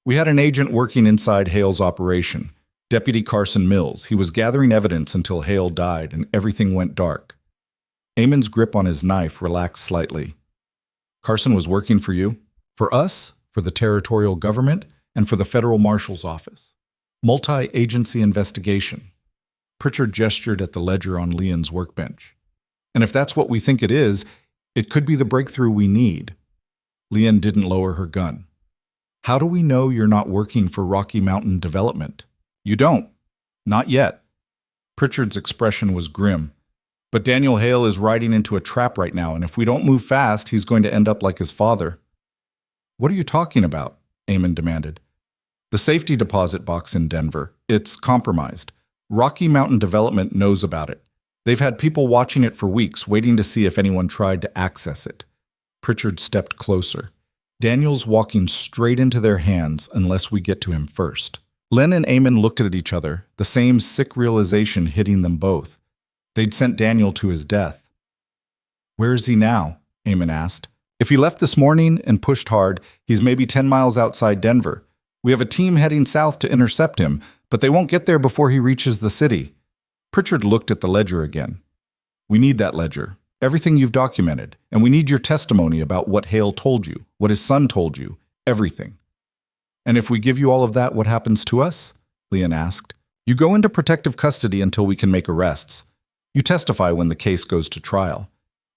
S1: "We had an agent working inside Hale's operation, Deputy Carson Mills. He was gathering evidence until Hale died and everything went dark." Eamon's grip on his knife relaxed slightly. "Carson was working for you? For us? For the territorial government? And for the federal marshal's office? Multi-agency investigation." Pritchard gestured at the ledger on Lian's workbench. "And if that's what we think it is, it could be the breakthrough we need." Lian didn't lower her gun. "How do we know you're not working for Rocky Mountain development?" "You don't. Not yet." Pritchard's expression was grim. "But Daniel Hale is riding into a trap right now, and if we don't move fast, he's going to end up like his father." "What are you talking about?" Eamon demanded. "The safety deposit box in Denver. It's compromised. Rocky Mountain Development knows about it. They've had people watching it for weeks, waiting to see if anyone tried to access it." Pritchard stepped closer. "Daniel's walking straight into their hands unless we get to him first." Len and Eamon looked at each other, the same sick realization hitting them both. They'd sent Daniel to his death. "Where is he now?" Eamon asked. "If he left this morning and pushed hard, he's maybe 10 miles outside Denver. We have a team heading south to intercept him, but they won't get there before he reaches the city." Pritchard looked at the ledger again. "We need that ledger, everything you've documented, and we need your testimony about what Hale told you, what his son told you, everything." "And if we give you all of that, what happens to us?" Lian asked. "You go into protective custody until we can make arrests. You testify when the case goes to trial.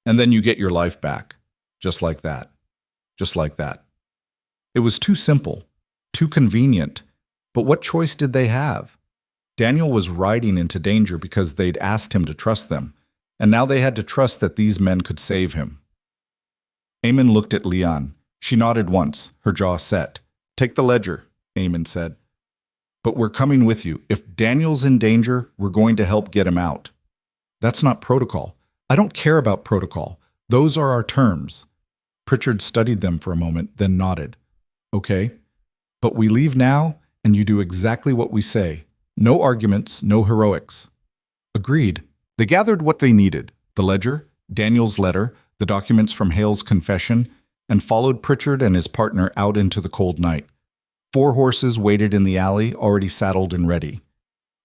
S1: And then you get your life back. Just like that. Just like that." It was too simple, too convenient. But what choice did they have? Daniel was riding into danger because they'd asked him to trust them, and now they had to trust that these men could save him. Eamon looked at Lian. She nodded once, her jaw set. "Take the ledger," Eamon said. "But we're coming with you. If Daniel's in danger, we're going to help get him out." That's not protocol. I don't care about protocol. Those are our terms. Pritchard studied them for a moment, then nodded. Okay, but we leave now, and you do exactly what we say. No arguments, no heroics. Agreed. They gathered what they needed, the ledger, Daniel's letter, the documents from Hale's confession, and followed Pritchard and his partner out into the cold night. 4 horses waited in the alley, already saddled and ready.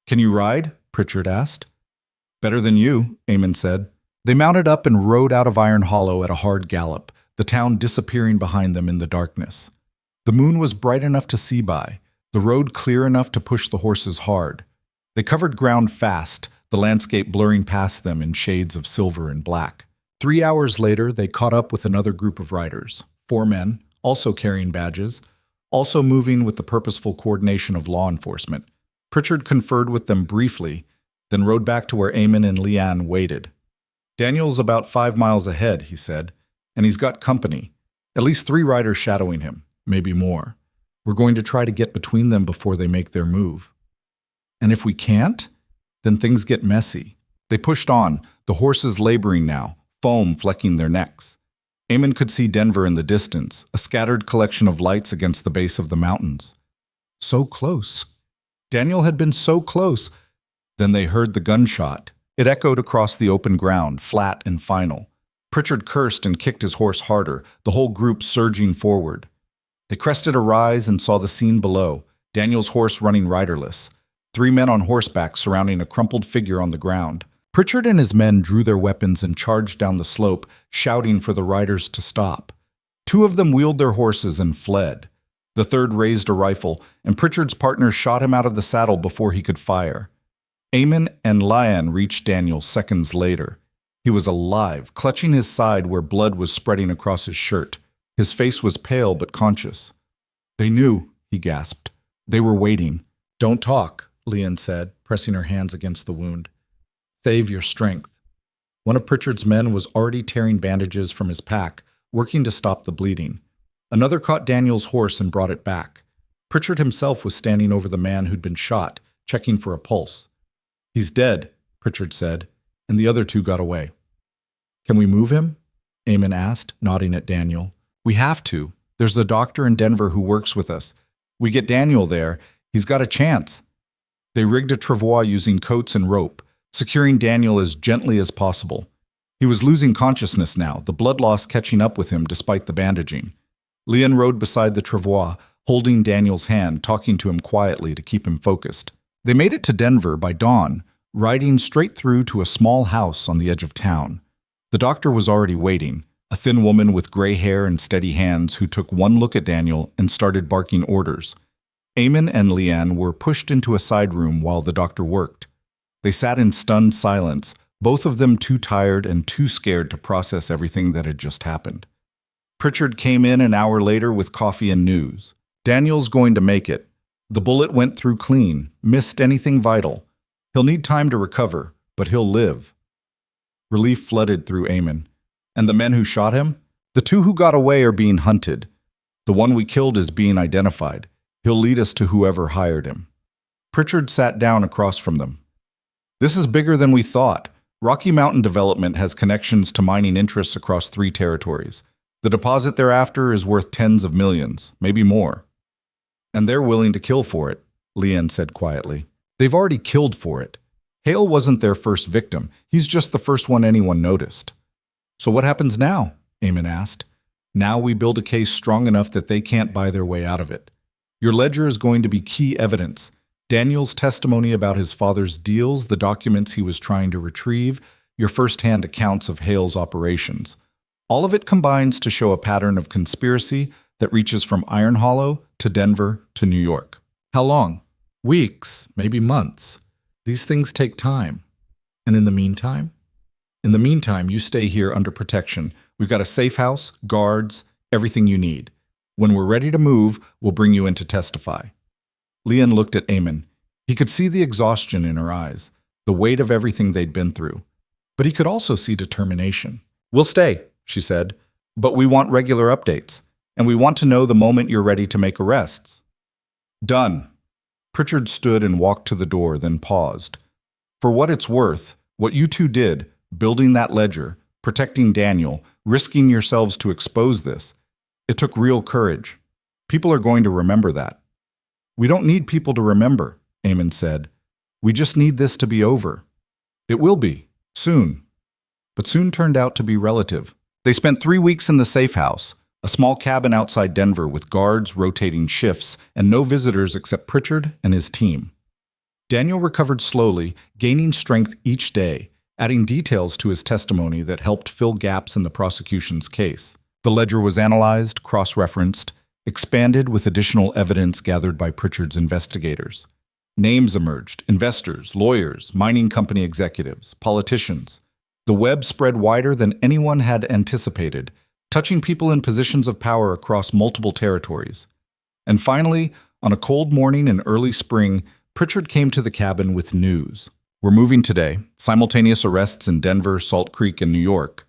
S1: Can you ride? Pritchard asked. Better than you, Eamon said. They mounted up and rode out of Iron Hollow at a hard gallop, the town disappearing behind them in the darkness. The moon was bright enough to see by, the road clear enough to push the horses hard. They covered ground fast, the landscape blurring past them in shades of silver and black. 3 hours later, they caught up with another group of riders, 4 men, also carrying badges, also moving with the purposeful coordination of law enforcement. Pritchard conferred with them briefly, then rode back to where Eamon and Leanne waited. Daniel's about 5 miles ahead, he said, and he's got company. At least 3 riders shadowing him, maybe more. We're going to try to get between them before they make their move. And if we can't, then things get messy. They pushed on, the horses laboring now, foam flecking their necks. Eamon could see Denver in the distance, a scattered collection of lights against the base of the mountains. So close. Daniel had been so close. Then they heard the gunshot. It echoed across the open ground, flat and final. Pritchard cursed and kicked his horse harder, the whole group surging forward. They crested a rise and saw the scene below, Daniel's horse running riderless. 3 men on horseback surrounding a crumpled figure on the ground. Pritchard and his men drew their weapons and charged down the slope, shouting for the riders to stop. 2 of them wheeled their horses and fled. The third raised a rifle, and Pritchard's partner shot him out of the saddle before he could fire. Eamon and Leanne reached Daniel seconds later. He was alive, clutching his side where blood was spreading across his shirt. His face was pale but conscious. They knew, he gasped. They were waiting. Don't talk, Leanne said, pressing her hands against the wound. Save your strength. One of Pritchard's men was already tearing bandages from his pack, working to stop the bleeding. Another caught Daniel's horse and brought it back. Pritchard himself was standing over the man who'd been shot, checking for a pulse. He's dead, Pritchard said, and the other 2 got away. Can we move him? Eamon asked, nodding at Daniel. We have to. There's a doctor in Denver who works with us. We get Daniel there, he's got a chance. They rigged a travois using coats and rope, securing Daniel as gently as possible. He was losing consciousness now, the blood loss catching up with him despite the bandaging. Leanne rode beside the travois, holding Daniel's hand, talking to him quietly to keep him focused. They made it to Denver by dawn, riding straight through to a small house on the edge of town. The doctor was already waiting, a thin woman with gray hair and steady hands who took one look at Daniel and started barking orders. Eamon and Leanne were pushed into a side room while the doctor worked. They sat in stunned silence, both of them too tired and too scared to process everything that had just happened. Pritchard came in an hour later with coffee and news. Daniel's going to make it. The bullet went through clean, missed anything vital. He'll need time to recover, but he'll live. Relief flooded through Eamon. And the men who shot him? The 2 who got away are being hunted. The one we killed is being identified. He'll lead us to whoever hired him. Pritchard sat down across from them. This is bigger than we thought. Rocky Mountain Development has connections to mining interests across 3 territories. The deposit thereafter is worth tens of millions, maybe more. And they're willing to kill for it, Leanne said quietly. They've already killed for it. Hale wasn't their first victim. He's just the first one anyone noticed. So what happens now? Eamon asked. Now we build a case strong enough that they can't buy their way out of it. Your ledger is going to be key evidence. Daniel's testimony about his father's deals, the documents he was trying to retrieve, your first-hand accounts of Hale's operations. All of it combines to show a pattern of conspiracy that reaches from Iron Hollow to Denver to New York. How long? Weeks, maybe months. These things take time. And in the meantime? In the meantime, you stay here under protection. We've got a safe house, guards, everything you need. When we're ready to move, we'll bring you in to testify. Leanne looked at Eamon. He could see the exhaustion in her eyes, the weight of everything they'd been through. But he could also see determination. We'll stay, she said, but we want regular updates, and we want to know the moment you're ready to make arrests. Done. Pritchard stood and walked to the door, then paused. For what it's worth, What you two did, building that ledger, protecting Daniel, risking yourselves to expose this, it took real courage. People are going to remember that. We don't need people to remember, Eamon said. We just need this to be over. It will be, soon. But soon turned out to be relative. They spent 3 weeks in the safe house, a small cabin outside Denver with guards rotating shifts and no visitors except Pritchard and his team. Daniel recovered slowly, gaining strength each day, adding details to his testimony that helped fill gaps in the prosecution's case. The ledger was analyzed, cross-referenced, expanded with additional evidence gathered by Pritchard's investigators. Names emerged: investors, lawyers, mining company executives, politicians. The web spread wider than anyone had anticipated, touching people in positions of power across multiple territories. And finally, on a cold morning in early spring, Pritchard came to the cabin with news. We're moving today. Simultaneous arrests in Denver, Salt Creek, and New York.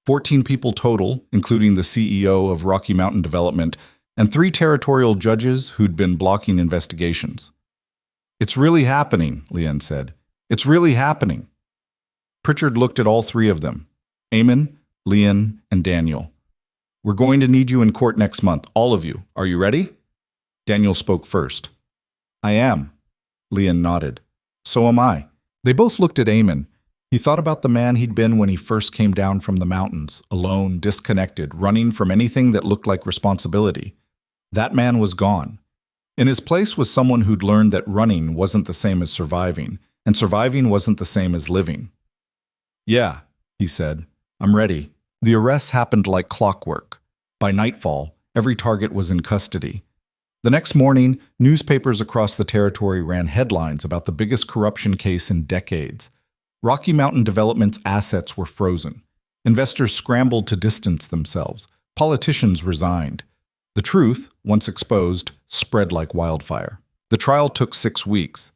S1: 14 people total, including the CEO of Rocky Mountain Development, and 3 territorial judges who'd been blocking investigations. It's really happening, Leanne said. It's really happening. Pritchard looked at all 3 of them, Eamon, Leanne, and Daniel. We're going to need you in court next month, all of you. Are you ready? Daniel spoke first. I am. Leanne nodded. So am I. They both looked at Eamon. He thought about the man he'd been when he first came down from the mountains, alone, disconnected, running from anything that looked like responsibility. That man was gone. In his place was someone who'd learned that running wasn't the same as surviving, and surviving wasn't the same as living. Yeah, he said. I'm ready. The arrests happened like clockwork. By nightfall, every target was in custody. The next morning, newspapers across the territory ran headlines about the biggest corruption case in decades. Rocky Mountain Development's assets were frozen. Investors scrambled to distance themselves. Politicians resigned. The truth, once exposed, spread like wildfire. The trial took 6 weeks.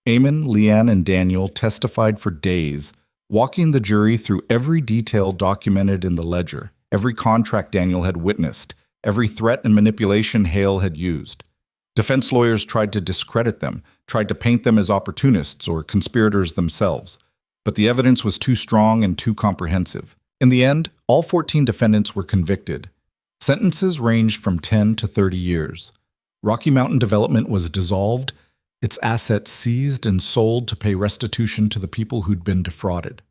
S1: Eamon, Leanne, and Daniel testified for days, walking the jury through every detail documented in the ledger, every contract Daniel had witnessed, every threat and manipulation Hale had used. Defense lawyers tried to discredit them, tried to paint them as opportunists or conspirators themselves, but the evidence was too strong and too comprehensive. In the end, all 14 defendants were convicted. Sentences ranged from 10 to 30 years. Rocky Mountain Development was dissolved, its assets seized and sold to pay restitution to the people who'd been defrauded.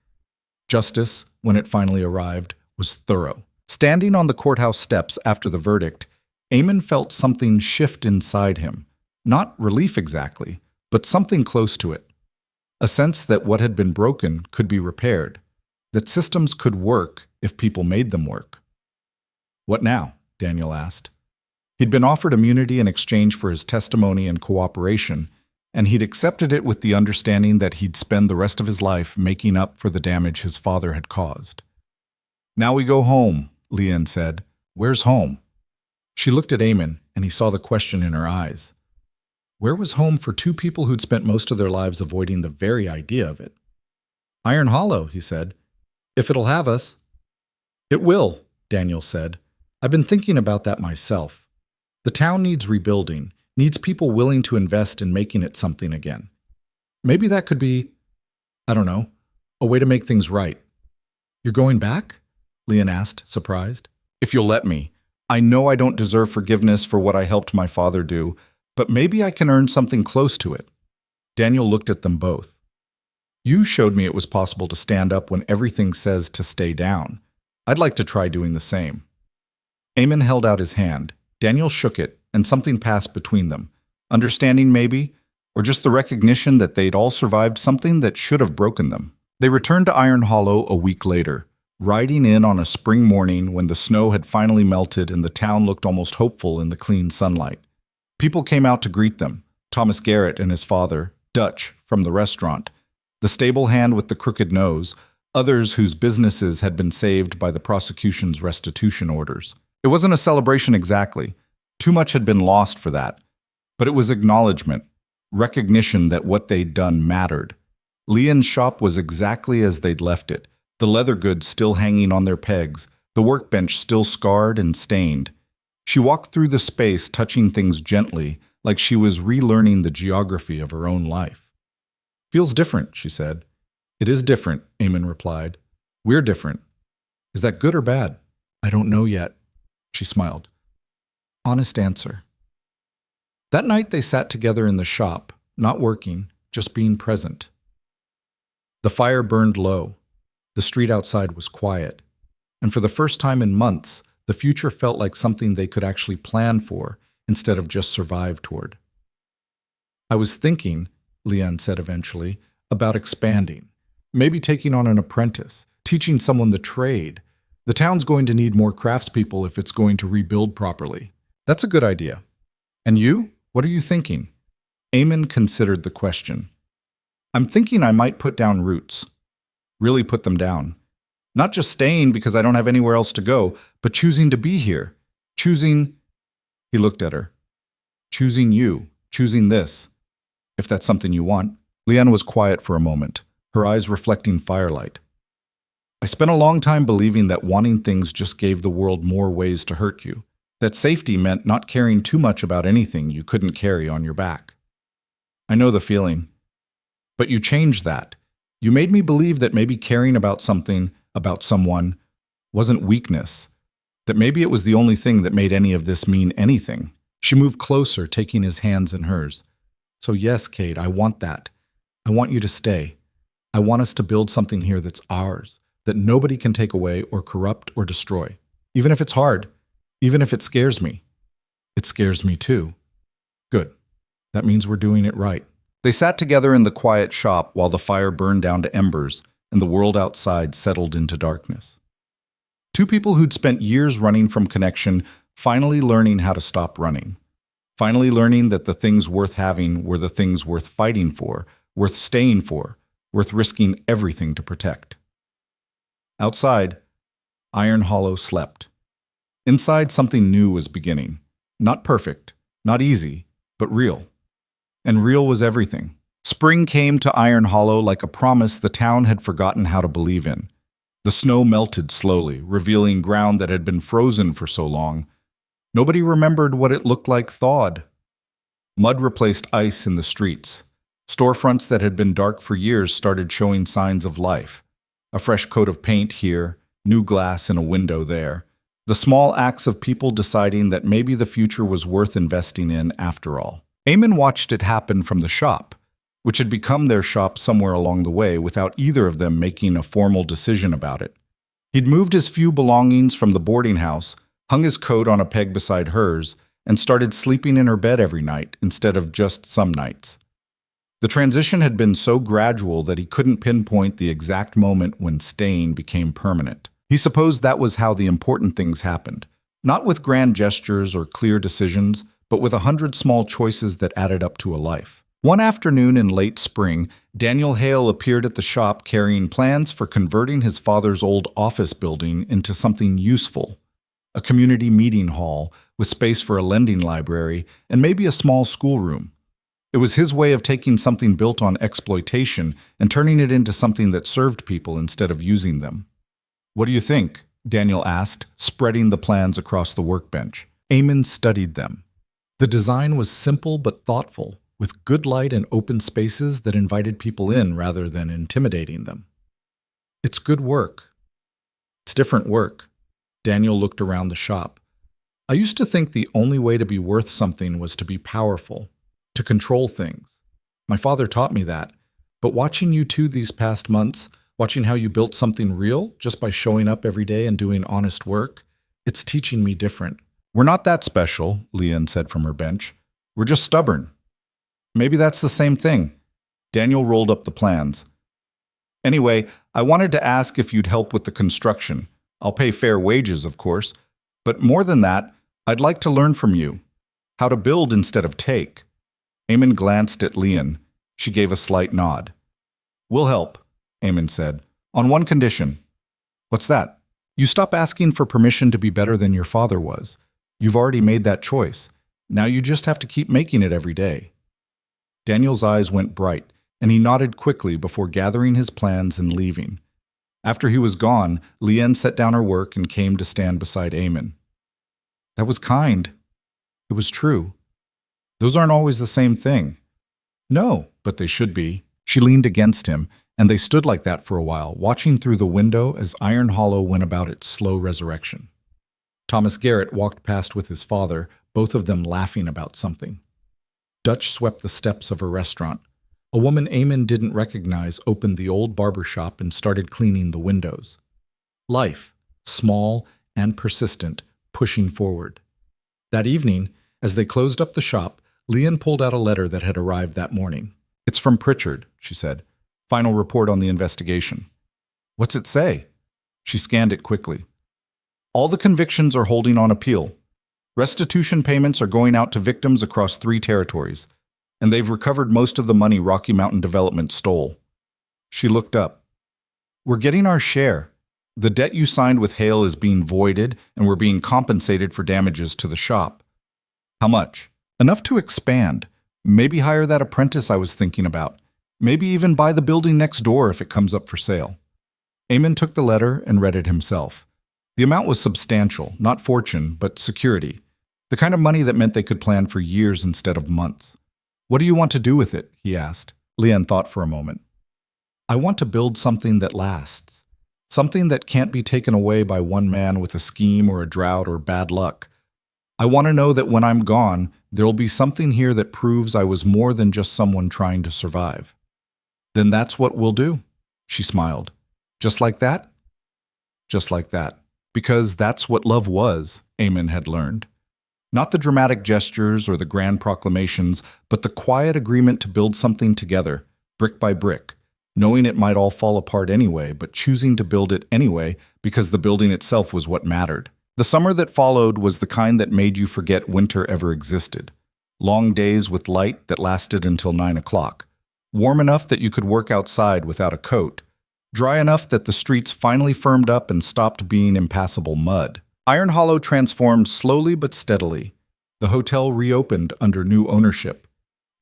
S1: Justice, when it finally arrived, was thorough. Standing on the courthouse steps after the verdict, Eamon felt something shift inside him. Not relief exactly, but something close to it. A sense that what had been broken could be repaired, that systems could work if people made them work. What now? Daniel asked. He'd been offered immunity in exchange for his testimony and cooperation, and he'd accepted it with the understanding that he'd spend the rest of his life making up for the damage his father had caused. Now we go home, Leanne said. Where's home? She looked at Eamon, and he saw the question in her eyes. Where was home for 2 people who'd spent most of their lives avoiding the very idea of it? Iron Hollow, he said. If it'll have us. It will, Daniel said. I've been thinking about that myself. The town needs rebuilding, needs people willing to invest in making it something again. Maybe that could be, I don't know, a way to make things right. You're going back? Leanne asked, surprised. If you'll let me. I know I don't deserve forgiveness for what I helped my father do, but maybe I can earn something close to it. Daniel looked at them both. You showed me it was possible to stand up when everything says to stay down. I'd like to try doing the same. Eamon held out his hand. Daniel shook it, and something passed between them. Understanding maybe, or just the recognition that they'd all survived something that should have broken them. They returned to Iron Hollow a week later, riding in on a spring morning when the snow had finally melted and the town looked almost hopeful in the clean sunlight. People came out to greet them. Thomas Garrett and his father, Dutch, from the restaurant, the stable hand with the crooked nose, others whose businesses had been saved by the prosecution's restitution orders. It wasn't a celebration exactly. Too much had been lost for that. But it was acknowledgement, recognition that what they'd done mattered. Leanne's shop was exactly as they'd left it, the leather goods still hanging on their pegs, the workbench still scarred and stained. She walked through the space, touching things gently, like she was relearning the geography of her own life. Feels different, she said. It is different, Eamon replied. We're different. Is that good or bad?
S2: I don't know yet, she smiled. Honest answer. That night they sat together in the shop, not working, just being present. The fire burned low. The street outside was quiet. And for the first time in months, the future felt like something they could actually plan for instead of just survive toward. I was thinking, Leanne said eventually, about expanding. Maybe taking on an apprentice, teaching someone the trade. The town's going to need more craftspeople if it's going to rebuild properly.
S1: That's a good idea. And you? What are you thinking? Eamon considered the question. I'm thinking I might put down roots. Really put them down. Not just staying because I don't have anywhere else to go, but choosing to be here. Choosing... He looked at her. Choosing you. Choosing this. If that's something you want. Leanne was quiet for a moment, her eyes reflecting firelight. I spent a long time believing that wanting things just gave the world more ways to hurt you. That safety meant not caring too much about anything you couldn't carry on your back. I know the feeling. But you changed that. You made me believe that maybe caring about something, about someone, wasn't weakness. That maybe it was the only thing that made any of this mean anything. She moved closer, taking his hands in hers. So yes, Cade, I want that. I want you to stay. I want us to build something here that's ours, that nobody can take away or corrupt or destroy. Even if it's hard, even if it scares me. It scares me too. Good. That means we're doing it right. They sat together in the quiet shop while the fire burned down to embers and the world outside settled into darkness. Two people who'd spent years running from connection finally learning how to stop running. Finally learning that the things worth having were the things worth fighting for, worth staying for, worth risking everything to protect. Outside, Iron Hollow slept. Inside, something new was beginning. Not perfect, not easy, but real. And real was everything. Spring came to Iron Hollow like a promise the town had forgotten how to believe in. The snow melted slowly, revealing ground that had been frozen for so long. Nobody remembered what it looked like thawed. Mud replaced ice in the streets. Storefronts that had been dark for years started showing signs of life. A fresh coat of paint here, new glass in a window there. The small acts of people deciding that maybe the future was worth investing in after all. Eamon watched it happen from the shop, which had become their shop somewhere along the way without either of them making a formal decision about it. He'd moved his few belongings from the boarding house, hung his coat on a peg beside hers, and started sleeping in her bed every night instead of just some nights. The transition had been so gradual that he couldn't pinpoint the exact moment when staying became permanent. He supposed that was how the important things happened, not with grand gestures or clear decisions, but with 100 small choices that added up to a life. One afternoon in late spring, Daniel Hale appeared at the shop carrying plans for converting his father's old office building into something useful. A community meeting hall with space for a lending library and maybe a small schoolroom. It was his way of taking something built on exploitation and turning it into something that served people instead of using them. "What do you think?" Daniel asked, spreading the plans across the workbench. Eamon studied them. The design was simple but thoughtful, with good light and open spaces that invited people in rather than intimidating them. "It's good work. It's different work." Daniel looked around the shop. "I used to think the only way to be worth something was to be powerful, to control things. My father taught me that. But watching you two these past months, watching how you built something real just by showing up every day and doing honest work, it's teaching me different." "We're not that special," Leanne said from her bench. "We're just stubborn." "Maybe that's the same thing." Daniel rolled up the plans. "Anyway, I wanted to ask if you'd help with the construction. I'll pay fair wages, of course. But more than that, I'd like to learn from you. How to build instead of take." Eamon glanced at Leanne. She gave a slight nod. "We'll help," Eamon said, "on one condition." "What's that?" "You stop asking for permission to be better than your father was. You've already made that choice. Now you just have to keep making it every day." Daniel's eyes went bright, and he nodded quickly before gathering his plans and leaving. After he was gone, Leanne set down her work and came to stand beside Eamon. "That was kind. It was true. Those aren't always the same thing." "No, but they should be." She leaned against him, And they stood like that for a while, watching through the window as Iron Hollow went about its slow resurrection. Thomas Garrett walked past with his father, both of them laughing about something. Dutch swept the steps of a restaurant. A woman Eamon didn't recognize opened the old barber shop and started cleaning the windows. Life, small and persistent, pushing forward. That evening, as they closed up the shop, Leon pulled out a letter that had arrived that morning. "It's from Pritchard," she said. "Final report on the investigation." "What's it say?" She scanned it quickly. "All the convictions are holding on appeal. Restitution payments are going out to victims across 3 territories, and they've recovered most of the money Rocky Mountain Development stole." She looked up. "We're getting our share. The debt you signed with Hale is being voided, and we're being compensated for damages to the shop." "How much?" "Enough to expand. Maybe hire that apprentice I was thinking about. Maybe even buy the building next door if it comes up for sale." Eamon took the letter and read it himself. The amount was substantial, not fortune, but security. The kind of money that meant they could plan for years instead of months. "What do you want to do with it?" he asked. Leon thought for a moment. "I want to build something that lasts. Something that can't be taken away by one man with a scheme or a drought or bad luck. I want to know that when I'm gone, there'll be something here that proves I was more than just someone trying to survive." "Then that's what we'll do," she smiled. "Just like that?" "Just like that. Because that's what love was," Eamon had learned. Not the dramatic gestures or the grand proclamations, but the quiet agreement to build something together, brick by brick, knowing it might all fall apart anyway, but choosing to build it anyway because the building itself was what mattered. The summer that followed was the kind that made you forget winter ever existed. Long days with light that lasted until 9 o'clock. Warm enough that you could work outside without a coat. Dry enough that the streets finally firmed up and stopped being impassable mud. Iron Hollow transformed slowly but steadily. The hotel reopened under new ownership.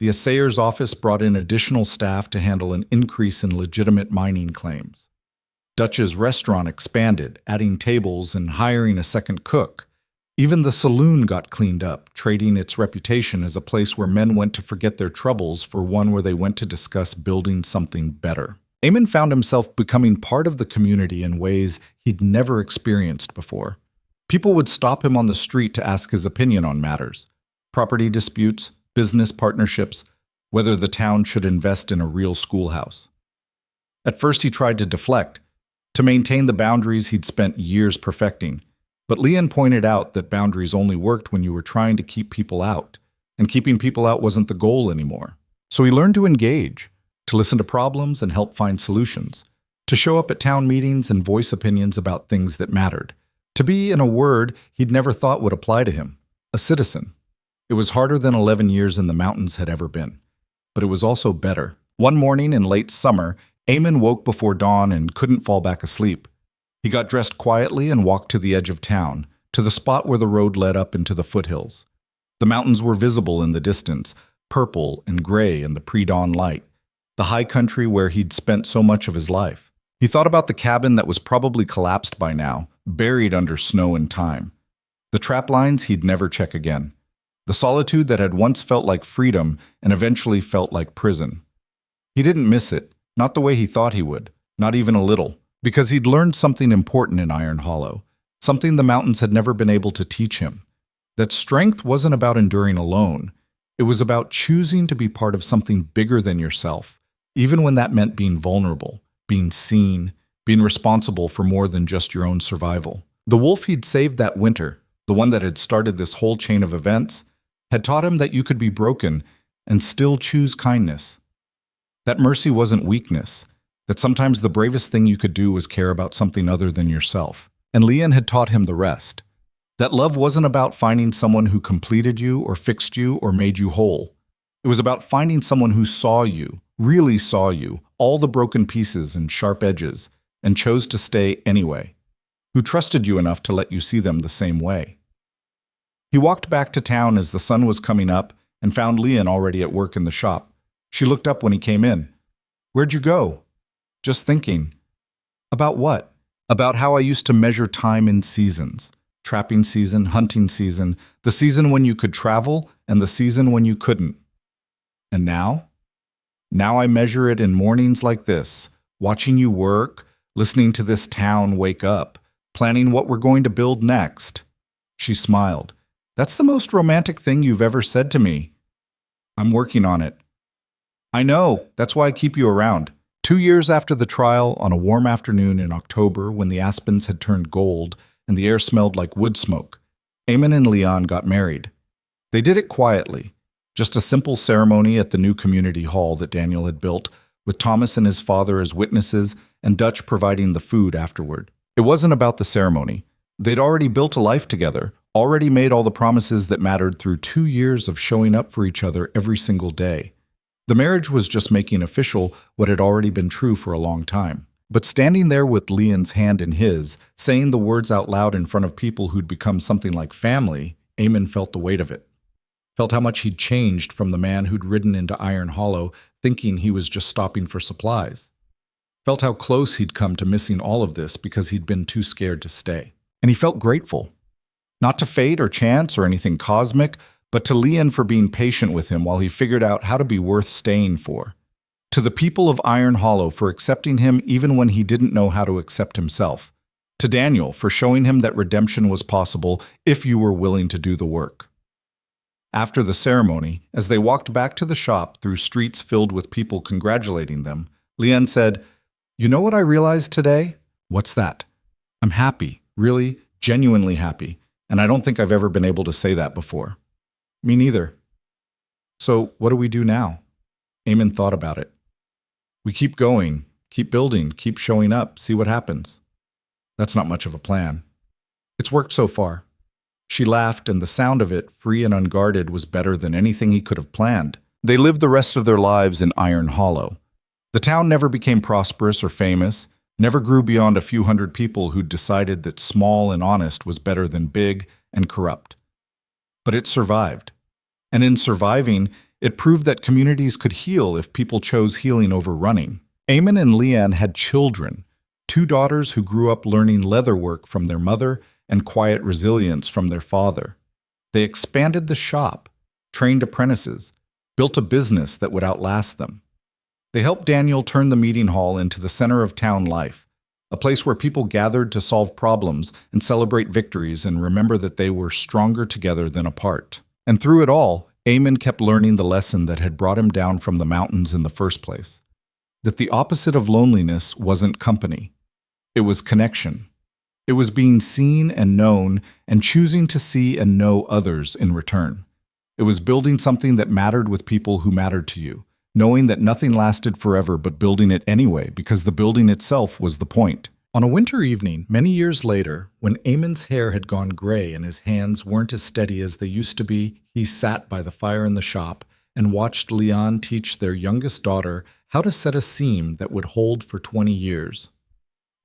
S1: The assayer's office brought in additional staff to handle an increase in legitimate mining claims. Dutch's restaurant expanded, adding tables and hiring a second cook. Even the saloon got cleaned up, trading its reputation as a place where men went to forget their troubles for one where they went to discuss building something better. Eamon found himself becoming part of the community in ways he'd never experienced before. People would stop him on the street to ask his opinion on matters. Property disputes, business partnerships, whether the town should invest in a real schoolhouse. At first he tried to deflect, to maintain the boundaries he'd spent years perfecting. But Leon pointed out that boundaries only worked when you were trying to keep people out, and keeping people out wasn't the goal anymore. So he learned to engage, to listen to problems and help find solutions, to show up at town meetings and voice opinions about things that mattered, to be, in a word he'd never thought would apply to him, a citizen. It was harder than 11 years in the mountains had ever been, but it was also better. One morning in late summer, Eamon woke before dawn and couldn't fall back asleep. He got dressed quietly and walked to the edge of town, to the spot where the road led up into the foothills. The mountains were visible in the distance, purple and gray in the pre-dawn light, the high country where he'd spent so much of his life. He thought about the cabin that was probably collapsed by now, buried under snow and time. The trap lines he'd never check again. The solitude that had once felt like freedom and eventually felt like prison. He didn't miss it, not the way he thought he would, not even a little, because he'd learned something important in Iron Hollow, something the mountains had never been able to teach him. That strength wasn't about enduring alone. It was about choosing to be part of something bigger than yourself, even when that meant being vulnerable, being seen, being responsible for more than just your own survival. The wolf he'd saved that winter, the one that had started this whole chain of events, had taught him that you could be broken and still choose kindness. That mercy wasn't weakness, that sometimes the bravest thing you could do was care about something other than yourself. And Leon had taught him the rest. That love wasn't about finding someone who completed you or fixed you or made you whole. It was about finding someone who saw you, really saw you, all the broken pieces and sharp edges, and chose to stay anyway, who trusted you enough to let you see them the same way. He walked back to town as the sun was coming up and found Leon already at work in the shop. She looked up when he came in. "Where'd you go?" "Just thinking." "About what?" "About how I used to measure time in seasons. Trapping season, hunting season, the season when you could travel, and the season when you couldn't. And now? Now I measure it in mornings like this, watching you work, listening to this town wake up, planning what we're going to build next." She smiled. "That's the most romantic thing you've ever said to me." "I'm working on it." "I know, that's why I keep you around." 2 years after the trial, on a warm afternoon in October when the aspens had turned gold and the air smelled like wood smoke, Eamon and Leon got married. They did it quietly, just a simple ceremony at the new community hall that Daniel had built, with Thomas and his father as witnesses and Dutch providing the food afterward. It wasn't about the ceremony. They'd already built a life together, already made all the promises that mattered through 2 years of showing up for each other every single day. The marriage was just making official what had already been true for a long time. But standing there with Leon's hand in his, saying the words out loud in front of people who'd become something like family, Eamon felt the weight of it. Felt how much he'd changed from the man who'd ridden into Iron Hollow thinking he was just stopping for supplies. Felt how close he'd come to missing all of this because he'd been too scared to stay. And he felt grateful. Not to fate or chance or anything cosmic, but to Leon for being patient with him while he figured out how to be worth staying for. To the people of Iron Hollow for accepting him even when he didn't know how to accept himself. To Daniel for showing him that redemption was possible if you were willing to do the work. After the ceremony, as they walked back to the shop through streets filled with people congratulating them, Leon said, "You know what I realized today?" "What's that?" "I'm happy, really, genuinely happy, and I don't think I've ever been able to say that before." "Me neither." "So what do we do now?" Eamon thought about it. "We keep going, keep building, keep showing up, see what happens." "That's not much of a plan." "It's worked so far." She laughed, and the sound of it, free and unguarded, was better than anything he could have planned. They lived the rest of their lives in Iron Hollow. The town never became prosperous or famous, never grew beyond a few hundred people who'd decided that small and honest was better than big and corrupt. But it survived. And in surviving, it proved that communities could heal if people chose healing over running. Eamon and Leanne had children, 2 daughters who grew up learning leatherwork from their mother and quiet resilience from their father. They expanded the shop, trained apprentices, built a business that would outlast them. They helped Daniel turn the meeting hall into the center of town life, a place where people gathered to solve problems and celebrate victories and remember that they were stronger together than apart. And through it all, Eamon kept learning the lesson that had brought him down from the mountains in the first place, that the opposite of loneliness wasn't company. It was connection. It was being seen and known and choosing to see and know others in return. It was building something that mattered with people who mattered to you, knowing that nothing lasted forever but building it anyway because the building itself was the point. On a winter evening, many years later, when Eamon's hair had gone gray and his hands weren't as steady as they used to be, he sat by the fire in the shop and watched Leon teach their youngest daughter how to set a seam that would hold for 20 years.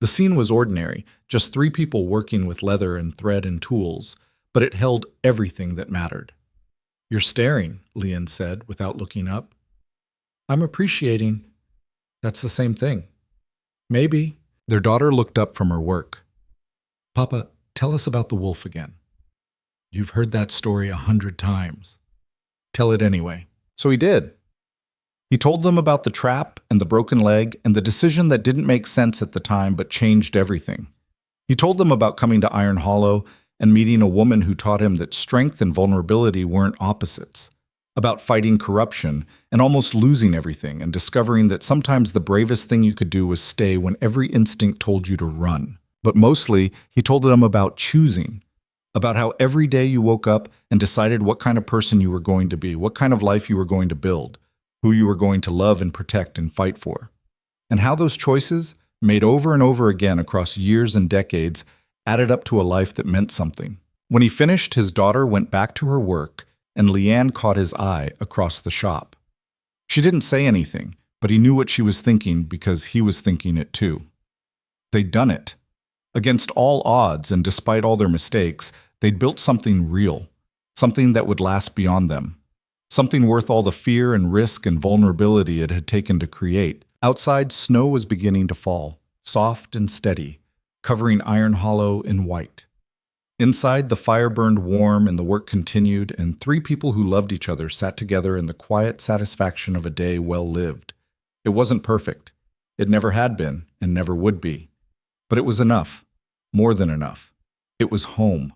S1: The scene was ordinary, just 3 people working with leather and thread and tools, but it held everything that mattered. "You're staring," Leon said without looking up. "I'm appreciating." "That's the same thing." "Maybe." Their daughter looked up from her work. "Papa, tell us about the wolf again." "You've heard that story 100 times." "Tell it anyway." So he did. He told them about the trap and the broken leg and the decision that didn't make sense at the time but changed everything. He told them about coming to Iron Hollow and meeting a woman who taught him that strength and vulnerability weren't opposites, about fighting corruption and almost losing everything and discovering that sometimes the bravest thing you could do was stay when every instinct told you to run. But mostly, he told them about choosing, about how every day you woke up and decided what kind of person you were going to be, what kind of life you were going to build, who you were going to love and protect and fight for, and how those choices, made over and over again across years and decades, added up to a life that meant something. When he finished, his daughter went back to her work, and Leanne caught his eye across the shop. She didn't say anything, but he knew what she was thinking because he was thinking it too. They'd done it. Against all odds and despite all their mistakes, they'd built something real, something that would last beyond them. Something worth all the fear and risk and vulnerability it had taken to create. Outside, snow was beginning to fall, soft and steady, covering Iron Hollow in white. Inside, the fire burned warm and the work continued, and 3 people who loved each other sat together in the quiet satisfaction of a day well lived. It wasn't perfect. It never had been and never would be. But it was enough. More than enough. It was home.